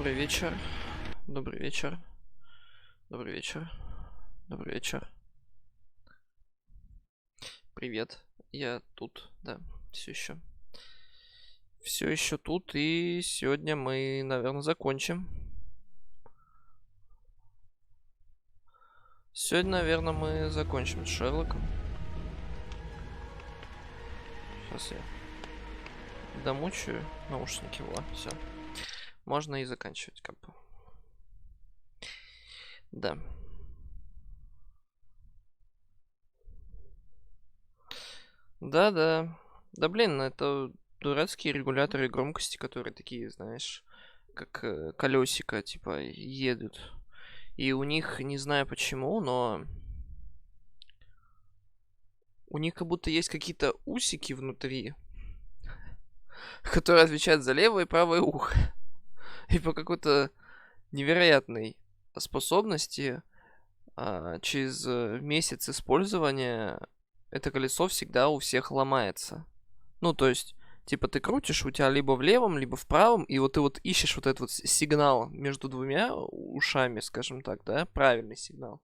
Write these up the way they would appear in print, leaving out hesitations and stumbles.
Добрый вечер. Добрый вечер. Добрый вечер. Добрый вечер. Привет. Я тут, да, все еще. Все еще тут, и сегодня мы, наверное, закончим. Сегодня, наверное, мы закончим с Шерлоком. Сейчас я домучаю наушники, во, все. Можно и заканчивать, как бы. Да. Да-да. Да блин, это дурацкие регуляторы громкости, которые такие, знаешь, как колесико, типа, едут. И у них, не знаю почему, но у них как будто есть какие-то усики внутри, которые отвечают за левое и правое ухо. И по какой-то невероятной способности через месяц использования это колесо всегда у всех ломается. Ну, то есть, типа, ты крутишь, у тебя либо в левом, либо в правом, и вот ты вот ищешь вот этот вот сигнал между двумя ушами, скажем так, да, правильный сигнал.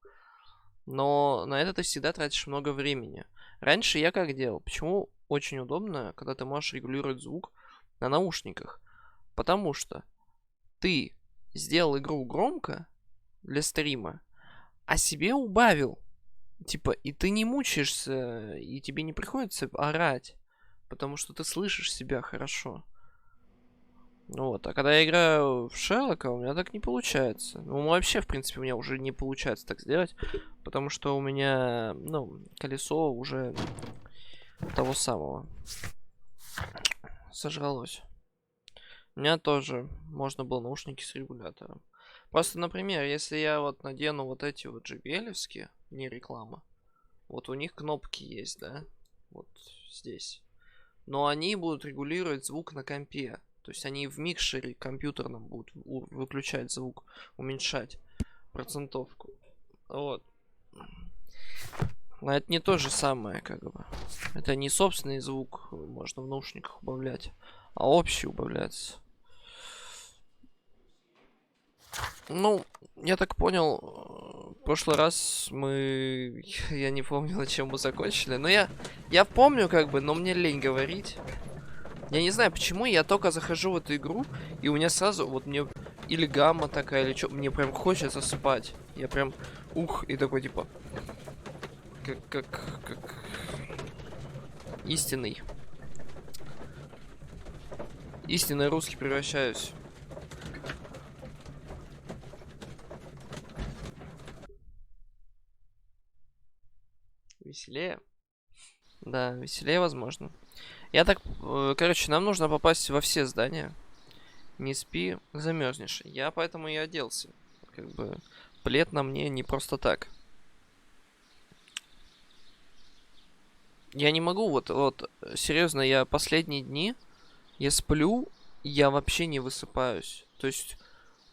Но на это ты всегда тратишь много времени. Раньше я как делал? Почему очень удобно, когда ты можешь регулировать звук на наушниках? Потому что ты сделал игру громко для стрима, а себе убавил. Типа, и ты не мучаешься, и тебе не приходится орать, потому что ты слышишь себя хорошо. Вот, а когда я играю в Шерлока, у меня так не получается. Ну, вообще, в принципе, у меня уже не получается так сделать, потому что у меня, ну, колесо уже того самого сожралось. У меня тоже можно было наушники с регулятором. Просто, например, если я вот надену вот эти вот JBL-евские, не реклама, вот у них кнопки есть, да, вот здесь. Но они будут регулировать звук на компе. То есть они в микшере компьютерном будут выключать звук, уменьшать процентовку. Вот. Но это не то же самое, как бы. Это не собственный звук можно в наушниках убавлять, а общий убавляется. Ну, я так понял, в прошлый раз мы... Я не помню, на чем мы закончили. Но я помню, как бы, но мне лень говорить. Я не знаю, почему я только захожу в эту игру, и у меня сразу, вот мне или гамма такая, или что, мне прям хочется спать. Я прям, и такой, типа, как истинный русский превращаюсь. Веселее? Да, веселее, возможно. Я так, короче, нам нужно попасть во все здания. Не спи, замерзнешь. Я поэтому и оделся. Как бы плед на мне не просто так. Я не могу, вот, серьезно, я последние дни, я сплю, я вообще не высыпаюсь. То есть,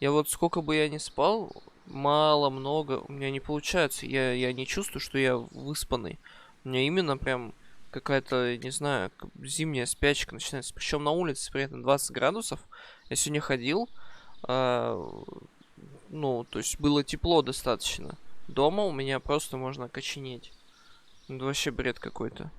я вот сколько бы я ни спал, мало, много, у меня не получается. Я не чувствую, что я выспанный. У меня именно прям какая-то, не знаю, зимняя спячка начинается. Причем на улице при этом 20 градусов. Я сегодня ходил, а, ну, то есть было тепло достаточно. Дома у меня просто можно окоченеть. Это вообще бред какой-то.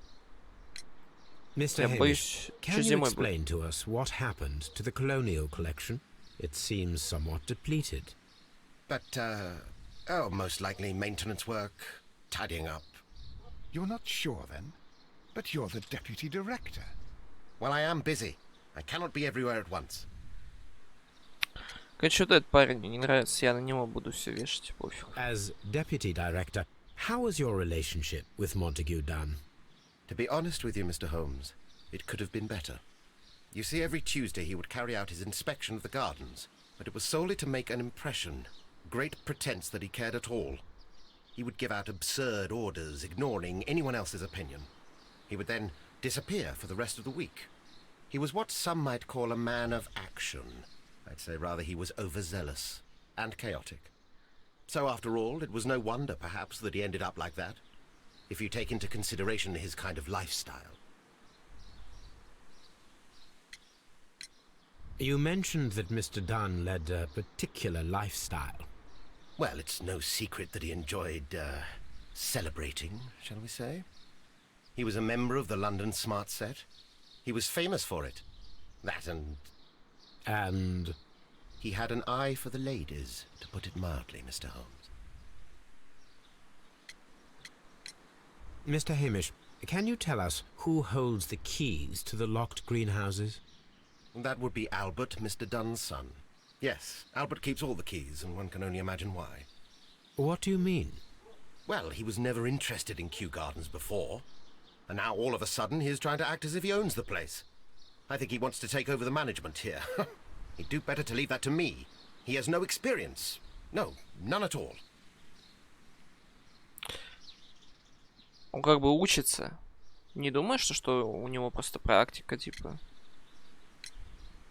Mr. Я Hamish, боюсь, что can you зимой будет. explain to us what happened to the colonial collection? It seems somewhat depleted. Most likely maintenance work, tidying up. You're not sure, then? But you're the deputy director. Well, I am busy. I cannot be everywhere at once. Короче, вот этот парень мне не нравится, я на него буду все вешать, пофиг. As deputy director, how was your relationship with Montague done? To be honest with you, Mr. Holmes, it could have been better. You see, every Tuesday he would carry out his inspection of the gardens, but it was solely to make an impression. Great pretense that he cared at all. He would give out absurd orders, ignoring anyone else's opinion. He would then disappear for the rest of the week. He was what some might call a man of action. I'd say rather he was overzealous and chaotic. So after all, it was no wonder, perhaps, that he ended up like that, if you take into consideration his kind of lifestyle. You mentioned that Mr. Dunn led a particular lifestyle. Well, it's no secret that he enjoyed, celebrating, shall we say? He was a member of the London Smart Set. He was famous for it. That and... And... he had an eye for the ladies, to put it mildly, Mr. Holmes. Mr. Hamish, can you tell us who holds the keys to the locked greenhouses? That would be Albert, Mr. Dunn's son. Yes, Albert keeps all the keys, and one can only imagine why. What do you mean? Well, he was never interested in Kew Gardens before. And now, all of a sudden, he is trying to act as if he owns the place. I think he wants to take over the management here. He'd do better to leave that to me. He has no experience. No, none at all. Он как бы учится. Не думаешь, что у него просто практика, типа?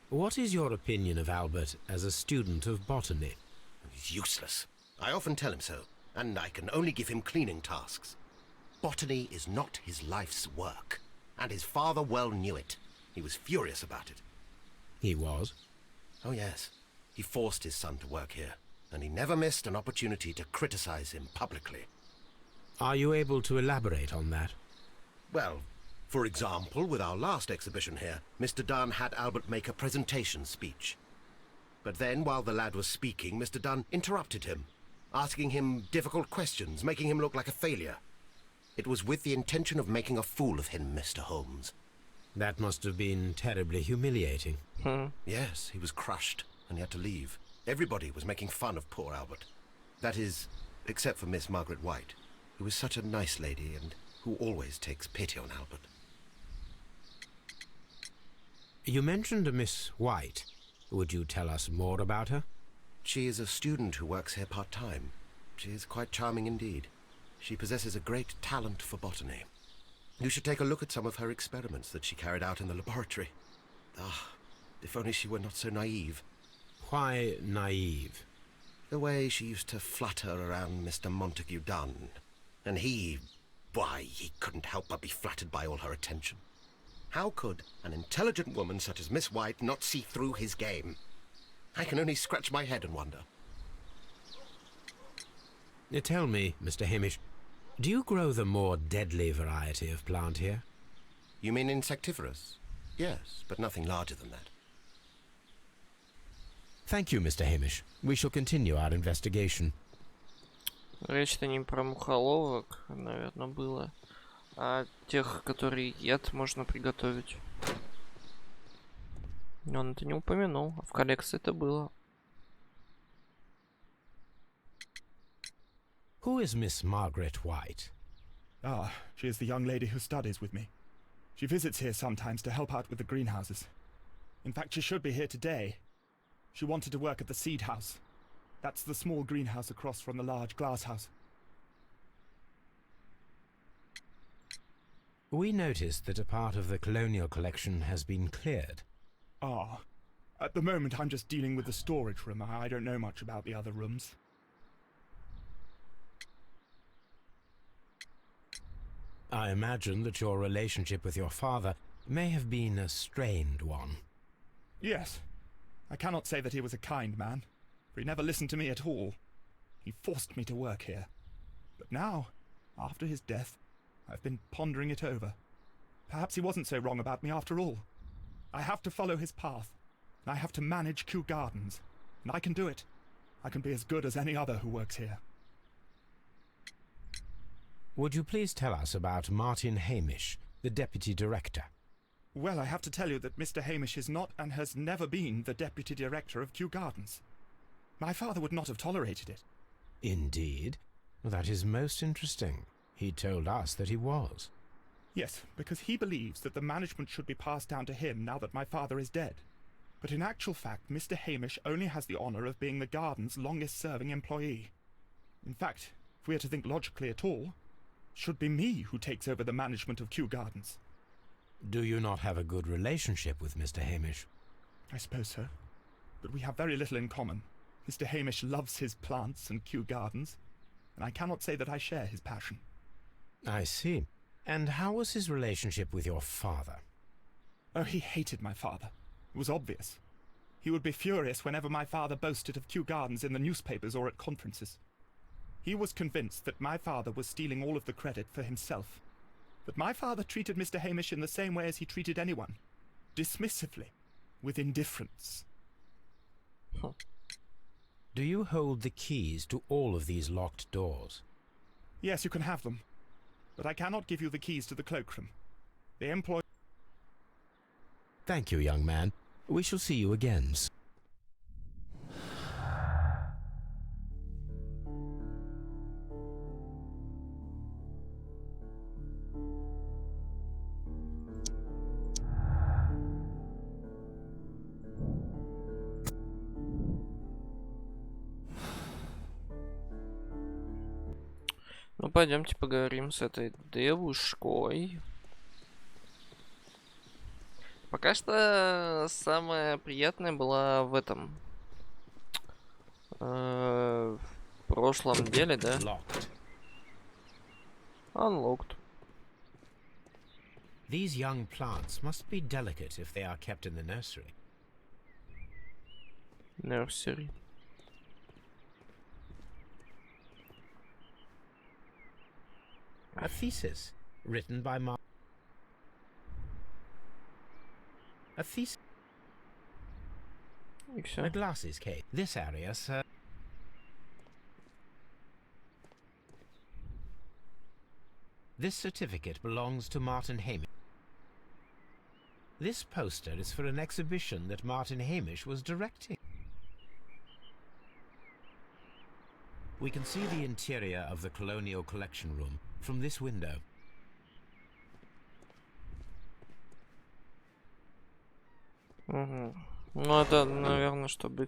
What is your opinion of Albert as a student of botany? He's useless. I often tell him so, and I can only give him cleaning tasks. Botany is not his life's work, and his father well knew it. He was furious about it. He was? Oh yes, he forced his son to work here, and he never missed an opportunity to criticize him publicly. Are you able to elaborate on that? Well, for example, with our last exhibition here, Mr. Dunn had Albert make a presentation speech. But then, while the lad was speaking, Mr. Dunn interrupted him, asking him difficult questions, making him look like a failure. It was with the intention of making a fool of him, Mr. Holmes. That must have been terribly humiliating. Yes, he was crushed, and he had to leave. Everybody was making fun of poor Albert. That is, except for Miss Margaret White, who is such a nice lady and who always takes pity on Albert. You mentioned a Miss White. Would you tell us more about her? She is a student who works here part-time. She is quite charming indeed. She possesses a great talent for botany. You should take a look at some of her experiments that she carried out in the laboratory. Ah, if only she were not so naive. Why naive? The way she used to flutter around Mr. Montague Dunn. And why, he couldn't help but be flattered by all her attention. How could an intelligent woman such as Miss White not see through his game? I can only scratch my head and wonder. Tell me, Mr. Hamish, do you grow the more deadly variety of plant here? You mean insectivorous? Yes, but nothing larger than that. Thank you, Mr. Hamish. We shall continue our investigation. Речь-то не про мухоловок, наверное, было, а тех, которые яд можно приготовить. Он это не упомянул, а в коллекции это было. Who is Miss Margaret White? Ah, she is the young lady who studies with me. She visits here sometimes to help out with the greenhouses. In fact, she should be here today. She wanted to work at the seed house. That's the small greenhouse across from the large glass house. We noticed that a part of the colonial collection has been cleared. Ah, at the moment I'm just dealing with the storage room. I don't know much about the other rooms. I imagine that your relationship with your father may have been a strained one. Yes. I cannot say that he was a kind man, for he never listened to me at all. He forced me to work here. But now, after his death, I've been pondering it over. Perhaps he wasn't so wrong about me after all. I have to follow his path, and I have to manage Kew Gardens, and I can do it. I can be as good as any other who works here. Would you please tell us about Martin Hamish, the Deputy Director? Well, I have to tell you that Mr. Hamish is not and has never been the Deputy Director of Kew Gardens. My father would not have tolerated it. Indeed? That is most interesting. He told us that he was. Yes, because he believes that the management should be passed down to him now that my father is dead. But in actual fact, Mr. Hamish only has the honour of being the garden's longest-serving employee. In fact, if we are to think logically at all, it should be me who takes over the management of Kew Gardens. Do you not have a good relationship with Mr. Hamish? I suppose so. But we have very little in common. Mr. Hamish loves his plants and Kew Gardens, and I cannot say that I share his passion. I see. And how was his relationship with your father? Oh, he hated my father. It was obvious. He would be furious whenever my father boasted of Kew Gardens in the newspapers or at conferences. He was convinced that my father was stealing all of the credit for himself. That my father treated Mr. Hamish in the same way as he treated anyone. Dismissively. With indifference. Do you hold the keys to all of these locked doors? Yes, you can have them. But I cannot give you the keys to the cloakroom. The employee... Thank you, young man. We shall see you again. Ну, пойдемте поговорим с этой девушкой. Пока что самое приятное было в этом. В прошлом деле, да? Unlocked. These young plants must be delicate if they are kept in the nursery. Nursery. A thesis written by a thesis. И всё. A glasses case. This area, sir. This certificate belongs to Martin Hamish. This poster is for an exhibition that Martin Hamish was directing. We can see the interior of the Colonial Collection Room from this window. Угу. Ну, это, наверное, чтобы...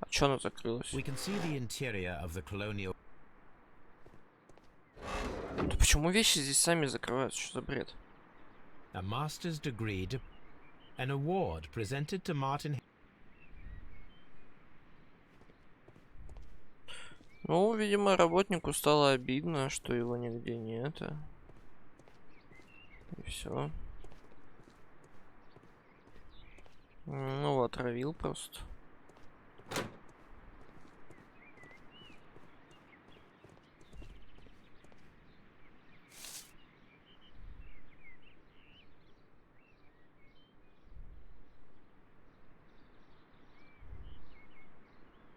А чё она закрылась? We can see the interior of the Colonial... Да почему вещи здесь сами закрываются? Что за бред? A master's degree, an award presented to Martin. Ну, видимо, работнику стало обидно, что его нигде нет. И все. Ну, отравил просто.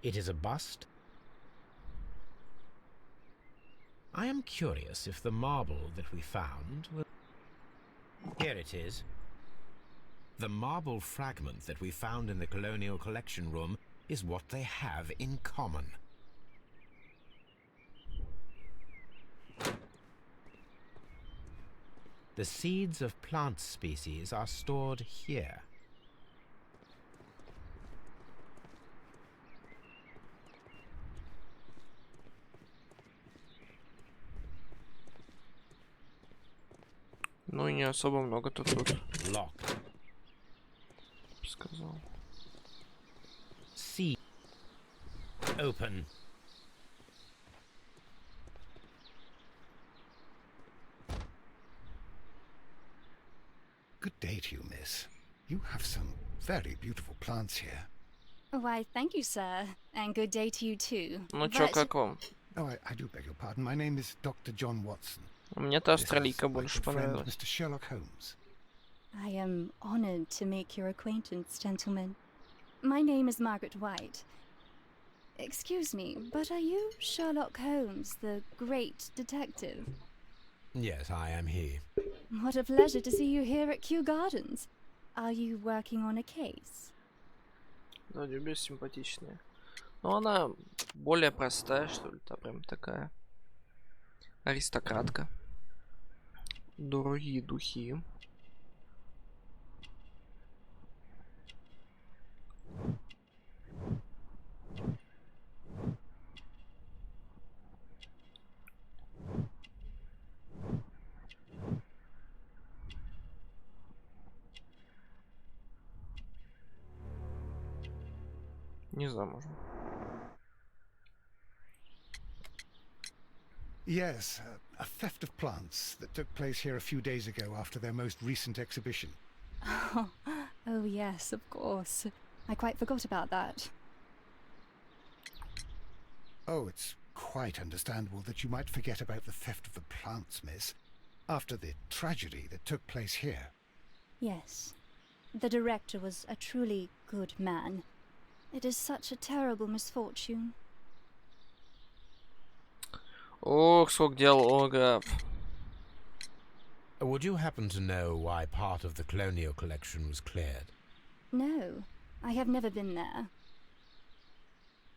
It is a bust. I am curious if the marble that we found will... Here it is. The marble fragment that we found in the Colonial Collection Room is what they have in common. The seeds of plant species are stored here. Ну и не особо много-то тут. Locked. Сказал. See. Open. Good day to you, miss. You have some very beautiful plants here. Why, thank you, sir. And good day to you, too. Ну чё, But- как вам? Oh, I do beg your pardon. My name is Dr. John Watson. Мне-то This is австралийка my больше good friend, понравилась. Mr. Sherlock Holmes. I am honored to make your acquaintance, gentlemen. My name is Margaret White. Excuse me, but are you Sherlock Holmes, the great detective? Yes, I am he. What a pleasure to see you here at Kew Gardens. Are you working on a case? Да, Любя симпатичная. Но она более простая, что ли, та прям такая аристократка. Дорогие духи. Не замужем. Yes, a theft of plants that took place here a few days ago after their most recent exhibition. Oh, yes, of course. I quite forgot about that. Oh, it's quite understandable that you might forget about the theft of the plants, miss, after the tragedy that took place here. Yes. The director was a truly good man. It is such a terrible misfortune. Ох, сколько диалогов. Would you happen to know why part of the colonial collection was cleared? No, I have never been there.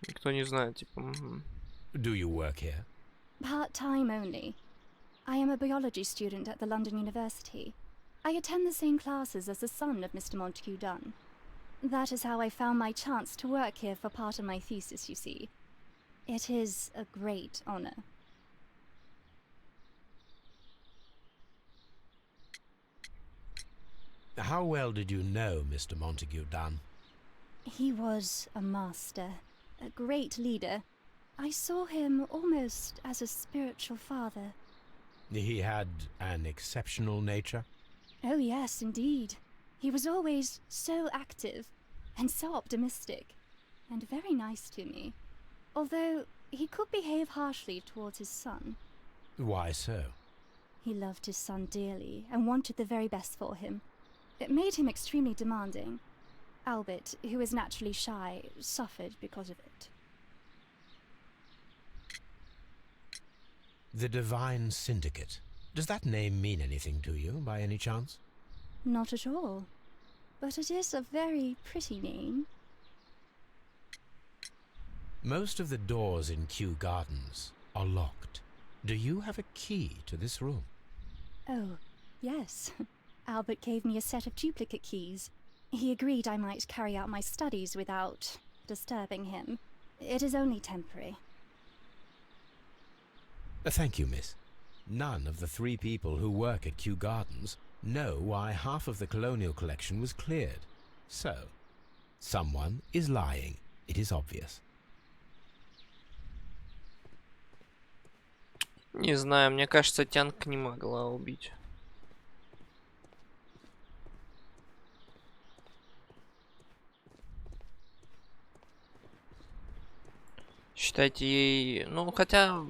Никто не знает, типа. Мгм. Do you work here? Part-time only. I am a biology student at the London University. I attend the same classes as the son of Mr. Montague Dunn. That is how I found my chance to work here for part of my thesis, you see. It is a great honor. How well did you know Mr. Montague Dunn? He was a master, a great leader. I saw him almost as a spiritual father. He had an exceptional nature? Oh yes, indeed. He was always so active and so optimistic and very nice to me. Although he could behave harshly towards his son. Why so? He loved his son dearly and wanted the very best for him. It made him extremely demanding. Albert, who is naturally shy, suffered because of it. The Divine Syndicate. Does that name mean anything to you, by any chance? Not at all. But it is a very pretty name. Most of the doors in Kew Gardens are locked. Do you have a key to this room? Oh, yes. Albert gave me a set of duplicate keys. He agreed I might carry out my studies without disturbing him. It is only temporary. Thank you, miss. None of the 3 people who work at Kew Gardens know why half of the colonial collection was cleared. So, someone is lying. It is obvious. Не знаю, мне кажется, Тянка не могла убить. Считайте ей... Ну, хотя...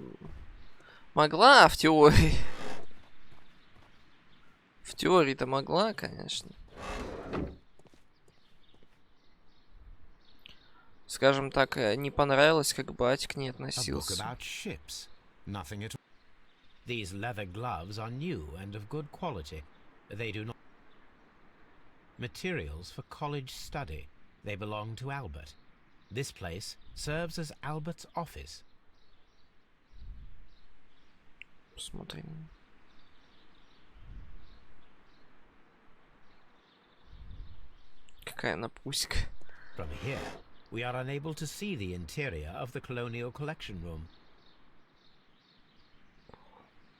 Могла в теории. В теории-то могла, конечно. Скажем так, не понравилось, как батя к ней A book относился. about ships. Nothing at all. These leather gloves are new and of good quality. They do not... Materials for college study. They belong to Albert. This place serves as Albert's office. Посмотрим. Какая напуська. From here, we are unable to see the interior of the colonial collection room.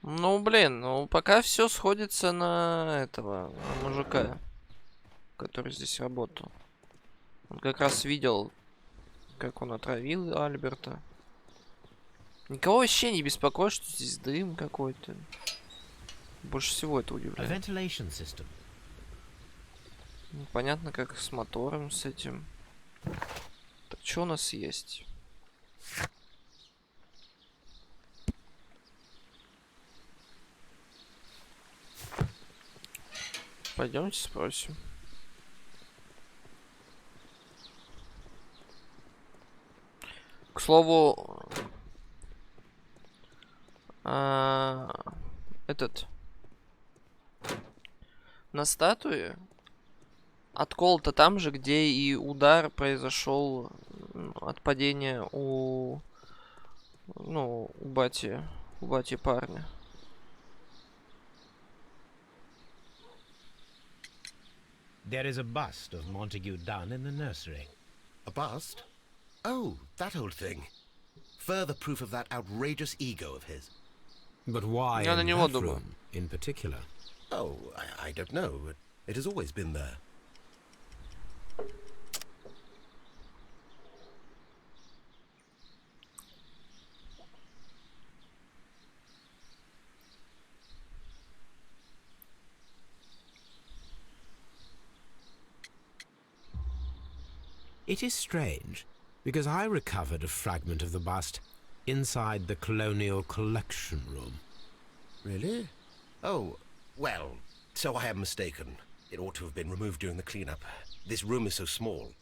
Ну, блин, ну пока все сходится на этого, на мужика, который здесь работал. Он как раз видел, как он отравил Альберта. Никого вообще не беспокоит, что здесь дым какой-то. Больше всего это A удивляет. ventilation system. Непонятно, как с мотором, с этим. Так, что у нас есть? Пойдемте спросим. К слову, этот на статуе отколото там же, где и удар произошел от падения у бати парня. There is a bust of Montague Dunn in the nursery. A bust? Oh, that old thing. Further proof of that outrageous ego of his. But why Я на in него that думаю. room in particular? Oh, I don't know. It has always been there. It is strange, because I recovered a fragment of the bust inside the Colonial Collection Room. Really? Oh, well, so I am mistaken. It ought to have been removed during the cleanup. This room is so small.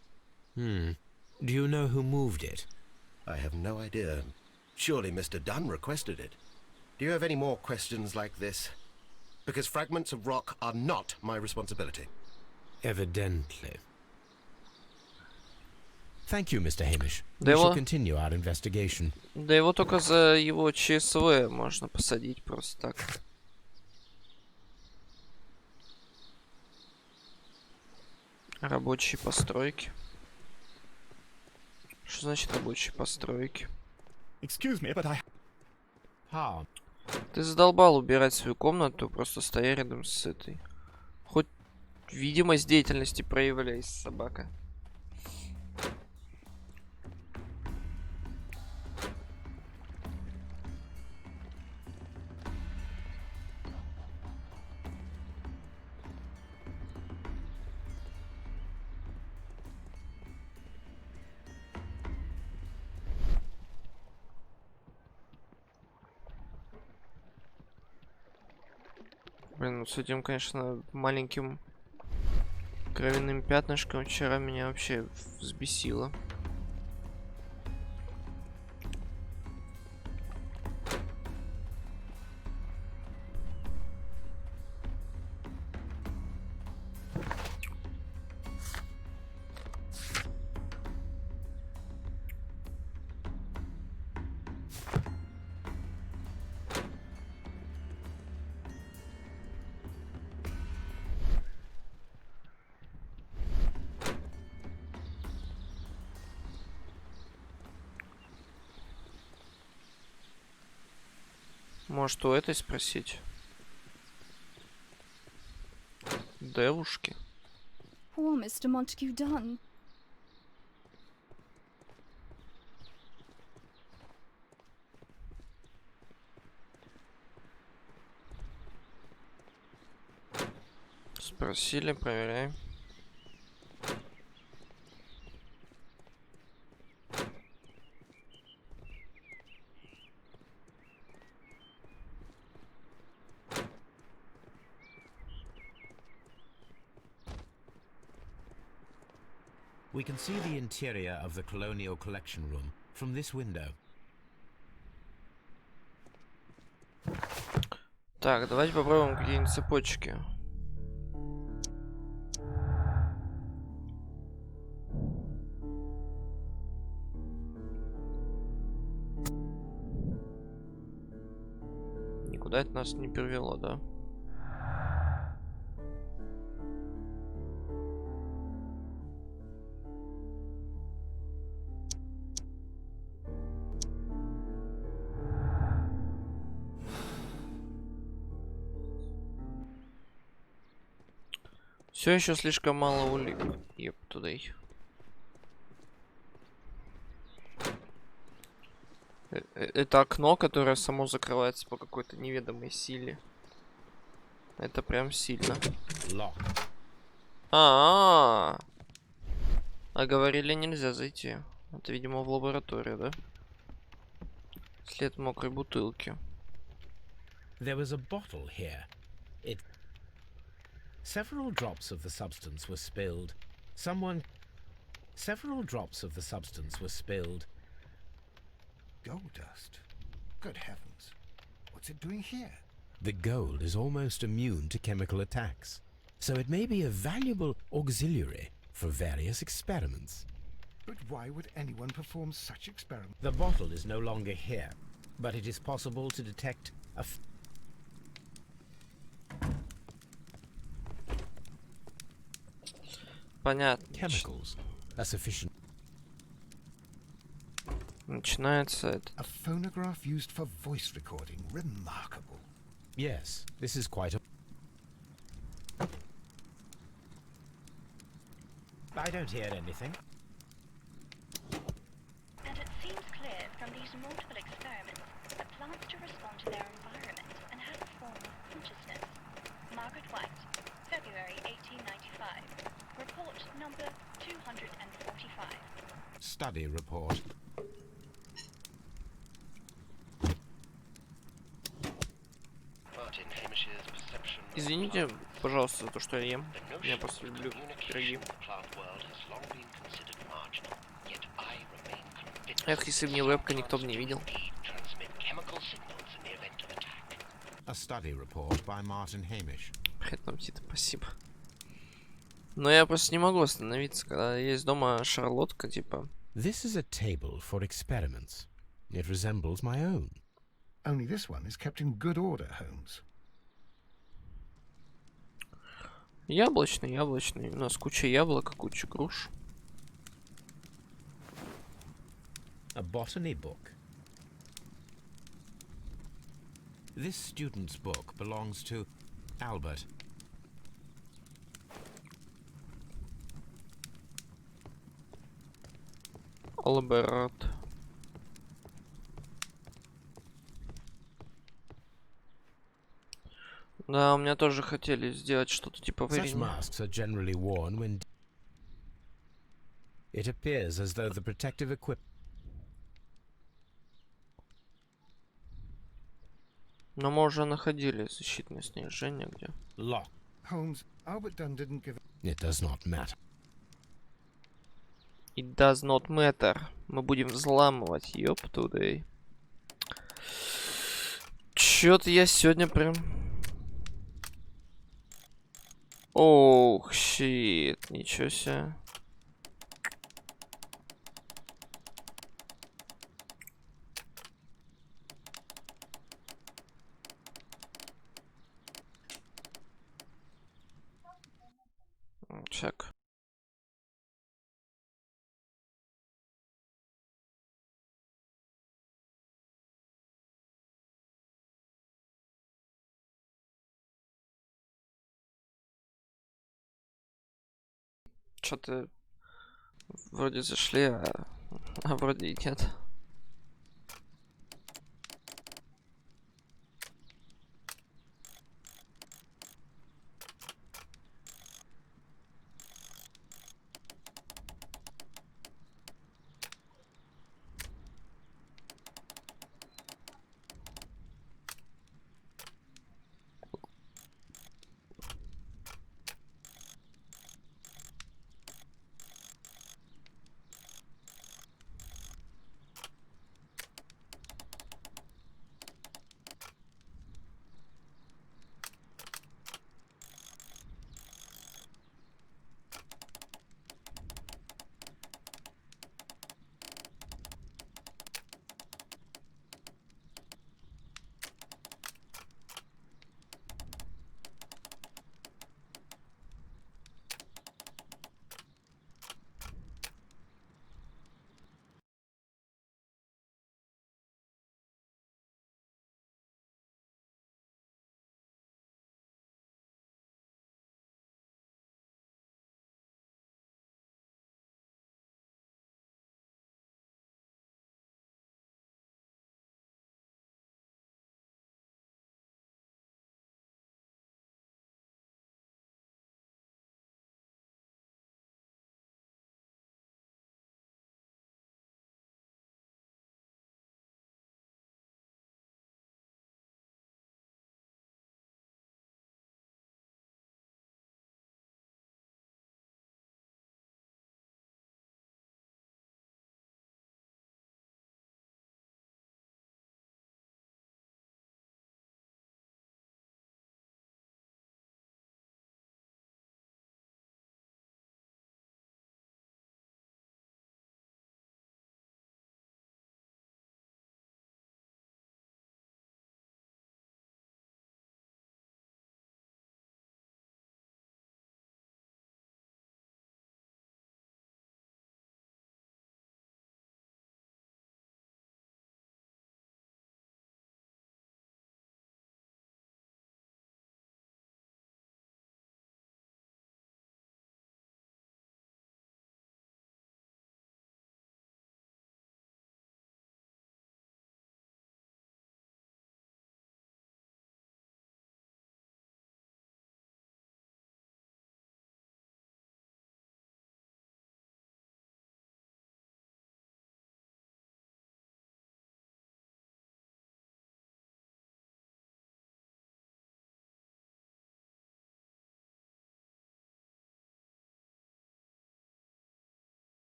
Do you know who moved it? I have no idea. Surely Mr. Dunn requested it. Do you have any more questions like this? Because fragments of rock are not my responsibility. Evidently. Thank you, Mr. Hamish. Да We shall его, continue our investigation. да его только за его ЧСВ можно посадить просто так. Рабочие постройки. Что значит рабочие постройки? Excuse me, but I... How? Ты задолбал убирать свою комнату, просто стоя рядом с этой. Хоть видимость деятельности проявляй, собака. Блин, ну с этим, конечно, маленьким кровяным пятнышком вчера меня вообще взбесило. Может, у этой спросить? Девушки. Poor Mr. Montague Dunn. Спросили, проверяем. We can see the interior of the Colonial Collection Room from this window. Так, давайте попробуем какие-нибудь цепочки. Никуда это нас не привело, да? Все еще слишком мало улик. Еп, туда. Это окно, которое само закрывается по какой-то неведомой силе. Это прям сильно. А говорили, нельзя зайти. Это, видимо, в лабораторию, да? След мокрой бутылки. There was a bottle here. Several drops of the substance were spilled. Several drops of the substance were spilled. Gold dust? Good heavens. What's it doing here? The gold is almost immune to chemical attacks, so it may be a valuable auxiliary for various experiments. But why would anyone perform such experiments? The bottle is no longer here, but it is possible to detect a Понятно. chemicals are sufficient. Начинается это. A phonograph used for voice recording. Remarkable. Yes, this is quite a... I don't hear anything. And it seems clear from these multiple experiments that plants do respond to their environment and have a form of consciousness. Margaret White, February 1895. Report number 214. 45. Study report. Martin Hamish's perception of Извините, plant пожалуйста, за то, что я ем. The Я notion просто of люблю пироги. communication in the plant world has long been considered marginal, yet I remain convinced Эх, если бы не that вебка, some никто бы plants не do видел. indeed transmit chemical signals in the event of attack. A study report by Martin Hamish. Приятного аппетита, спасибо. Но я просто не могу остановиться, когда есть дома шарлотка, типа. This is a table for experiments. It resembles my own. Only this one is kept in good order, Holmes. Яблочный, яблочный. У нас куча яблок, куча груш. A botany book. This student's book belongs to Albert. Алберат. Да, у меня тоже хотели сделать что-то типа Such варенья. masks are generally worn when it appears as though the protective equipment. Но мы уже находили защитное снаряжение, где. Lock. Holmes, Albert Dunn didn't give It does not matter. It does not matter. Мы будем взламывать, ёптудей. Чё-то я сегодня прям... Ох, щит, ничего себе. Чек. Что-то вроде зашли, а вроде и нет.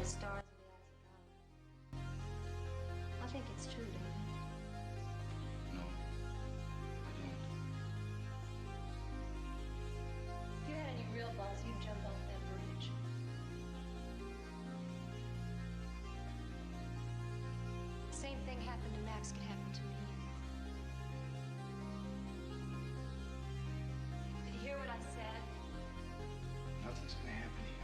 stars in the eyes of God. I think it's true, don't you? No, I don't. If you had any real balls, you'd jump off that bridge. The same thing happened to Max could happen to me. Did you hear what I said? Nothing's gonna happen to you.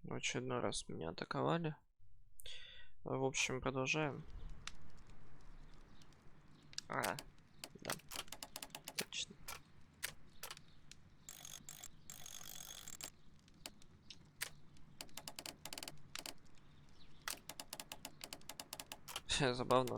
В очередной раз меня атаковали. В общем, продолжаем. Да. Точно. Забавно.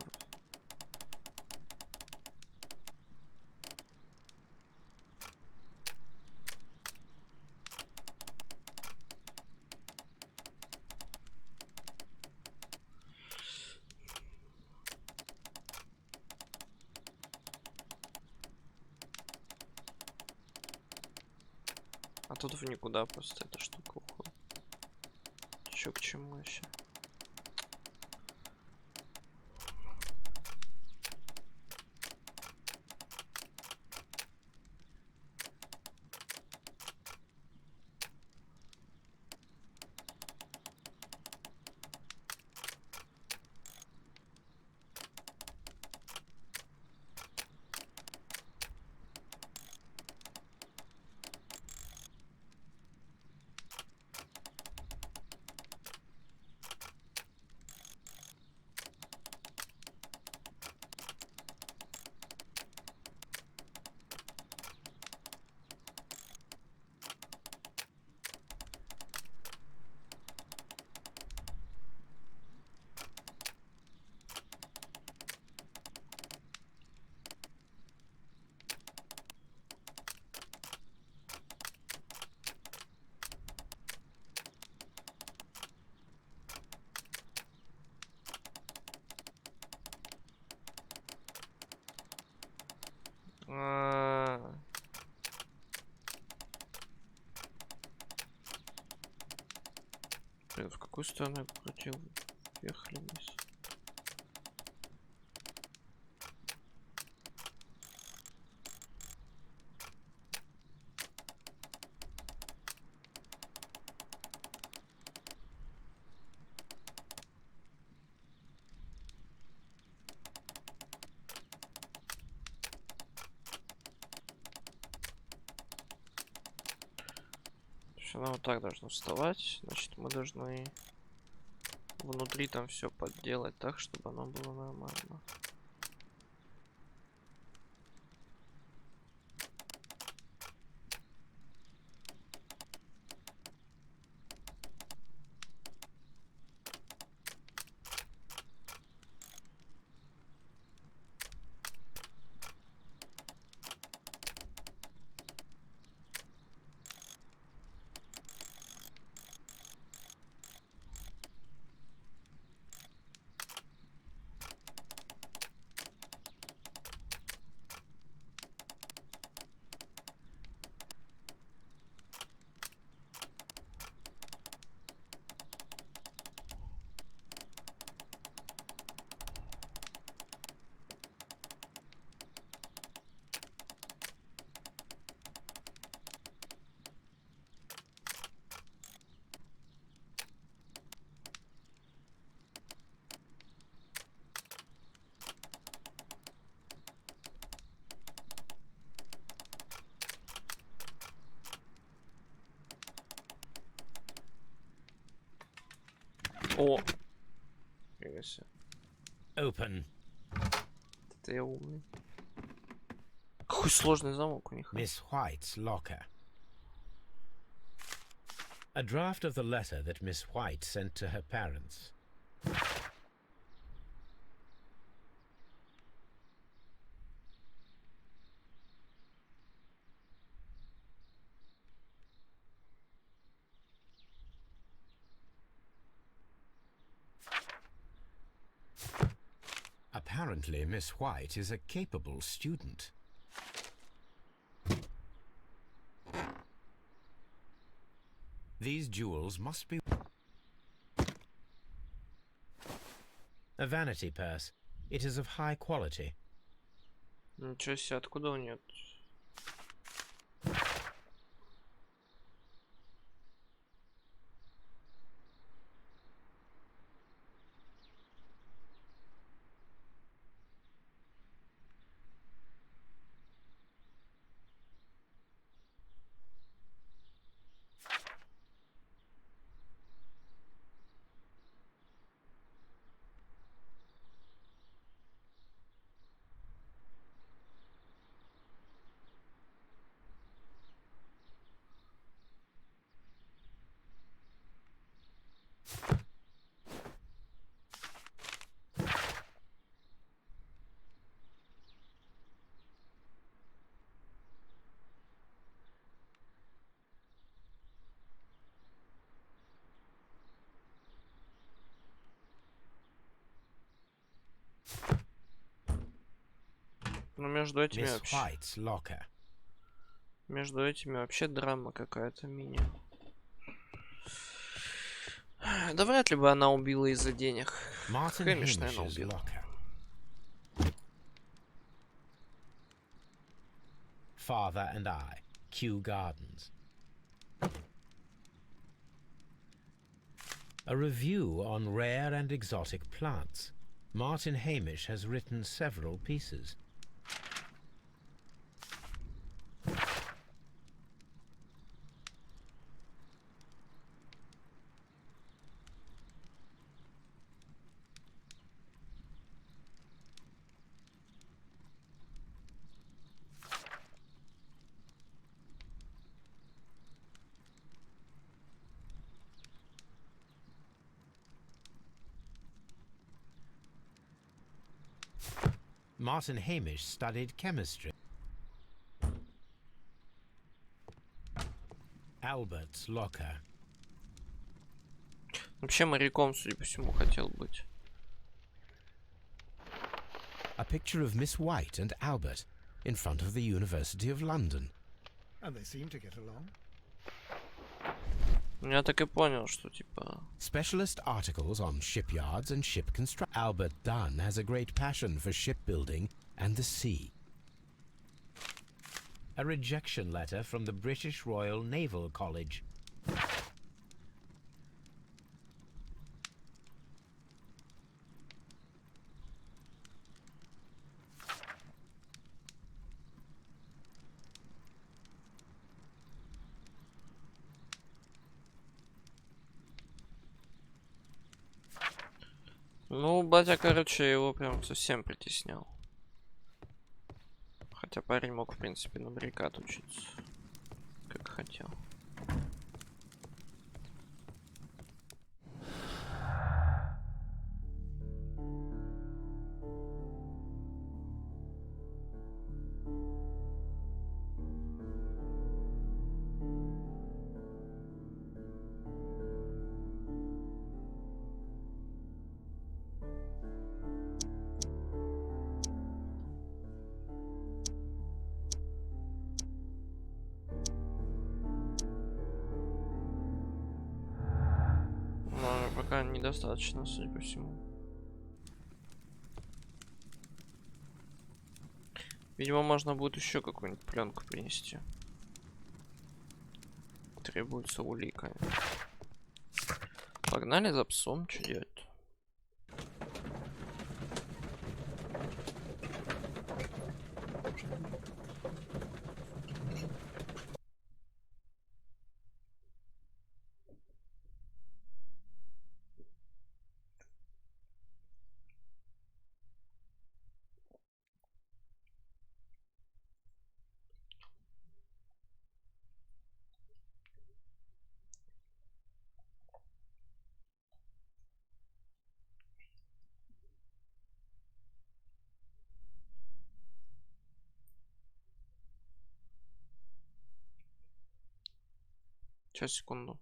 А тут в никуда просто эта штука уходит. Чё к чему вообще? какую сторону я крутил? Вверх или вниз? Она вот так должна вставать, значит мы должны внутри там все подделать так, чтобы оно было нормально. О! Фига себе. Open. Это я умный. Какой сложный замок у них. Miss White's locker. A draft of the letter that Miss White sent to her parents. Apparently, Miss White is a capable student. These jewels must be a vanity purse. It is of high quality. Ничего себе, откуда у нее? Ну между этими Miss вообще... White's locker. Между этими вообще драма какая-то мини. Да вряд ли бы она убила из-за денег. Martin Конечно, она Hamish's убила. locker. Father and I, Kew Gardens. A review on rare and exotic plants. Martin Hamish has written several pieces. Martin Hamish studied chemistry. Albert's locker. Вообще моряком, судя по всему, хотел быть. A picture of Miss White and Albert in front of the University of London. And they seem to get along. Я так и понял, что типа... Specialist articles on shipyards and ship construction. Albert Dunn has a great passion for shipbuilding and the sea. A rejection letter from the British Royal Naval College. Ну, батя, короче, его прям совсем притеснял. Хотя парень мог, в принципе, на бригад учиться, как хотел. Но пока недостаточно, судя по всему. Видимо, можно будет еще какую-нибудь пленку принести. Требуется улика. Погнали за псом, что делать? Сейчас, секунду.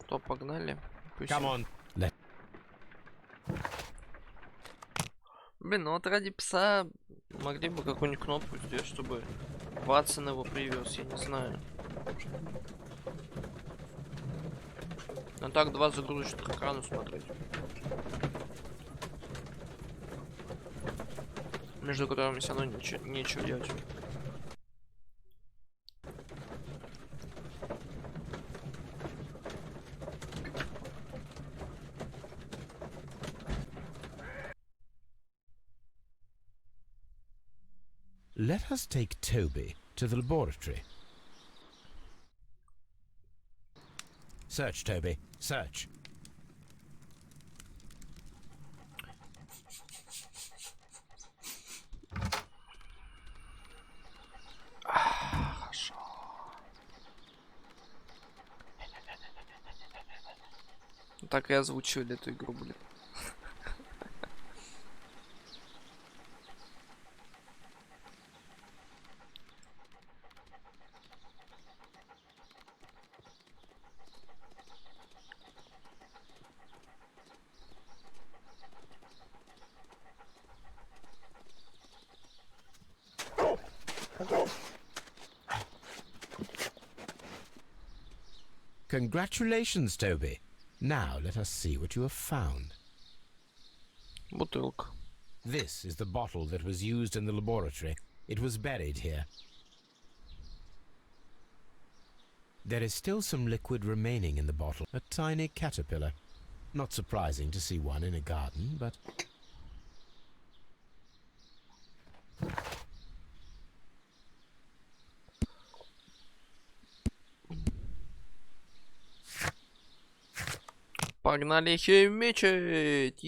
То погнали. Come on. Блин, ну вот ради пса могли бы какую-нибудь кнопку сделать, чтобы Ватсон его привез, я не знаю. А так два загрузочных экрана смотреть. Между которыми все равно нечего делать. Let us take Toby to the laboratory. Search, Toby. Search. Хорошо. Так и озвучивали эту игру, блин. Congratulations, Toby. Now let us see what you have found. Бутылка. This is the bottle that was used in the laboratory. It was buried here. There is still some liquid remaining in the bottle. A tiny caterpillar. Not surprising to see one in a garden, but... Погнали химичить!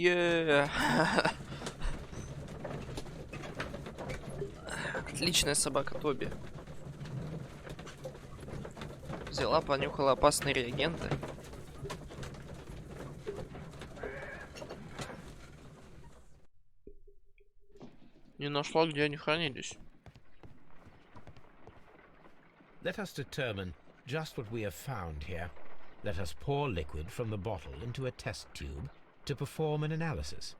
Отличная собака Тоби. Взяла, понюхала опасные реагенты. Не нашла, где они хранились. Let us determine just what we have found here. Let us pour liquid from the bottle into a test tube to perform an analysis.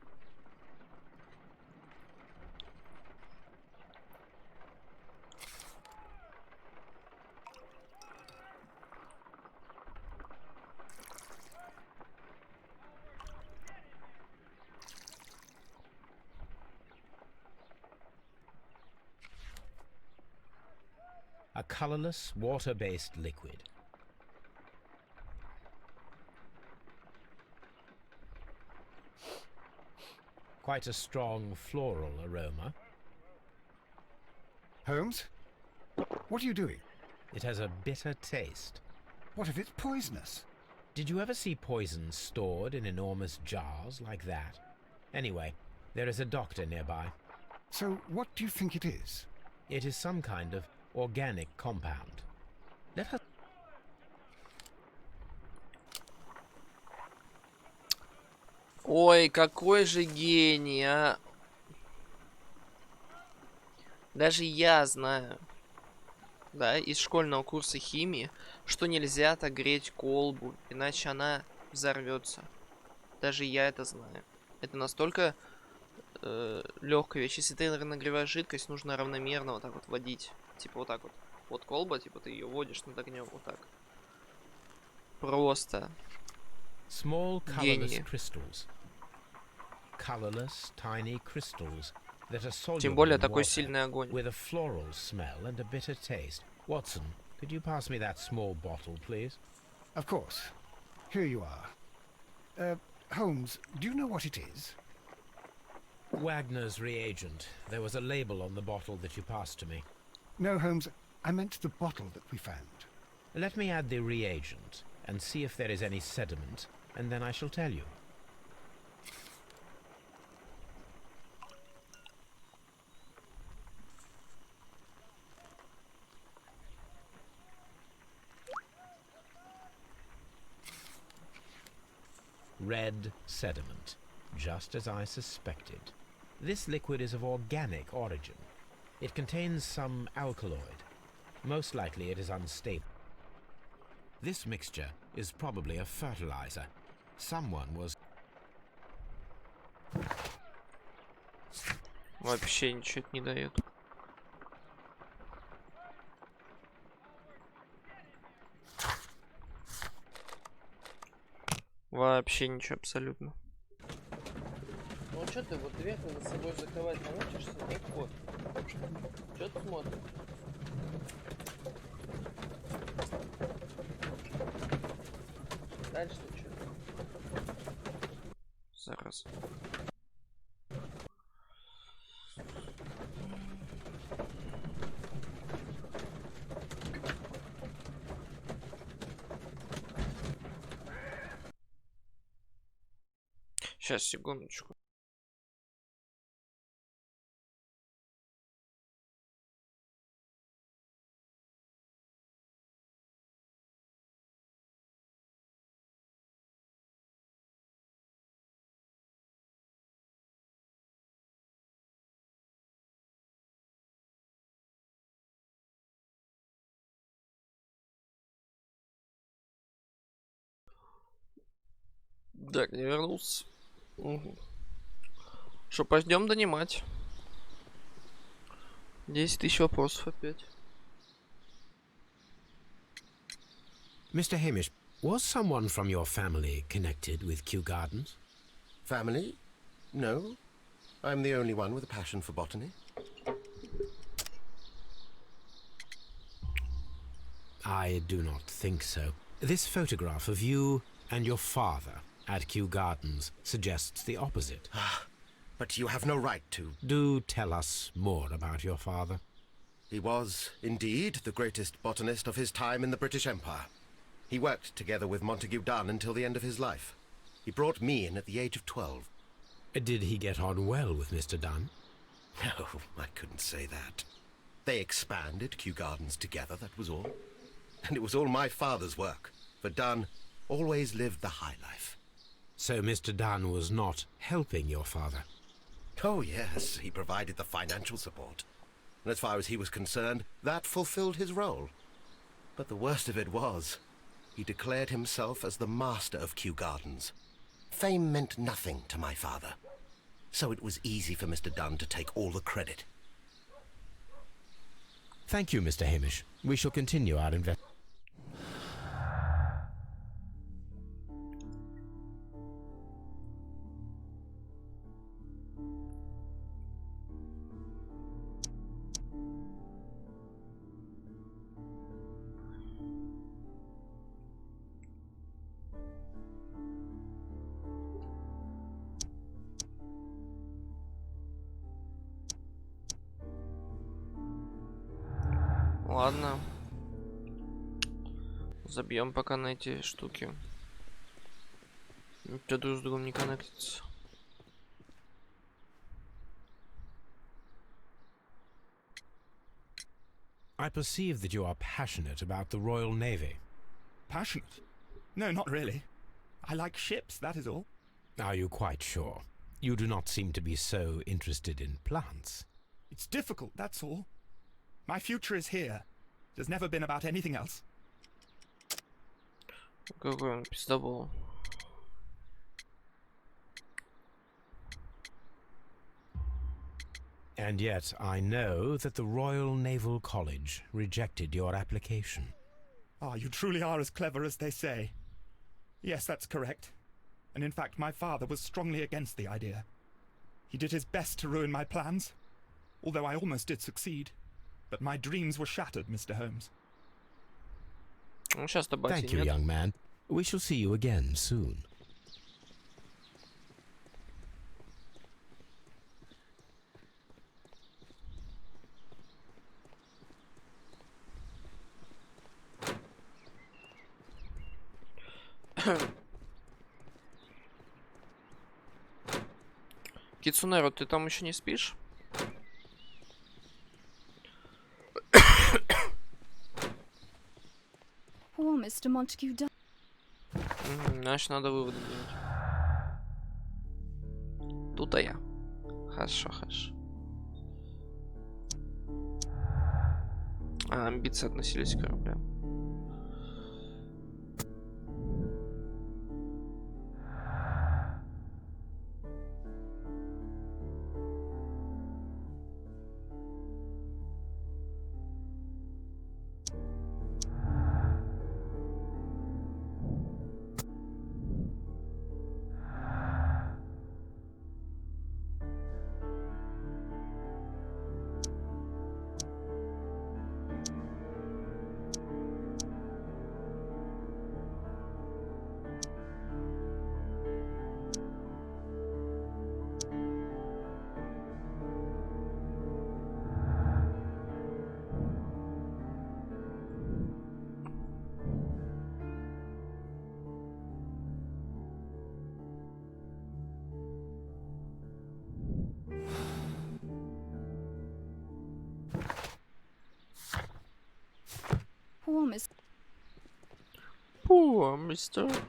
A colorless, water-based liquid. Quite a strong floral aroma. Holmes? What are you doing? It has a bitter taste. What if it's poisonous? Did you ever see poison stored in enormous jars like that? Anyway, there is a doctor nearby. So what do you think it is? It is some kind of organic compound. Let us... Ой, какой же гений, а! Даже я знаю, да, из школьного курса химии, что нельзя отогреть колбу, иначе она взорвется. Даже я это знаю. Это настолько легкая вещь. Если ты нагреваешь жидкость, нужно равномерно вот так вот водить. Типа вот так вот. Вот колба, типа ты ее водишь над огнем вот так. Просто Small colorless гении. crystals. Colorless, tiny crystals that are Тем soluble более in такой water сильный огонь. with a floral smell and a bitter taste. Watson, could you pass me that small bottle, please? Of course. Here you are. Holmes, do you know what it is? Wagner's reagent. There was a label on the bottle that you passed to me. No, Holmes, I meant the bottle that we found. Let me add the reagent and see if there is any sediment, and then I shall tell you. Red sediment, just as I suspected. This liquid is of organic origin. It contains some alkaloid. Most likely it is unstable. This mixture is probably a fertilizer. Someone was... Вообще ничего это не дает. Вообще ничего абсолютно. Ну что ты вот дверь за собой закрывать научишься? Как вот. Что ты смотришь? Дальше что? Зараз. Сейчас, секундочку. Так, не вернулся. Угу. Что, пойдем донимать. 10 000 вопросов опять. Mr. Hamish, was someone from your family connected with Kew Gardens? Family? No. I'm the only one with a passion for botany. I do not think so. This photograph of you and your father at Kew Gardens suggests the opposite. But you have no right to. Do tell us more about your father. He was, indeed, the greatest botanist of his time in the British Empire. He worked together with Montague Dunn until the end of his life. He brought me in at the age of 12. Did he get on well with Mr. Dunn? No, I couldn't say that. They expanded Kew Gardens together, that was all. And it was all my father's work, for Dunn always lived the high life. So Mr. Dunn was not helping your father? Oh, yes, he provided the financial support. And as far as he was concerned, that fulfilled his role. But the worst of it was, he declared himself as the master of Kew Gardens. Fame meant nothing to my father, so it was easy for Mr. Dunn to take all the credit. Thank you, Mr. Hamish. We shall continue our investigation. Ладно. Забьем пока на эти штуки. Никто друг с другом не коннектится. I perceive that you are passionate about the Royal Navy. Passionate? No, not really. I like ships, that is all. Are you quite sure? You do not seem to be so interested in plants. It's difficult, that's all. My future is here. It has never been about anything else. Какой он пиздобол. And yet I know that the Royal Naval College rejected your application. Ah, you truly are as clever as they say. Yes, that's correct. And in fact, my father was strongly against the idea. He did his best to ruin my plans, although I almost did succeed. But my dreams were shattered, Mr. Holmes. Ну, сейчас-то бати Thank you, нет. young man. We shall see you again soon. Кицунеро, ты там еще не спишь? Poor Mr. Montague died. Значит, надо выводы делать. Тут-то я. Хорошо, хорошо. А, амбиции относились к кораблям. Poor Mr. Poor Mr.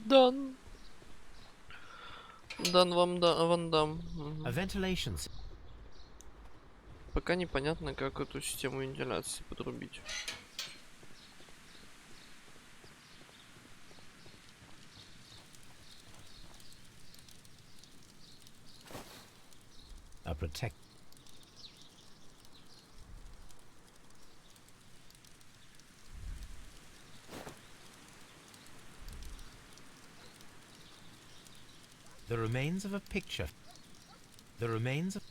Дан. Дан вам Ван Дам. A ventilation Пока непонятно, как эту систему вентиляции подрубить. a protect. The remains of a picture. The remains of.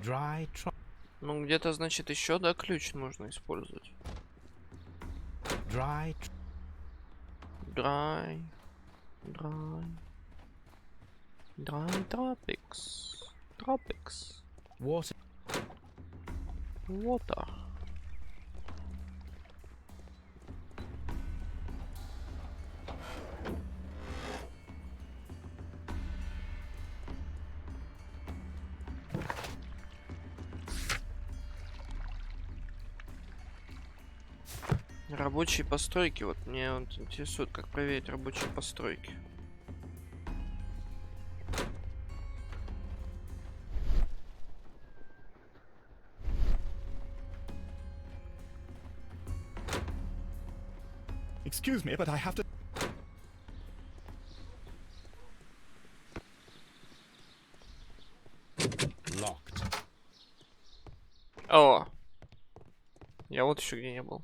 Dry tro. Ну, где-то, значит, еще, да, ключ можно использовать. Dry. Dry. Tropics. Tropics. Water. Water. Рабочие постройки. Вот мне вот интересует, как проверить рабочие постройки. Excuse me, but I have to... Locked. О! Я вот еще где не был.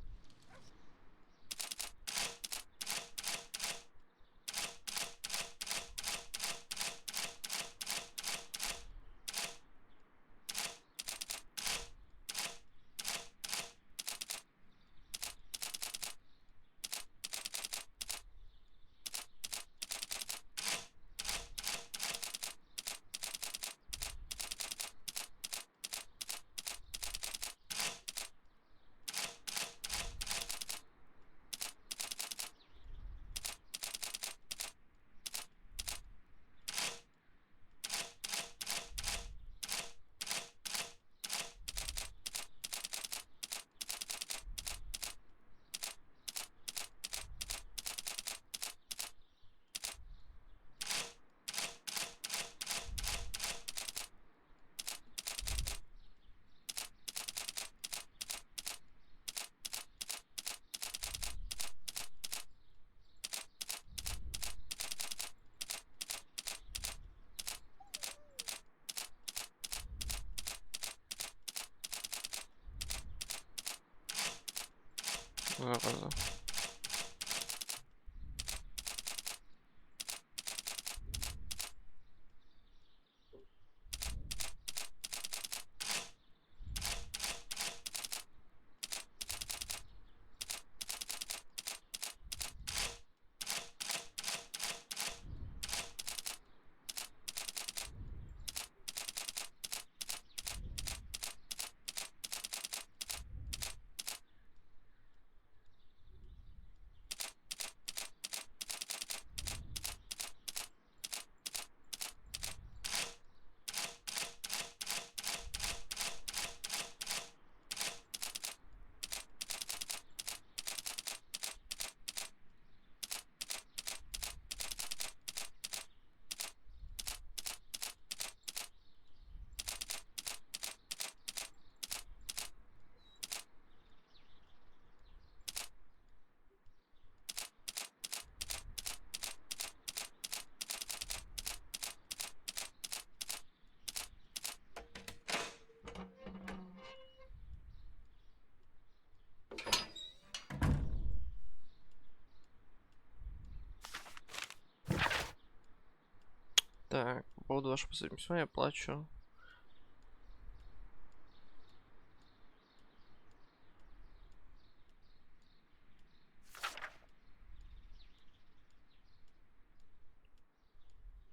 Зараза. Так, по поводу вашего последнего письма я плачу.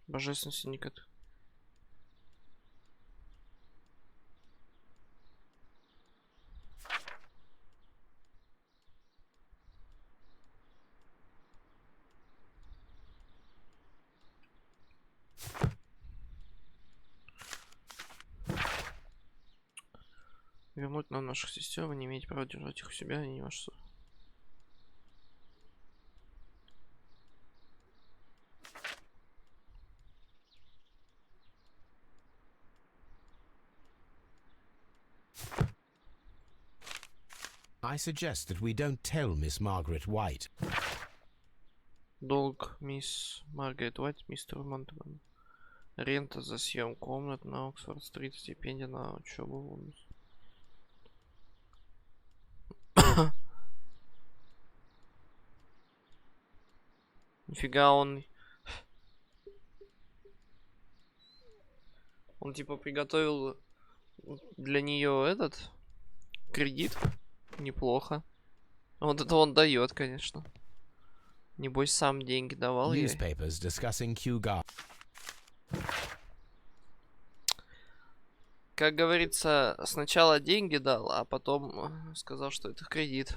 Божественный синдикат. Вернуть нам наших сестер, вы не имеете права держать их у себя, они не ваши. I suggest that we don't tell Miss Margaret White. Долг мисс Маргарет Уайт, мистеру Монтману. Рента за съем комнат на Оксфорд-стрит, стипендия на учебу. Нифига он типа приготовил для нее этот кредит. Неплохо. Вот это он дает, конечно. Небось, сам деньги давал ей. Newspapers discussing Kew Gardens. Как говорится, сначала деньги дал, а потом сказал, что это кредит.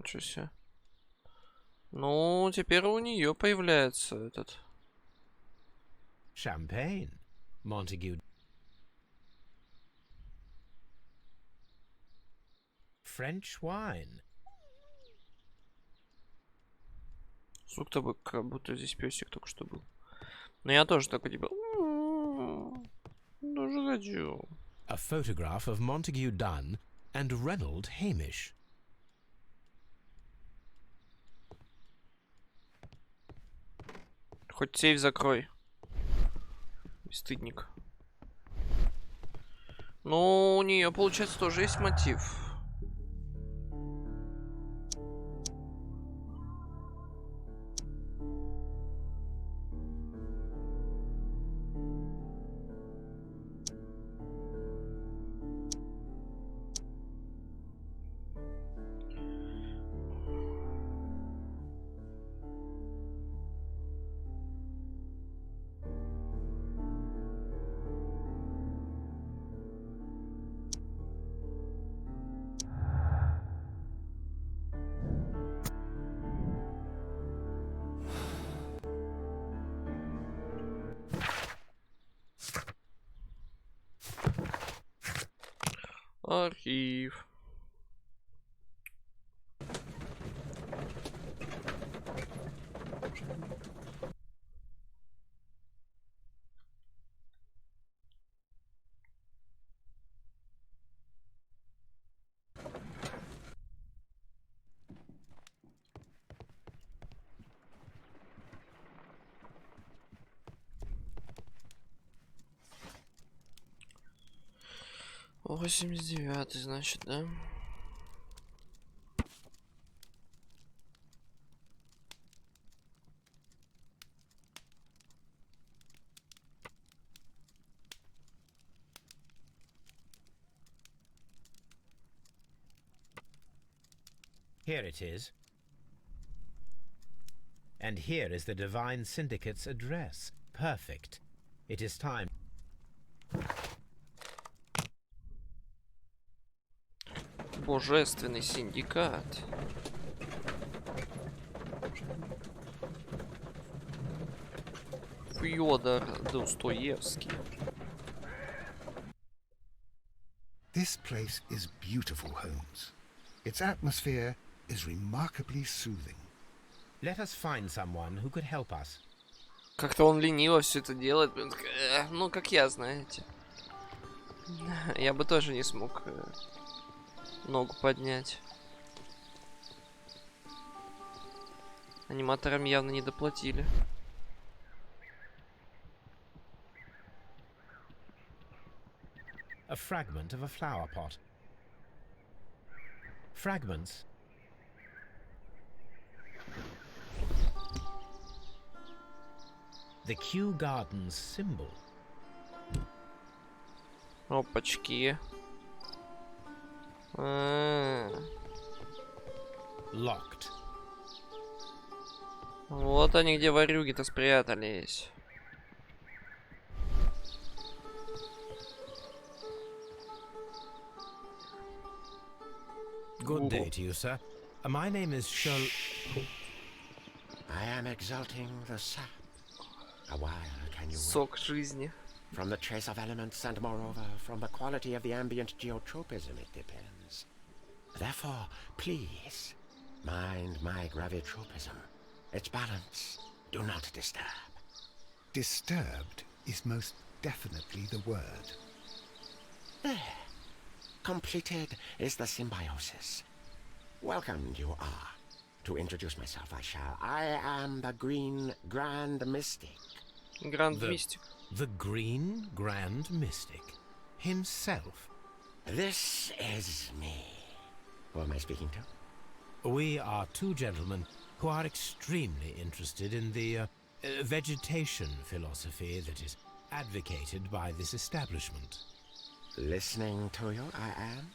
Ничего себе. Ну, теперь у нее появляется этот... Champagne. Montague. French wine. Звук-то бы как будто здесь песик только что был. Но я тоже такой типа... Тоже хочу. A photograph of Montague Dunn and Reynold Hamish. Хоть сейф закрой. Бесстыдник. Ну, у нее, получается, тоже есть мотив. Архив. Восемьдесят девятый, значит, да? Here it is. And here is the Divine Syndicate's address. Perfect. It is time. Божественный синдикат. Фёдор Достоевский. This place is beautiful, Holmes. Its atmosphere is remarkably soothing. Let us find someone who could help us. Как-то он лениво все это делает. Ну, как я, знаете. Я бы тоже не смог ногу поднять. Аниматорам явно не доплатили. A fragment of a flower pot. Fragments. The Kew Gardens symbol. Опачки. Locked. Вот они где ворюги-то спрятались. Good day to you, sir. My name is Shirl. I am exalting the sap. A while can you wait? Сок жизни. From the trace of elements and moreover from the quality of the ambient geotropism it depends. Therefore, please, mind my gravitropism. Its balance, do not disturb. Disturbed is most definitely the word. There. Completed is the symbiosis. Welcomed you are. To introduce myself, I am the Green Grand Mystic. Гранд Мистик. The Green Grand Mystic. Himself. This is me. Who am I speaking to? We are two gentlemen who are extremely interested in the vegetation philosophy that is advocated by this establishment. Listening to you, I am.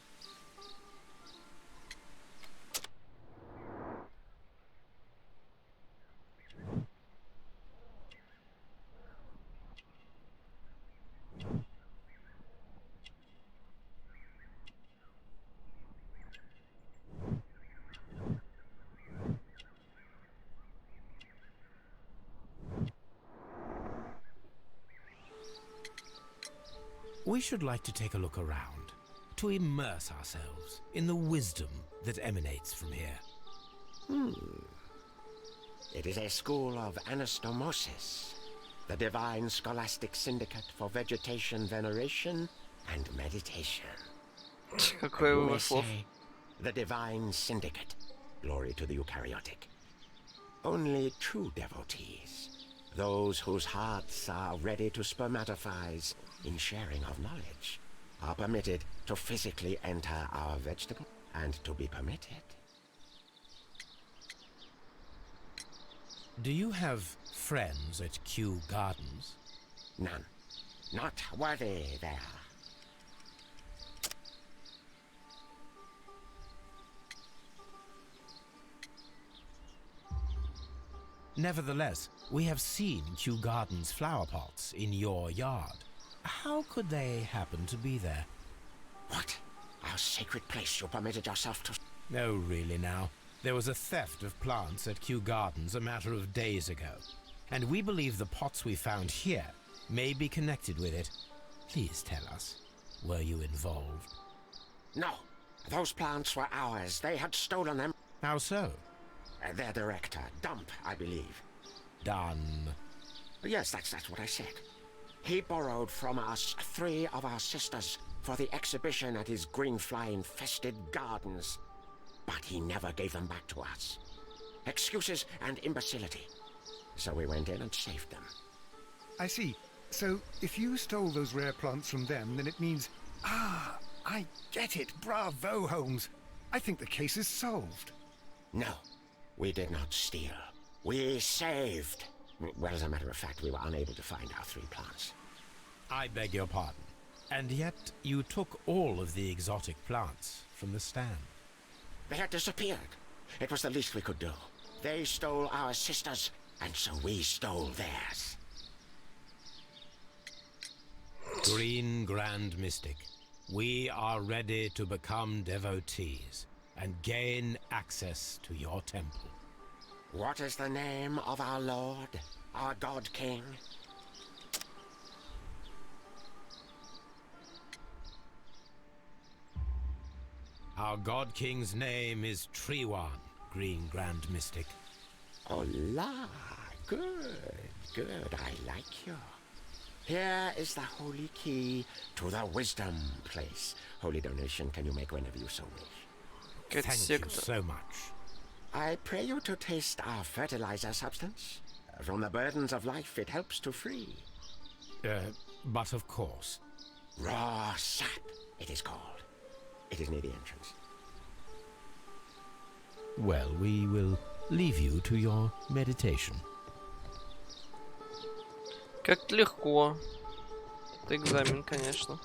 We should like to take a look around, to immerse ourselves in the wisdom that emanates from here. It is a school of anastomosis, the divine scholastic syndicate for vegetation veneration and meditation. Какой You выбор may слов. say, the divine syndicate. Glory to the eukaryotic. Only true devotees, those whose hearts are ready to spermatophize in sharing of knowledge, are permitted to physically enter our vegetable and to be permitted. Do you have friends at Kew Gardens? None. Not worthy there. Nevertheless, we have seen Kew Gardens flower pots in your yard. How could they happen to be there? What? Our sacred place you permitted yourself to... No, really now. There was a theft of plants at Kew Gardens a matter of days ago, and we believe the pots we found here may be connected with it. Please tell us, were you involved? No. Those plants were ours. They had stolen them. How so? Their director, Dump, I believe. Done. Yes, that's what I said. He borrowed from us 3 of our sisters for the exhibition at his green fly-infested gardens. But he never gave them back to us. Excuses and imbecility. So we went in and saved them. I see. So, if you stole those rare plants from them, then it means... Ah, I get it. Bravo, Holmes. I think the case is solved. No, we did not steal. We saved. Well, as a matter of fact, we were unable to find our 3 plants. I beg your pardon. And yet you took all of the exotic plants from the stand. They had disappeared. It was the least we could do. They stole our sisters, and so we stole theirs. Green Grand Mystic, we are ready to become devotees and gain access to your temple. What is the name of our Lord, our God King? Our God King's name is Trewan, Green Grand Mystic. Oh la, good, good, I like you. Here is the holy key to the wisdom place. Holy donation can you make whenever you so wish. Thank you so much. I pray you to taste our fertilizer substance. From the burdens of life it helps to free. But of course. Raw sap, it is called. It is near the entrance. Well, we will leave you to your meditation. Как легко. Это экзамен, конечно.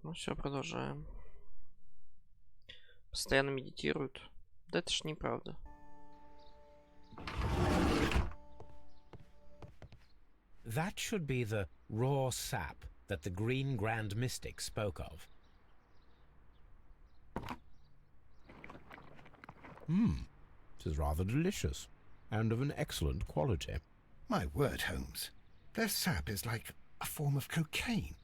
Ну все, продолжаем. Постоянно медитируют. Да это ж неправда. That should be the raw sap that the Green Grand Mystic spoke of. It is rather delicious, and of an excellent quality. My word, Holmes. Their sap is like a form of cocaine.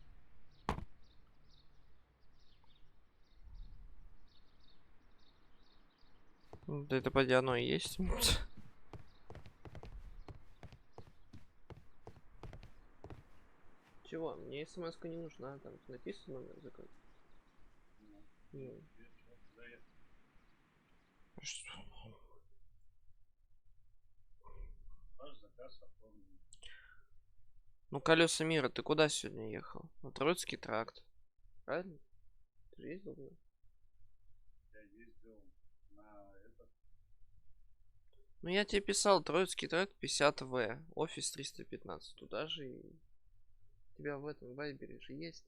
Да это поди оно и есть. Чего? Мне смс-ка не нужна, там написано номер закон. Ну, колеса мира, ты куда сегодня ехал? На Троицкий тракт. Правильно? Ты ездил? Да? Ну, я тебе писал, Троицкий тракт 50В, офис 315. Туда же и... У тебя в этом вайбере же есть.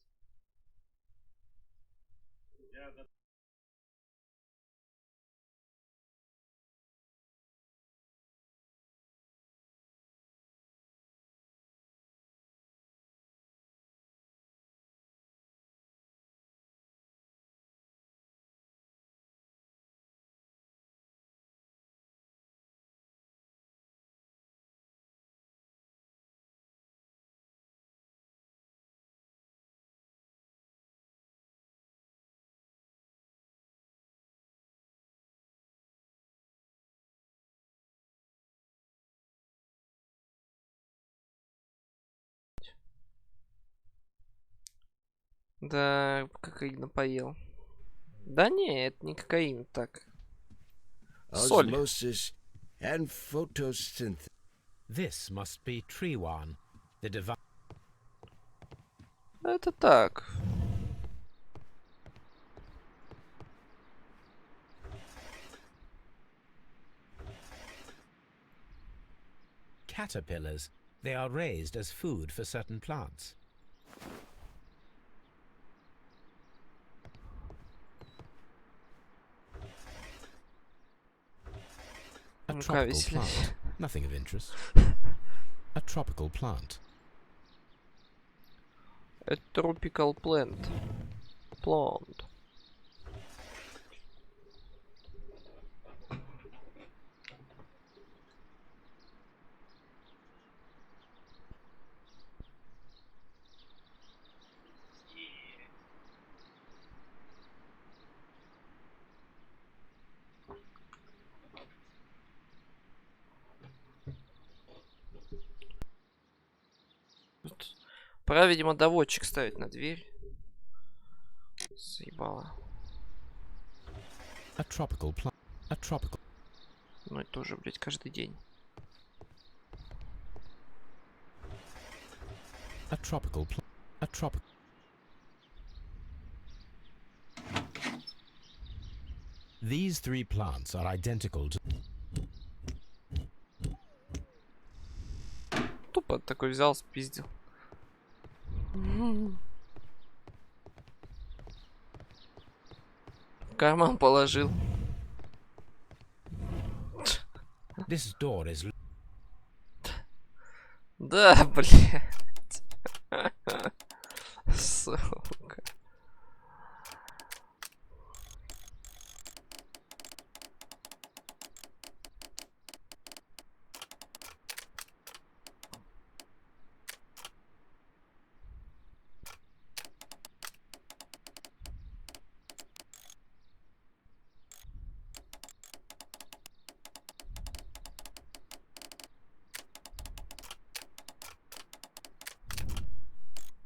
Да, кокаина поел. Да не, это не кокаин, так. Соль. Osmosis and photosynthesis. This must be Triwan, the divine. Это так. Caterpillars. They are raised as food for certain plants. A tropical plant. Nothing of interest. A tropical plant. A tropical plant. Plant. Пора, видимо, доводчик ставить на дверь. Заебало. A tropical plant. A tropical. Ну это тоже, блядь, каждый день. A tropical plant. A tropical. These three plants are identical to. Тупо такой взял, спиздил. В карман положил. This door is. Да, блядь. Сука.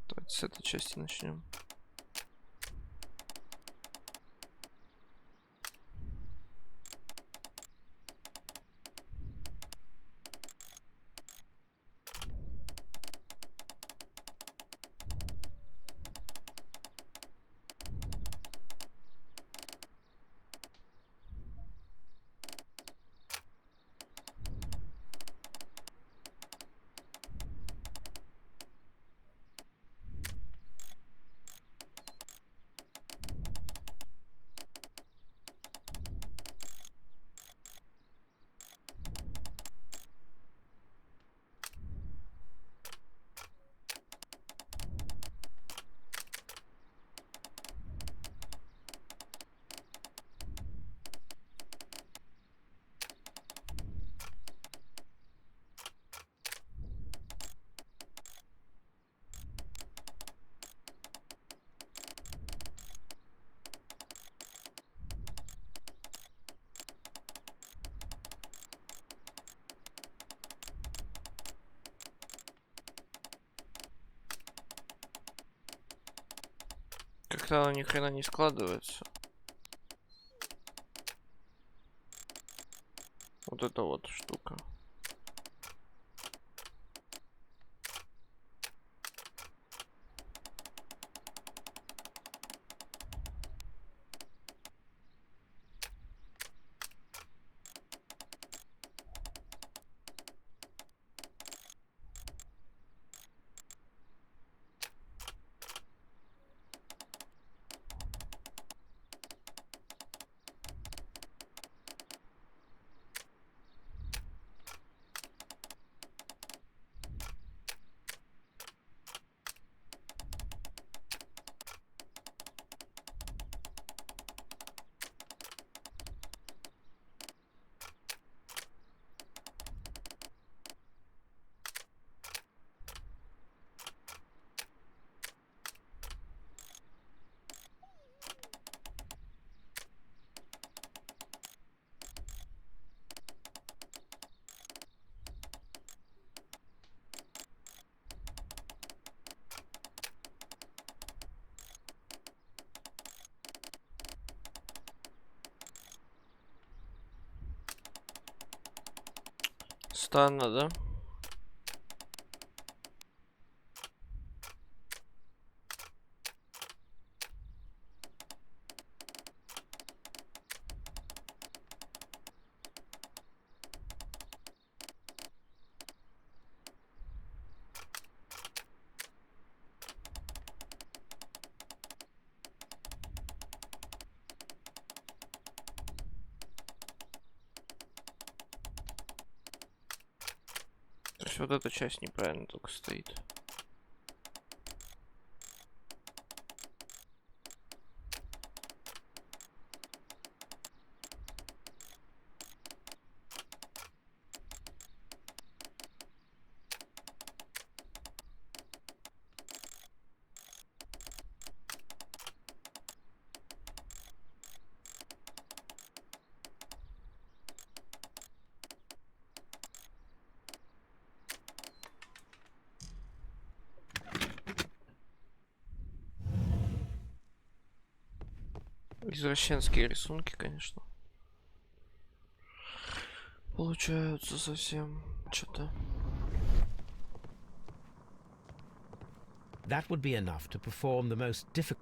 Давайте с этой части начнем. Как-то оно ни хрена не складывается. Вот эта вот штука. Странно, да? То есть вот эта часть неправильно только стоит. Извращенские рисунки, конечно. Получаются совсем что-то. That would be enough to perform the most difficult.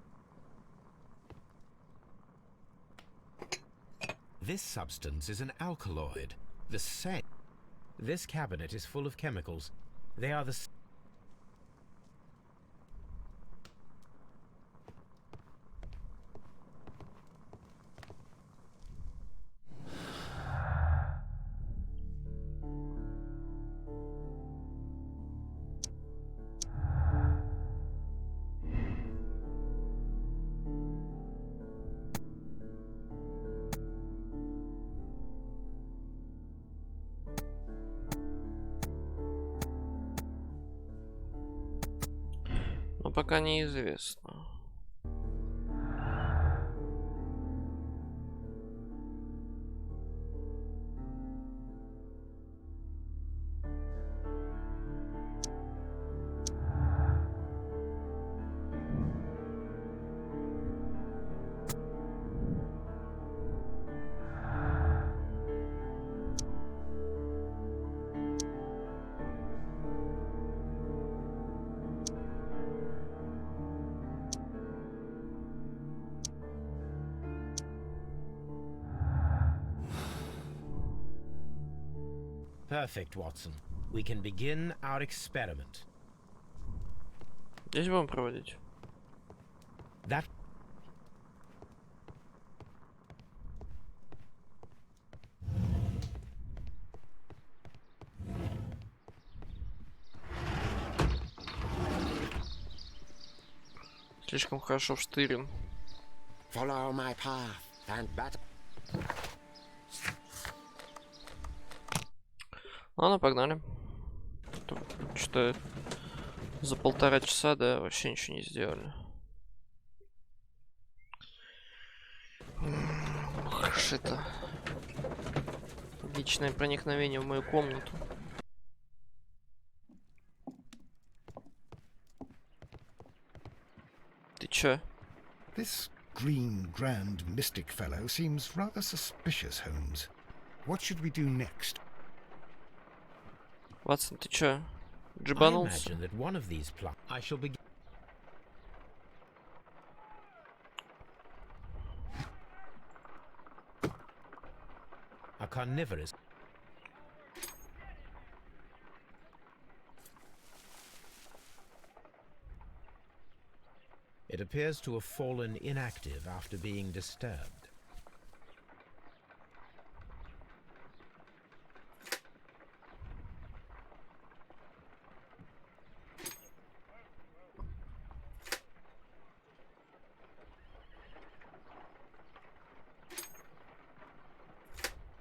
This substance is an alkaloid, the same. This cabinet is full of chemicals. They are the Но пока неизвестно. perfect, Watson. We can begin our experiment. Здесь будем проводить. That Слишком хорошо вштырен. Follow my path and battle. Ладно, погнали. Что-то за 1,5 часа, да, вообще ничего не сделали. Ох, это личное проникновение в мою комнату. Ты чё? This green grand mystic fellow seems rather suspicious, Holmes. What should we do next? Ватсон, ты чё, I джибанулся? imagine that one of these plants I shall begin. A carnivorous. It appears to have fallen inactive after being disturbed.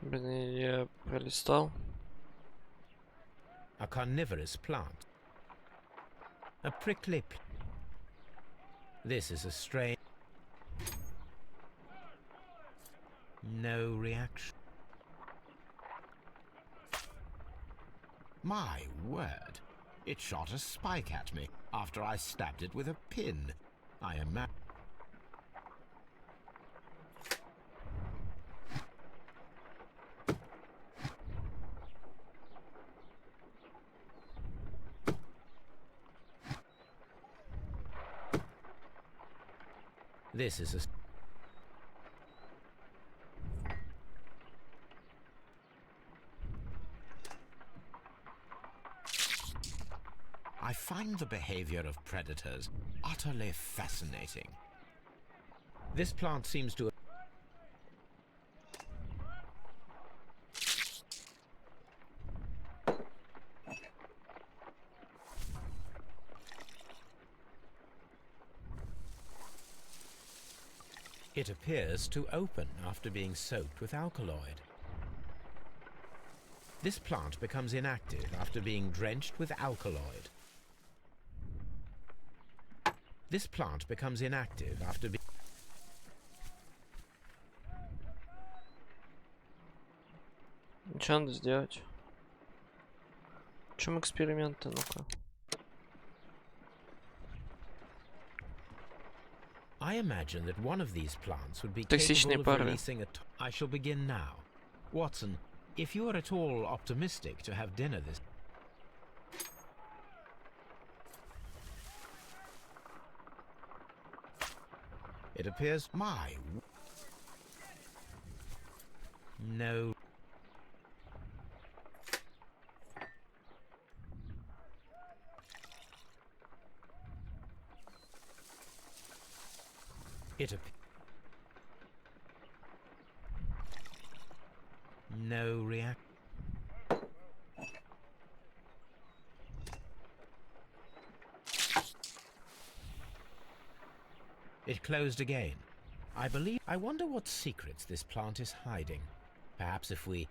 Блин, я пролистал. A carnivorous plant. A prickly. This is a strange. No reaction. My word! It shot a spike at me after I stabbed it with a pin. I imagine. This is a. I find the behavior of predators utterly fascinating. This plant seems to. It appears to open after being soaked with alkaloid. This plant becomes inactive after being drenched with alkaloid. This plant becomes inactive after being... Что надо сделать? В чем эксперименты, ну-ка? I imagine that one of these plants would be Токсичные capable of пары. releasing a... I shall begin now. Watson, if you are at all optimistic to have dinner this... It appears... My... No... It appears... No react. It closed again. I believe... I wonder what secrets this plant is hiding. Perhaps if we...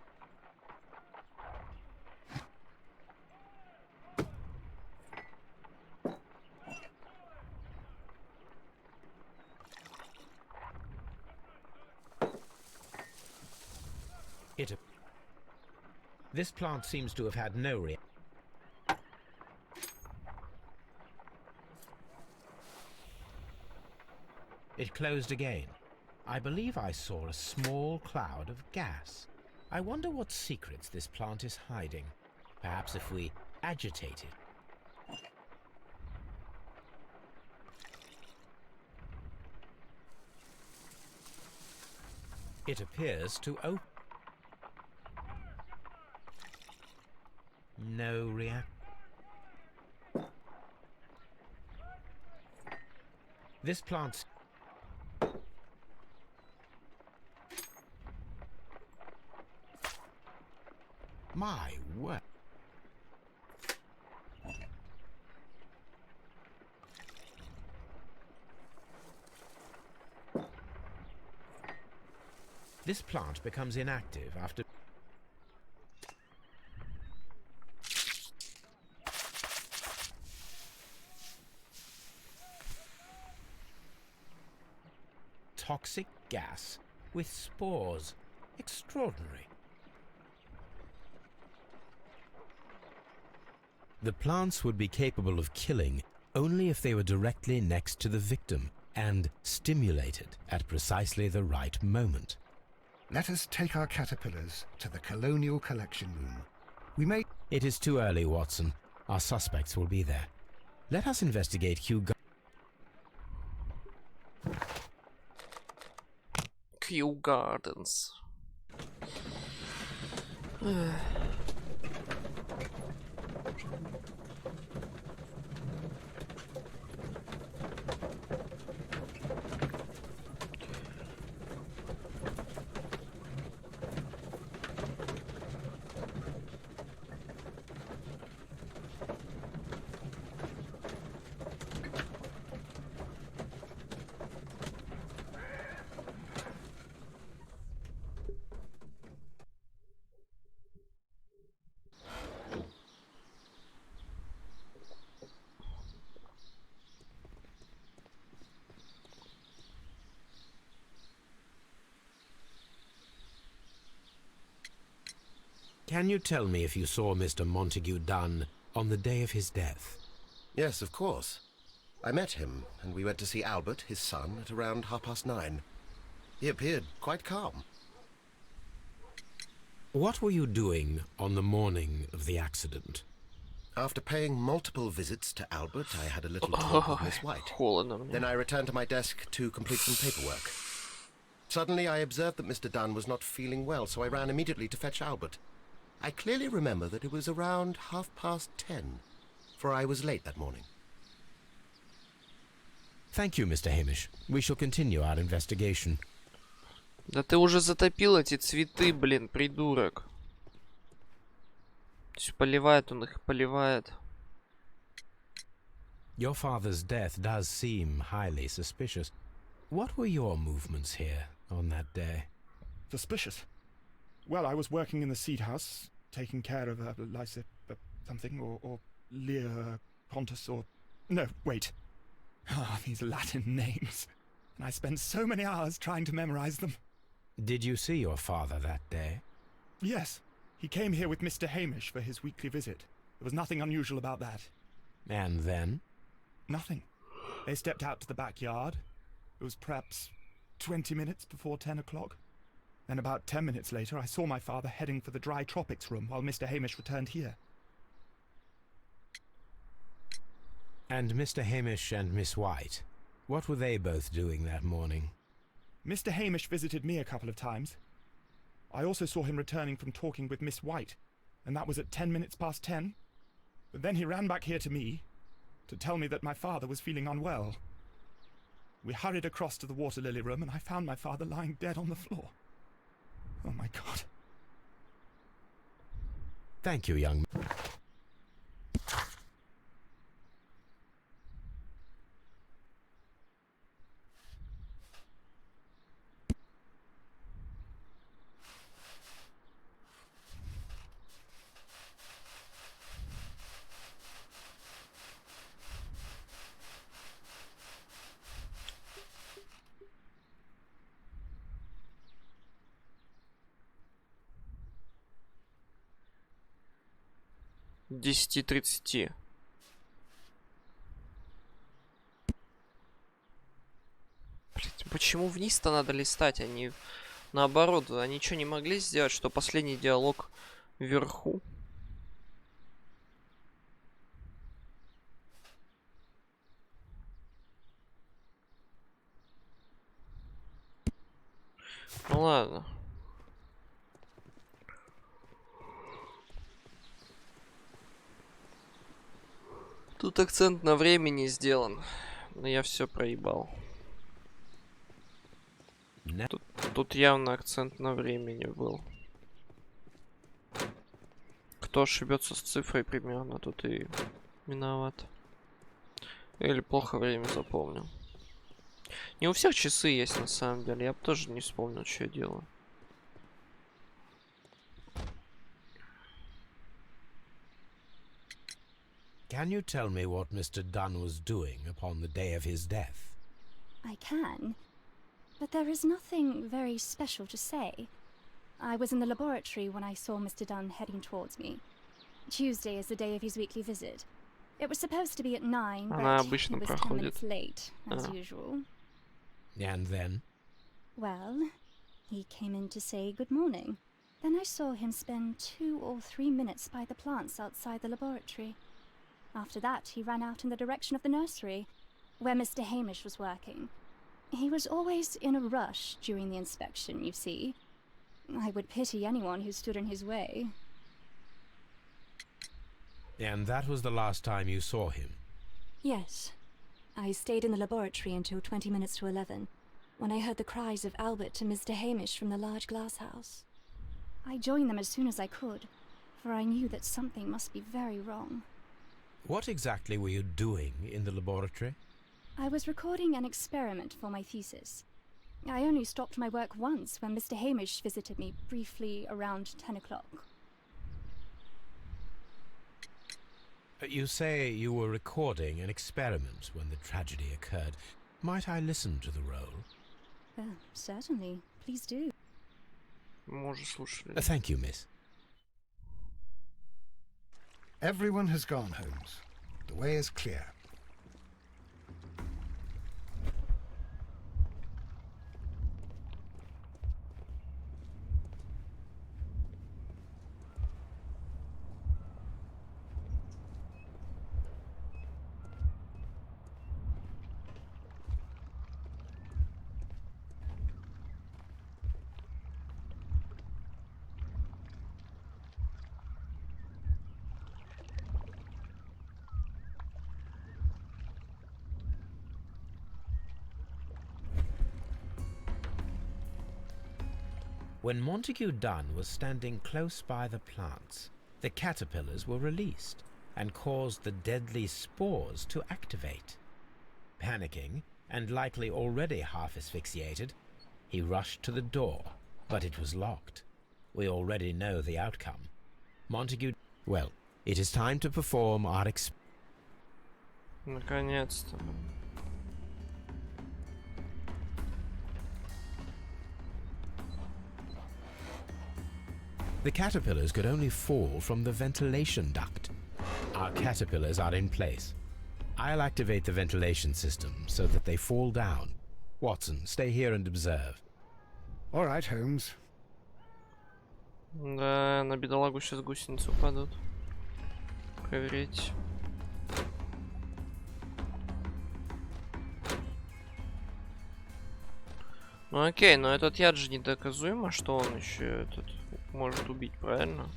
This plant seems to have had no reaction. It closed again. I believe I saw a small cloud of gas. I wonder what secrets this plant is hiding. Perhaps if we agitate it. It appears to open. No react. This plant's... My word. This plant becomes inactive after... Toxic gas with spores. Extraordinary. The plants would be capable of killing only if they were directly next to the victim, and stimulated at precisely the right moment. Let us take our caterpillars to the Colonial Collection Room. We may... It is too early, Watson. Our suspects will be there. Let us investigate Kew Gardens. Can you tell me if you saw Mr. Montague Dunn on the day of his death? Yes, of course. I met him, and we went to see Albert, his son, at around 9:30. He appeared quite calm. What were you doing on the morning of the accident? After paying multiple visits to Albert, I had a little talk with Miss White. Then I returned to my desk to complete some paperwork. Suddenly I observed that Mr. Dunn was not feeling well, so I ran immediately to fetch Albert. I clearly remember that it was around 10:30, for I was late that morning. Thank you, Mr. Hamish. We shall continue our investigation. Да ты уже затопил эти цветы, блин, придурок. То есть поливает он их, поливает. Your father's death does seem highly suspicious. What were your movements here on that day? Suspicious? Well, I was working in the seed house, taking care of Lysa something, or Lear Pontus, or... No, wait. Ah, these Latin names. And I spent so many hours trying to memorize them. Did you see your father that day? Yes. He came here with Mr. Hamish for his weekly visit. There was nothing unusual about that. And then? Nothing. They stepped out to the backyard. It was perhaps 20 minutes before 10 o'clock. Then about 10 minutes later, I saw my father heading for the dry tropics room while Mr. Hamish returned here. And Mr. Hamish and Miss White, what were they both doing that morning? Mr. Hamish visited me a couple of times. I also saw him returning from talking with Miss White, and that was at 10 minutes past 10. But then he ran back here to me to tell me that my father was feeling unwell. We hurried across to the water lily room, and I found my father lying dead on the floor. Oh my God. Thank you, young man. К 10:30. Блять, почему вниз-то надо листать, они наоборот, они что не могли сделать, что последний диалог вверху? Ну ладно. Тут акцент на времени сделан, но я все проебал. Тут явно акцент на времени был. Кто ошибется с цифрой примерно, тот и виноват. Или плохо время запомнил. Не у всех часы есть на самом деле. Я бы тоже не вспомнил, что я делаю. Can you tell me what Mr. Dunn was doing upon the day of his death? I can, but there is nothing very special to say. I was in the laboratory when I saw Mr. Dunn heading towards me. Tuesday is the day of his weekly visit. It was supposed to be at 9, but he was 10 minutes late, as usual. And then? Well, he came in to say good morning. Then I saw him spend 2 or 3 minutes by the plants outside the laboratory. After that, he ran out in the direction of the nursery, where Mr. Hamish was working. He was always in a rush during the inspection, you see. I would pity anyone who stood in his way. And that was the last time you saw him? Yes. I stayed in the laboratory until 20 minutes to 11, when I heard the cries of Albert and Mr. Hamish from the large glass house. I joined them as soon as I could, for I knew that something must be very wrong. What exactly were you doing in the laboratory? I was recording an experiment for my thesis. I only stopped my work once when Mr. Hamish visited me briefly around 10 o'clock. You say you were recording an experiment when the tragedy occurred. Might I listen to the roll? Certainly. Please do. Можешь слушать. Thank you, miss. Everyone has gone, Holmes. The way is clear. When Montague Dunn was standing close by the plants, the caterpillars were released and caused the deadly spores to activate. Panicking, and likely already half asphyxiated, he rushed to the door, but it was locked. We already know the outcome. Montague... Well, it is time to perform our Наконец-то. The caterpillars could only fall from the ventilation duct. Our caterpillars are in place. I'll activate the ventilation system so that they fall down. Watson, stay here and observe. All right, Holmes. Да, на бедолагу сейчас гусеницы упадут. Проверить. Ну окей, но этот яд же недоказуемо, что он еще этот может убить, правильно?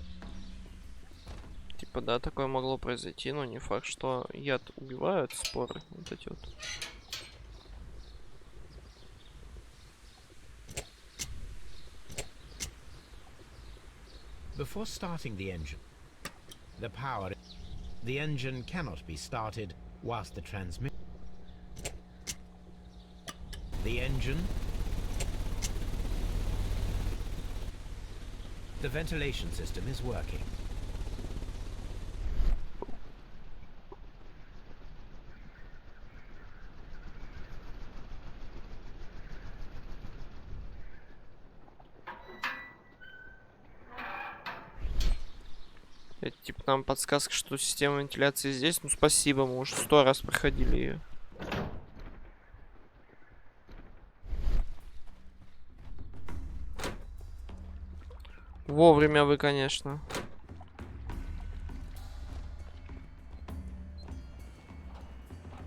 Типа, да, такое могло произойти, но не факт, что яд убивают споры. Вот эти вот. Before starting the engine, the engine cannot be started whilst the the ventilation system is working. Это типа нам подсказка, что система вентиляции здесь. Ну спасибо, мы уже 100 раз проходили ее. Вовремя вы, конечно.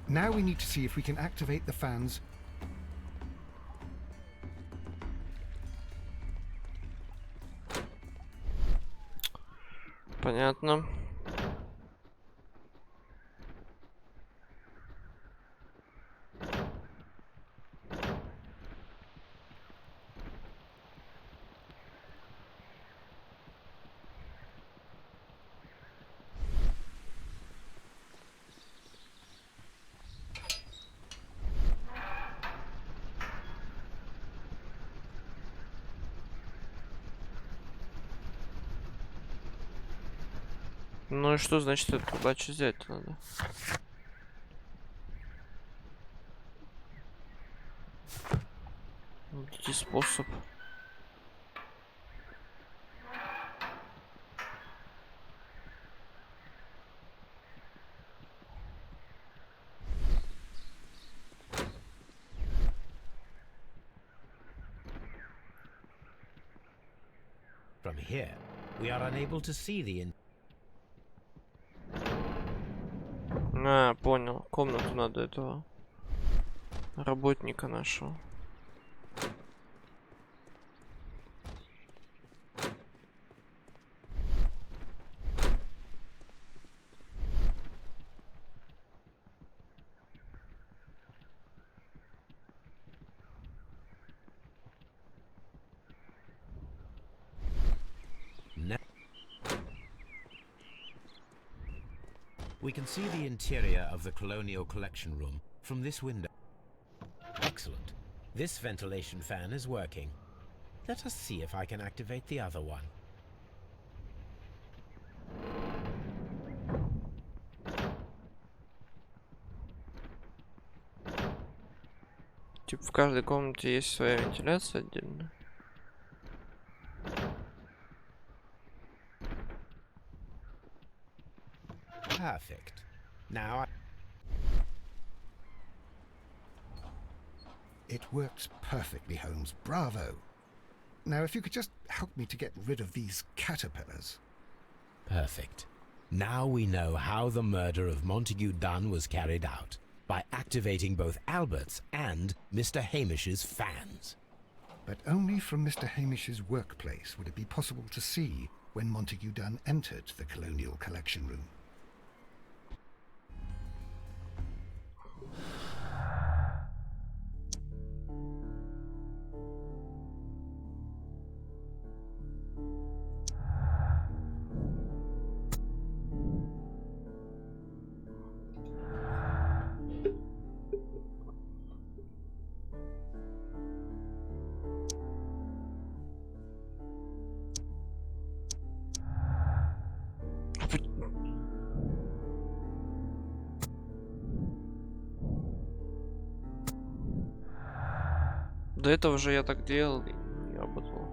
Now we need to see if we can activate the fans. Понятно. Ну и что значит эту удачу взять надо? Найти способ. From here, we are unable to see the А, понял. Комнату надо этого работника нашего. We can see the interior of the Colonial Collection Room from this window. Excellent. This ventilation fan is working. Let us see if I can activate the other one. Типа в каждой комнате есть своя вентиляция отдельно. Perfect. Now It works perfectly, Holmes. Bravo. Now, if you could just help me to get rid of these caterpillars. Perfect. Now we know how the murder of Montague Dunn was carried out, by activating both Albert's and Mr. Hamish's fans. But only from Mr. Hamish's workplace would it be possible to see when Montague Dunn entered the Colonial Collection Room. До этого же я так делал и не работал.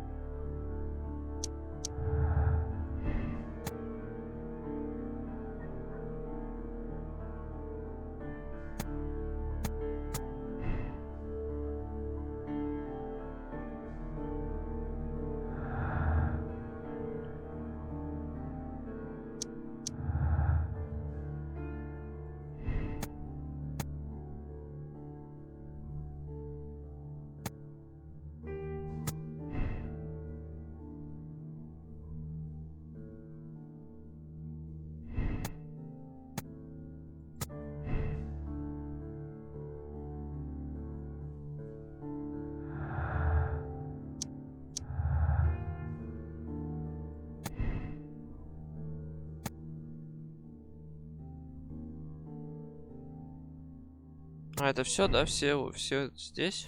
А это все, да? Все здесь?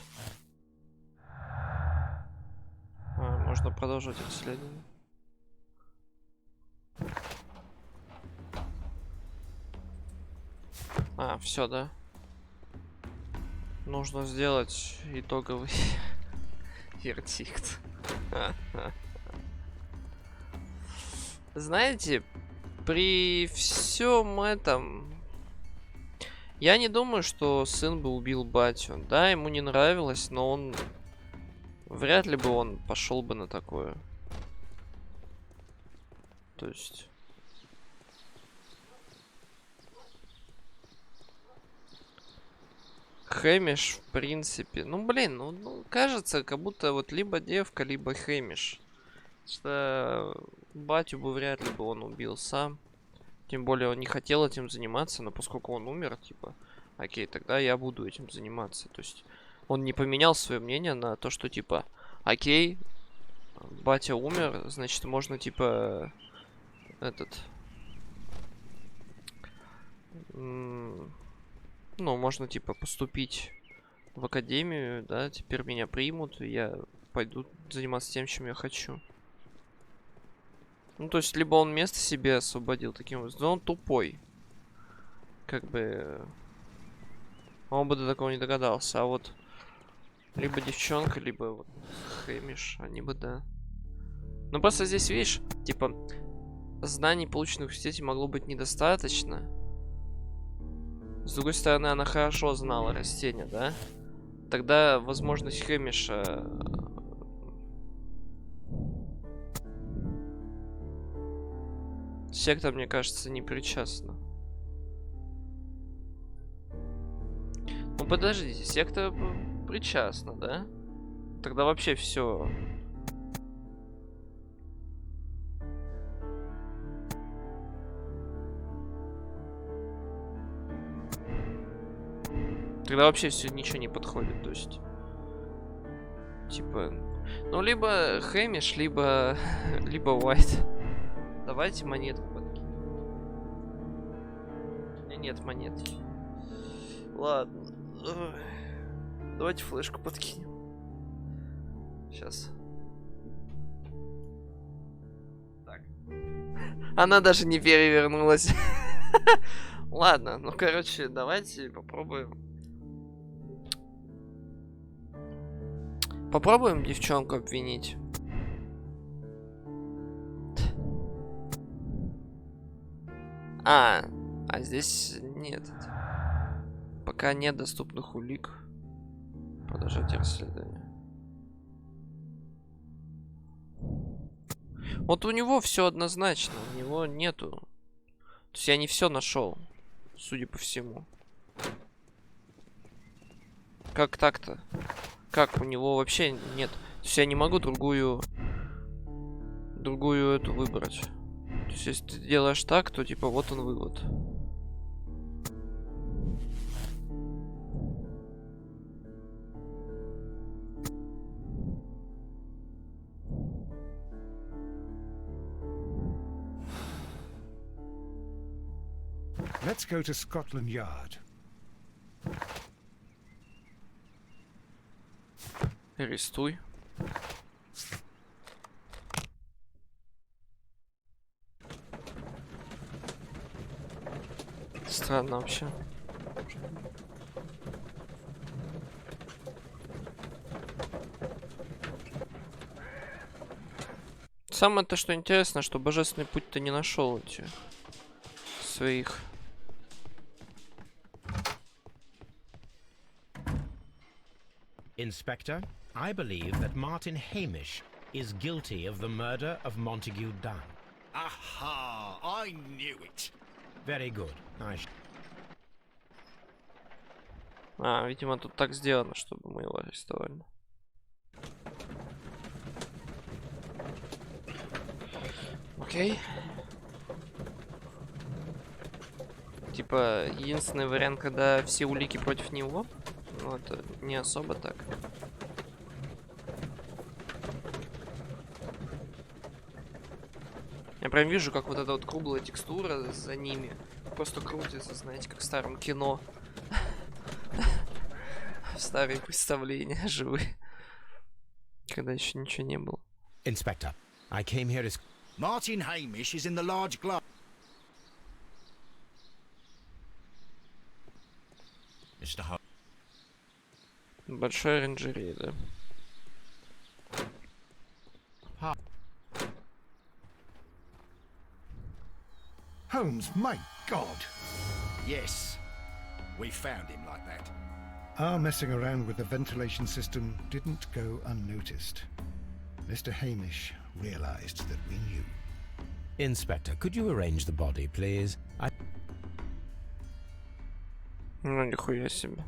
Можно продолжить исследование. Все, да? Нужно сделать итоговый вердикт. Знаете, при всем этом я не думаю, что сын бы убил батю. Да, ему не нравилось, но он вряд ли бы он пошел бы на такое. То есть Хэмиш, в принципе. Ну, блин, ну, кажется, как будто вот либо девка, либо Хэмиш. Что батю бы вряд ли бы он убил сам. Тем более он не хотел этим заниматься, но поскольку он умер, типа, окей, тогда я буду этим заниматься. То есть он не поменял свое мнение на то, что, типа, окей, батя умер, значит, можно, типа, ну, можно, типа, поступить в академию, да, теперь меня примут, и я пойду заниматься тем, чем я хочу. Ну, то есть, либо он место себе освободил таким образом, но он тупой. Как бы... Он бы до такого не догадался. А вот... Либо девчонка, либо вот Хэмиш, они бы, да. Ну, просто здесь, видишь, типа... Знаний, полученных в университете, могло быть недостаточно. С другой стороны, она хорошо знала растения, да? Тогда возможность Хэмиша... Секта, мне кажется, не причастна. Ну подождите, секта причастна, да? Тогда вообще все. Тогда вообще все ничего не подходит, то есть. Типа. Ну, либо Хэмиш, либо. либо Уайт. Давайте монетку подкинем. У меня нет монет. Ладно. Давайте флешку подкинем. Сейчас. Так. Она даже не перевернулась. Ладно, ну короче, давайте попробуем. Попробуем девчонку обвинить. А здесь нет. Пока нет доступных улик. Продолжать расследование. Вот у него все однозначно. У него нету. То есть я не все нашел, судя по всему. Как так-то? Как у него вообще нет? То есть я не могу другую эту выбрать. То есть если ты делаешь так, то типа вот он вывод. Let's go to Scotland Yard. Арестуй. Странно вообще. Самое то, что интересно, что божественный путь-то не нашел эти своих. Inspector, I believe that Martin Hamish is guilty of the murder of Montague Dunn. Aha! I knew it! Very good. Видимо, тут так сделано, чтобы мы его арестовали. Окей. Типа, единственный вариант, когда все улики против него. Ну, это не особо так. Я прям вижу, как вот эта вот круглая текстура за ними просто крутится, знаете, как в старом кино. Старые представления живые. Когда еще ничего не было. Inspector, I came here as... Martin Hamish is in the large glass. Mr. Holmes. Большой оранжерей, да. Holmes, my God! Yes, we found him like that. Our messing around with the ventilation system didn't go unnoticed. Mr. Hamish realized that we knew. Inspector, could you arrange the body, please? Ну, нихуя себе.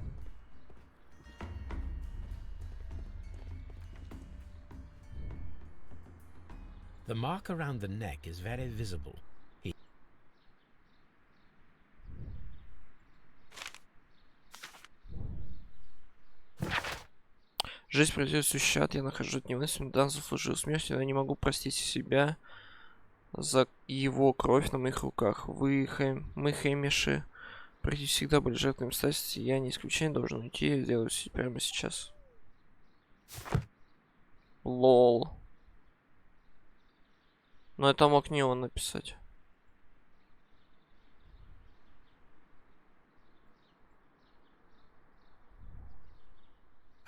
The mark around the neck is very visible. Жизнь противостоящая, я нахожу это невыносимым. Дан заслужил смерть, но я не могу простить себя за его кровь на моих руках. Мы, Хэмиши, прежде всегда были жертвами страсти. Я не исключение, должен уйти, я сделаю все прямо сейчас. Лол. Но это мог не он написать.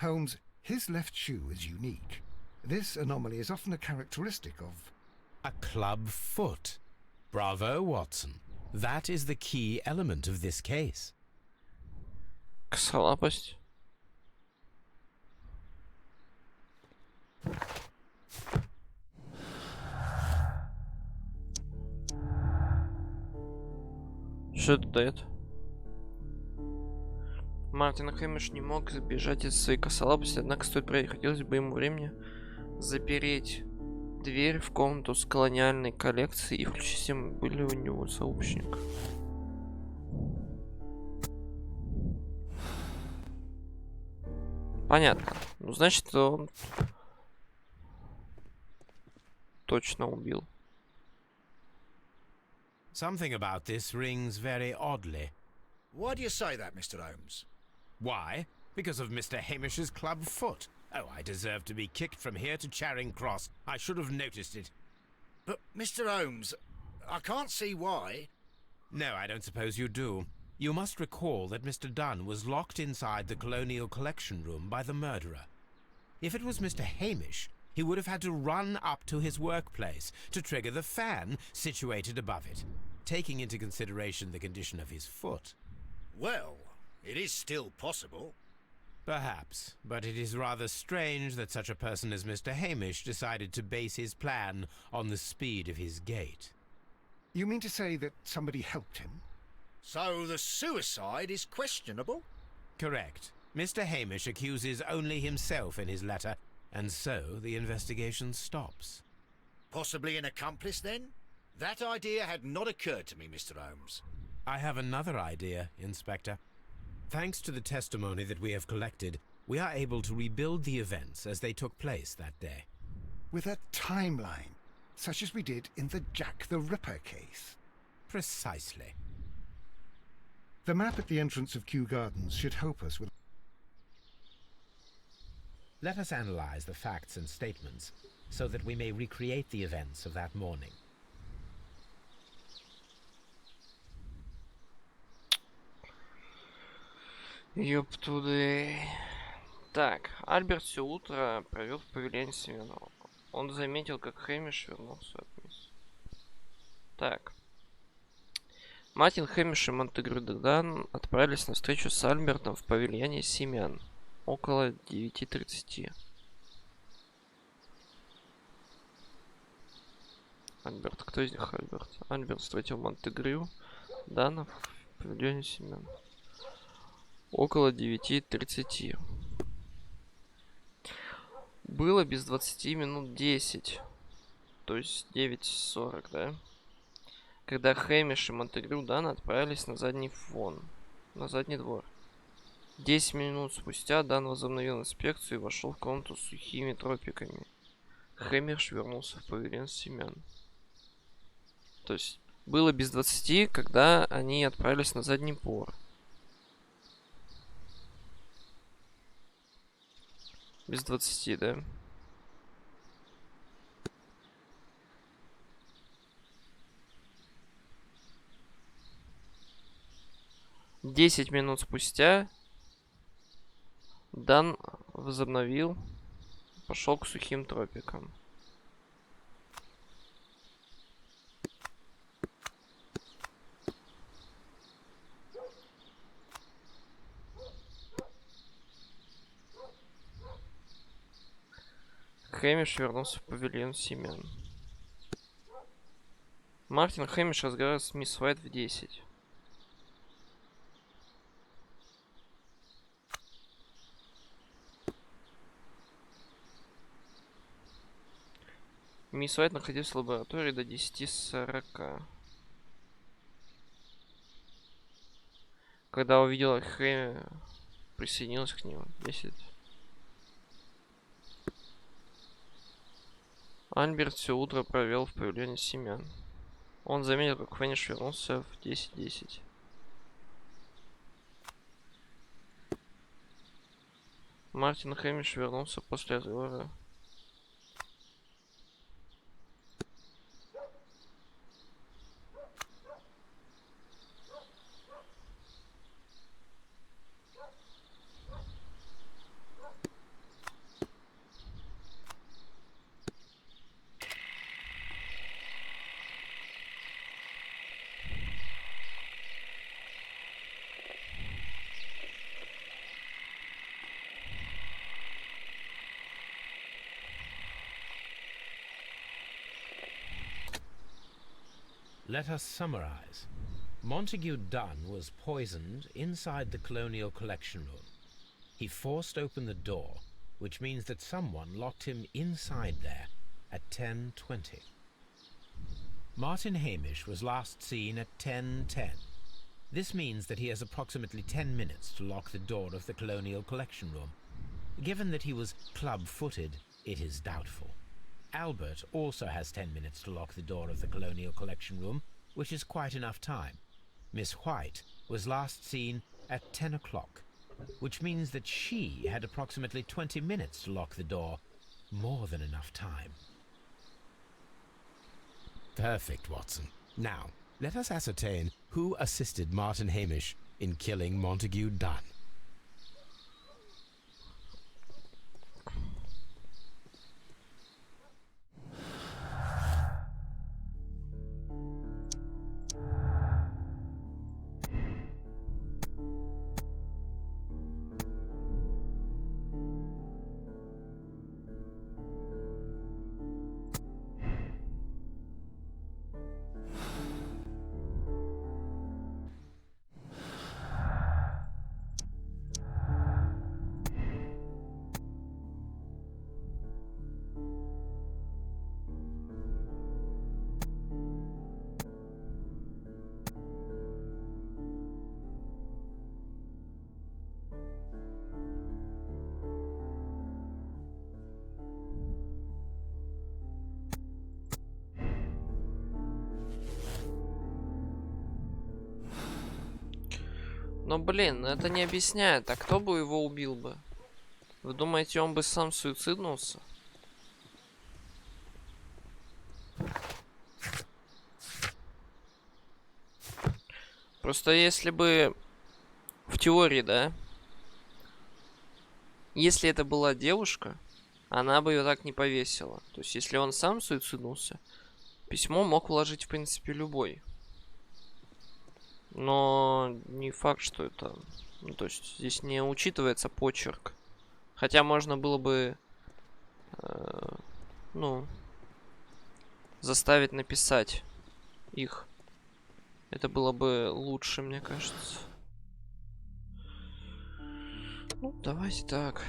Holmes, his left shoe is unique. This anomaly is often a characteristic of... A club foot. Bravo, Watson. That is the key element of this case. Косолапость. Что это дает? Мартин Хэмиш не мог сбежать из своей косолапости, однако стоит проверить. Хотелось бы ему времени запереть дверь в комнату с колониальной коллекцией и включить всем были у него сообщник. Понятно. Ну, значит, он точно убил. Something about this rings very oddly. Why do you say that, Mr. Holmes? Why? Because of Mr. Hamish's club foot. Oh, I deserve to be kicked from here to Charing Cross. I should have noticed it. But, Mr. Holmes, I can't see why. No, I don't suppose you do. You must recall that Mr. Dunn was locked inside the Colonial Collection Room by the murderer. If it was Mr. Hamish, he would have had to run up to his workplace to trigger the fan situated above it, taking into consideration the condition of his foot. Well, it is still possible. Perhaps, but it is rather strange that such a person as Mr. Hamish decided to base his plan on the speed of his gait. You mean to say that somebody helped him? So the suicide is questionable? Correct. Mr. Hamish accuses only himself in his letter, and so the investigation stops. Possibly an accomplice, then? That idea had not occurred to me, Mr. Holmes. I have another idea, Inspector. Thanks to the testimony that we have collected, we are able to rebuild the events as they took place that day. With a timeline, such as we did in the Jack the Ripper case? Precisely. The map at the entrance of Kew Gardens should help us with... Let us analyze the facts and statements so that we may recreate the events of that morning. Ёптуды. Так, Альберт все утро провел в павильоне Семена. Он заметил, как Хэмиш вернулся от мисс. Так. Мартин, Хэмиш и Монтегрю Дан отправились на встречу с Альбертом в павильоне семян около 9:30. Альберт, кто из них Альберт? Альберт встретил Монтегрю Дана в павильоне семян около 9:30. Было без 20 минут 10, то есть 9:40, да? Когда Хэмиш и Монтегрю Дан отправились на задний двор. 10 минут спустя Дан возобновил инспекцию и вошел в комнату с сухими тропиками. Хэмиш вернулся в павильон семян. То есть было без 20, когда они отправились на задний двор. Без 20, да? Десять минут спустя Дан возобновил, пошел к сухим тропикам. Хэмиш вернулся в павильон семян. Мартин Хэмиш разговаривал с мисс Уайт в 10. Мисс Уайт находилась в лаборатории до 10:40. Когда увидела Хэми, присоединилась к нему. 10. Альберт все утро провел в павильоне семян. Он заметил, как Хэмиш вернулся в 10:10. Мартин Хэмиш вернулся после разговора. Let us summarize. Montague Dunn was poisoned inside the Colonial Collection Room. He forced open the door, which means that someone locked him inside there at 10:20. Martin Hamish was last seen at 10:10. This means that he has approximately 10 minutes to lock the door of the Colonial Collection Room. Given that he was club-footed, it is doubtful. Albert also has 10 minutes to lock the door of the Colonial Collection Room, which is quite enough time. Miss White was last seen at 10 o'clock, which means that she had approximately 20 minutes to lock the door. More than enough time. Perfect, Watson. Now, let us ascertain who assisted Martin Hamish in killing Montague Dunn. Но, блин, это не объясняет. А кто бы его убил бы? Вы думаете, он бы сам суициднулся? Просто если бы... В теории, да? Если это была девушка, она бы ее так не повесила. То есть, если он сам суициднулся, письмо мог вложить, в принципе, любой. Но не факт, что это... Ну, то есть здесь не учитывается почерк. Хотя можно было бы... ну... заставить написать их. Это было бы лучше, мне кажется. Ну, давайте так.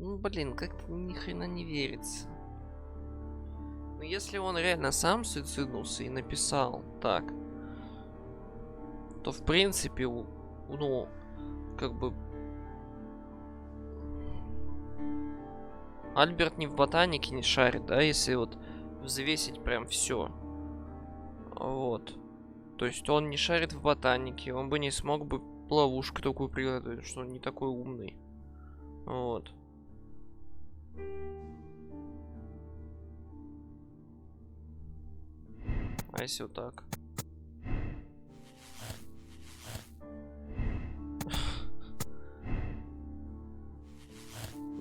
Ну, блин, как-то ни хрена не верится. Но если он реально сам суициднулся и написал так, то в принципе, ну, как бы... Альберт не в ботанике не шарит, да, если вот взвесить прям все. Вот. То есть он не шарит в ботанике, он бы не смог бы ловушку такую приготовить, что он не такой умный. Вот. А если вот так?